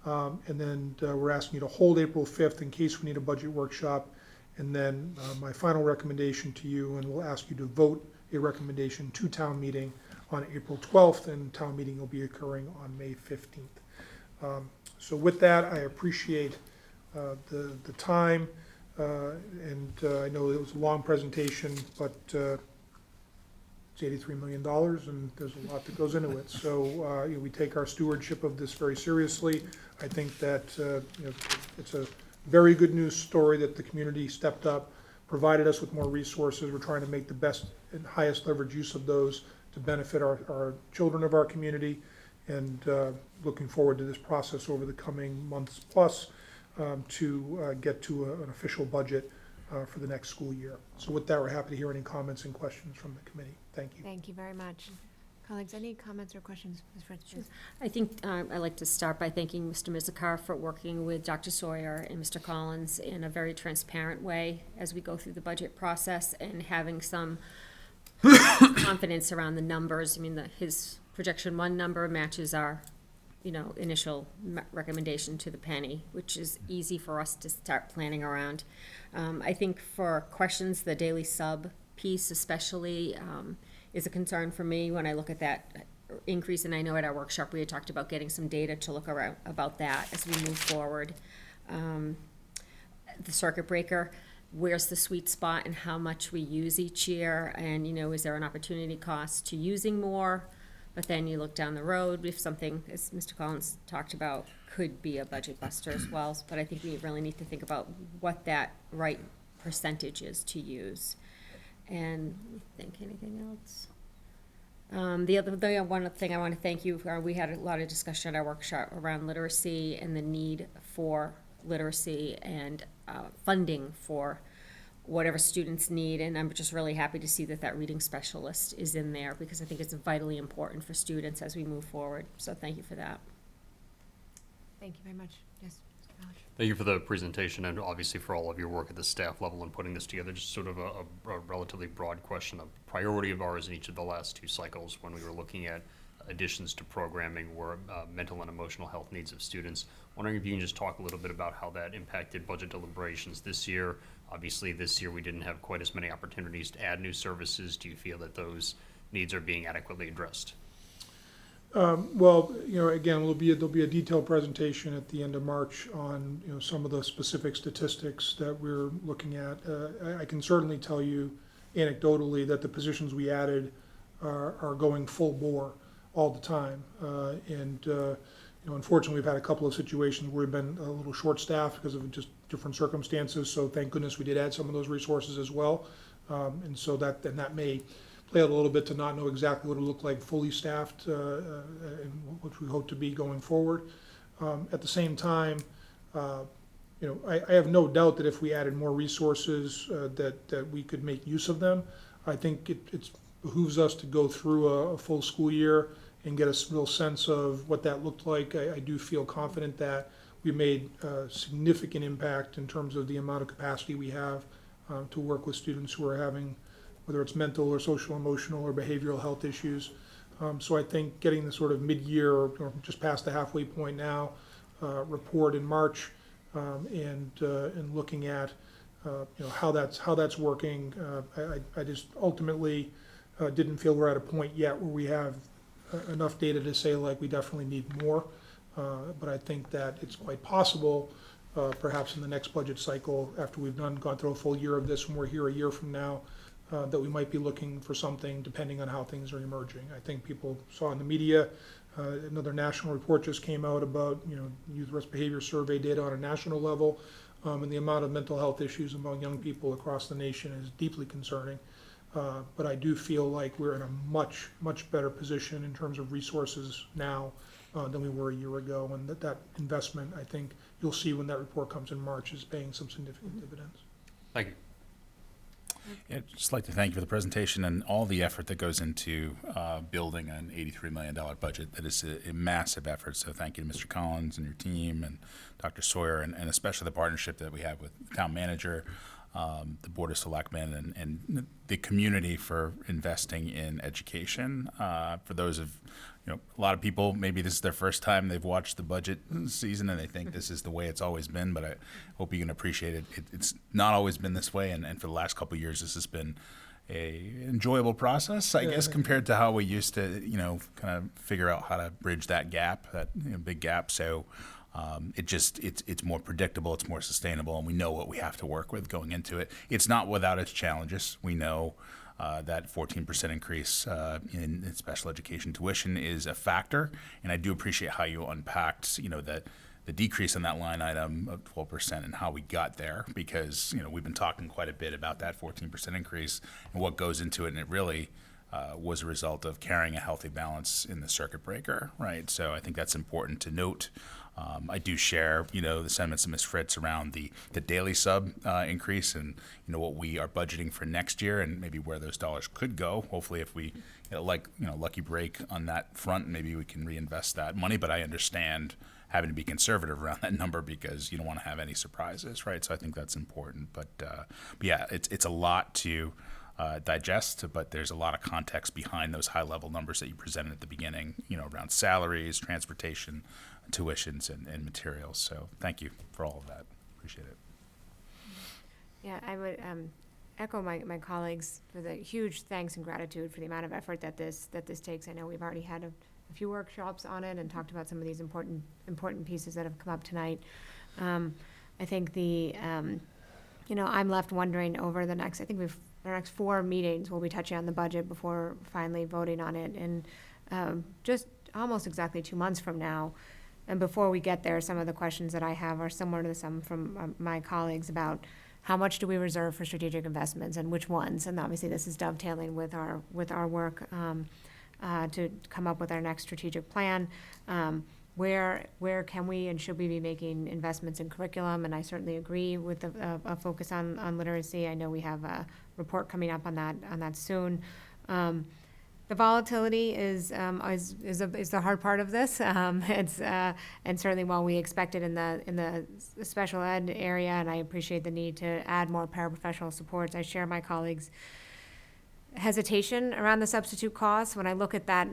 And then we're asking you to hold April 5th in case we need a budget workshop. And then my final recommendation to you, and we'll ask you to vote a recommendation to town meeting on April 12th, and town meeting will be occurring on May 15th. So with that, I appreciate the time, and I know it was a long presentation, but it's $83 million, and there's a lot that goes into it. So we take our stewardship of this very seriously. I think that it's a very good news story that the community stepped up, provided us with more resources. We're trying to make the best and highest leverage use of those to benefit our children of our community, and looking forward to this process over the coming months plus to get to an official budget for the next school year. So with that, we're happy to hear any comments and questions from the committee. Thank you. Thank you very much. Colleagues, any comments or questions? Ms. Fritz, please. I think I'd like to start by thanking Mr. Mizikar for working with Dr. Sawyer and Mr. Collins in a very transparent way as we go through the budget process, and having some confidence around the numbers. I mean, his projection 1 number matches our, initial recommendation to the penny, which is easy for us to start planning around. I think for questions, the daily sub piece especially is a concern for me when I look at that increase, and I know at our workshop we had talked about getting some data to look around about that as we move forward. The circuit breaker, where's the sweet spot and how much we use each year, and is there an opportunity cost to using more? But then you look down the road, if something, as Mr. Collins talked about, could be a budget buster as well. But I think we really need to think about what that right percentage is to use. And anything else? The one thing I want to thank you for, we had a lot of discussion at our workshop around literacy and the need for literacy and funding for whatever students need. And I'm just really happy to see that that reading specialist is in there, because I think it's vitally important for students as we move forward. So thank you for that. Thank you very much. Yes, Mr. Ballard. Thank you for the presentation and obviously for all of your work at the staff level in putting this together. Just sort of a relatively broad question. A priority of ours in each of the last two cycles when we were looking at additions to programming were mental and emotional health needs of students. Wondering if you can just talk a little bit about how that impacted budget deliberations this year. Obviously, this year we didn't have quite as many opportunities to add new services. Do you feel that those needs are being adequately addressed? Well, again, there'll be a detailed presentation at the end of March on, some of the specific statistics that we're looking at. I can certainly tell you anecdotally that the positions we added are going full bore all the time. Unfortunately, we've had a couple of situations where we've been a little short-staffed because of just different circumstances. So thank goodness we did add some of those resources as well. And so that may play out a little bit to not know exactly what it looked like fully staffed, and which we hope to be going forward. At the same time, I have no doubt that if we added more resources, that we could make use of them. I think it behooves us to go through a full school year and get a real sense of what that looked like. I do feel confident that we made a significant impact in terms of the amount of capacity we have to work with students who are having, whether it's mental or social, emotional, or behavioral health issues. So I think getting the sort of mid-year or just past the halfway point now report in March and looking at how that's working. I just ultimately didn't feel we're at a point yet where we have enough data to say like we definitely need more. But I think that it's quite possible, perhaps in the next budget cycle, after we've gone through a full year of this, when we're here a year from now, that we might be looking for something depending on how things are emerging. I think people saw in the media, another national report just came out about youth risk behavior survey data on a national level, and the amount of mental health issues among young people across the nation is deeply concerning. But I do feel like we're in a much, much better position in terms of resources now than we were a year ago, and that investment, I think you'll see when that report comes in March, is paying some significant dividends. Thank you. Yeah, I'd just like to thank you for the presentation and all the effort that goes into building an $83 million budget. That is a massive effort. So thank you to Mr. Collins and your team and Dr. Sawyer, and especially the partnership that we have with the town manager, the Board of Selectmen, and the community for investing in education. For those of a lot of people, maybe this is their first time they've watched the budget season and they think this is the way it's always been, but I hope you can appreciate it. It's not always been this way, and for the last couple of years, this has been a enjoyable process, I guess, compared to how we used to, kind of figure out how to bridge that gap, that big gap. So it's more predictable, it's more sustainable, and we know what we have to work with going into it. It's not without its challenges. We know that 14% increase in special education tuition is a factor, and I do appreciate how you unpacked, that the decrease in that line item of 12% and how we got there, because we've been talking quite a bit about that 14% increase and what goes into it, and it really was a result of carrying a healthy balance in the circuit breaker, right? So I think that's important to note. I do share, the sentiments of Ms. Fritz around the daily sub increase and, what we are budgeting for next year and maybe where those dollars could go. Hopefully if we, lucky break on that front, maybe we can reinvest that money. But I understand having to be conservative around that number because you don't want to have any surprises, right? So I think that's important. But yeah, it's a lot to digest, but there's a lot of context behind those high-level numbers that you presented at the beginning, around salaries, transportation, tuitions, and materials. So thank you for all of that. Appreciate it. Yeah, I would echo my colleagues for the huge thanks and gratitude for the amount of effort that this takes. I know we've already had a few workshops on it and talked about some of these important pieces that have come up tonight. I think I'm left wondering over the next, our next 4 meetings, we'll be touching on the budget before finally voting on it. And just almost exactly 2 months from now, and before we get there, some of the questions that I have are similar to some from my colleagues about how much do we reserve for strategic investments and which ones. And obviously this is dovetailing with our work to come up with our next strategic plan. where can we and should we be making investments in curriculum? And I certainly agree with a focus on literacy. I know we have a report coming up on that soon. The volatility is the hard part of this. It's and certainly while we expect it in the special ed area, and I appreciate the need to add more paraprofessional supports, I share my colleagues' hesitation around the substitute costs. When I look at that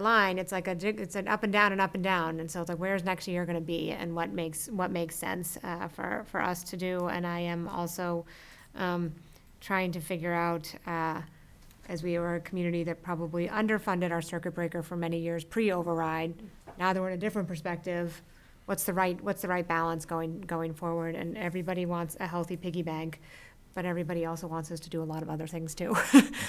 line, it's like it's an up and down and up and down, and so it's like, where's next year going to be, and what makes sense for us to do. And I am also trying to figure out, as we were a community that probably underfunded our circuit breaker for many years pre-override. Now that we're in a different perspective, what's the right balance going forward? And everybody wants a healthy piggy bank, but everybody also wants us to do a lot of other things too.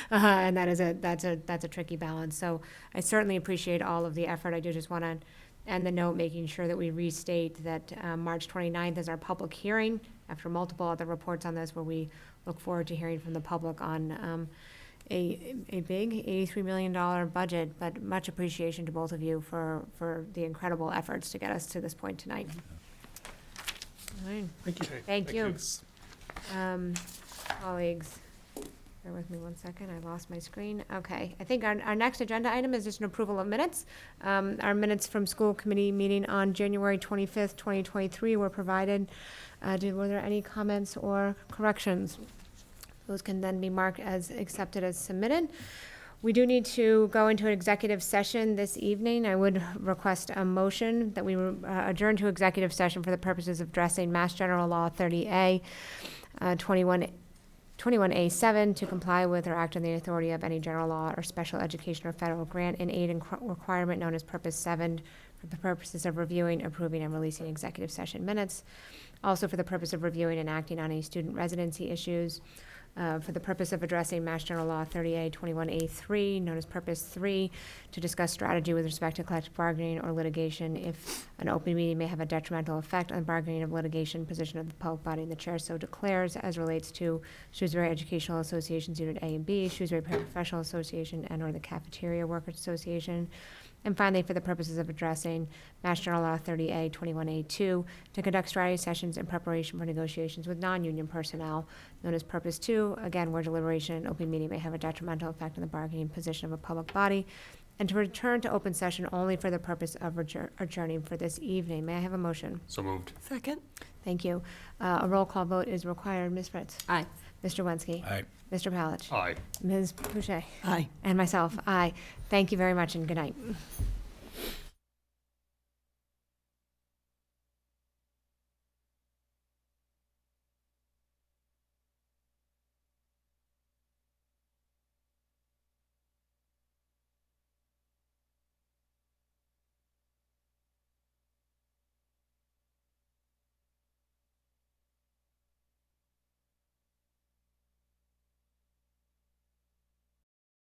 And that's a tricky balance. So I certainly appreciate all of the effort. I do just want to end the note making sure that we restate that March 29th is our public hearing after multiple other reports on this, where we look forward to hearing from the public on a big $83 million budget, but much appreciation to both of you for the incredible efforts to get us to this point tonight. All right. Thank you. Thank you. Colleagues, bear with me one second, I lost my screen. Okay, I think our next agenda item is just an approval of minutes. Our minutes from school committee meeting on January 25th, 2023 were provided. Were there any comments or corrections? Those can then be marked as accepted as submitted. We do need to go into an executive session this evening. I would request a motion that we adjourn to executive session for the purposes of addressing Mass General Law 30A, 21A7, to comply with or act on the authority of any general law or special education or federal grant in aid and requirement known as Purpose 7 for the purposes of reviewing, approving, and releasing executive session minutes. Also for the purpose of reviewing and acting on any student residency issues. For the purpose of addressing Mass General Law 30A 21A3, known as Purpose 3, to discuss strategy with respect to collective bargaining or litigation if an open meeting may have a detrimental effect on bargaining of litigation position of the public body, and the chair so declares, as relates to Shrewsbury Educational Associations Unit A and B, Shrewsbury Paraprofessional Association, and or the Cafeteria Workers Association. And finally, for the purposes of addressing Mass General Law 30A 21A2, to conduct strategy sessions in preparation for negotiations with non-union personnel, known as Purpose 2, again, where deliberation in open meeting may have a detrimental effect on the bargaining position of a public body, and to return to open session only for the purpose of adjourning for this evening. May I have a motion? So moved. Second? Thank you. A roll call vote is required. Ms. Fritz? Aye. Mr. Wensky? Aye. Mr. Palich? Aye. Ms. Boucher? Aye. And myself, aye. Thank you very much and good night.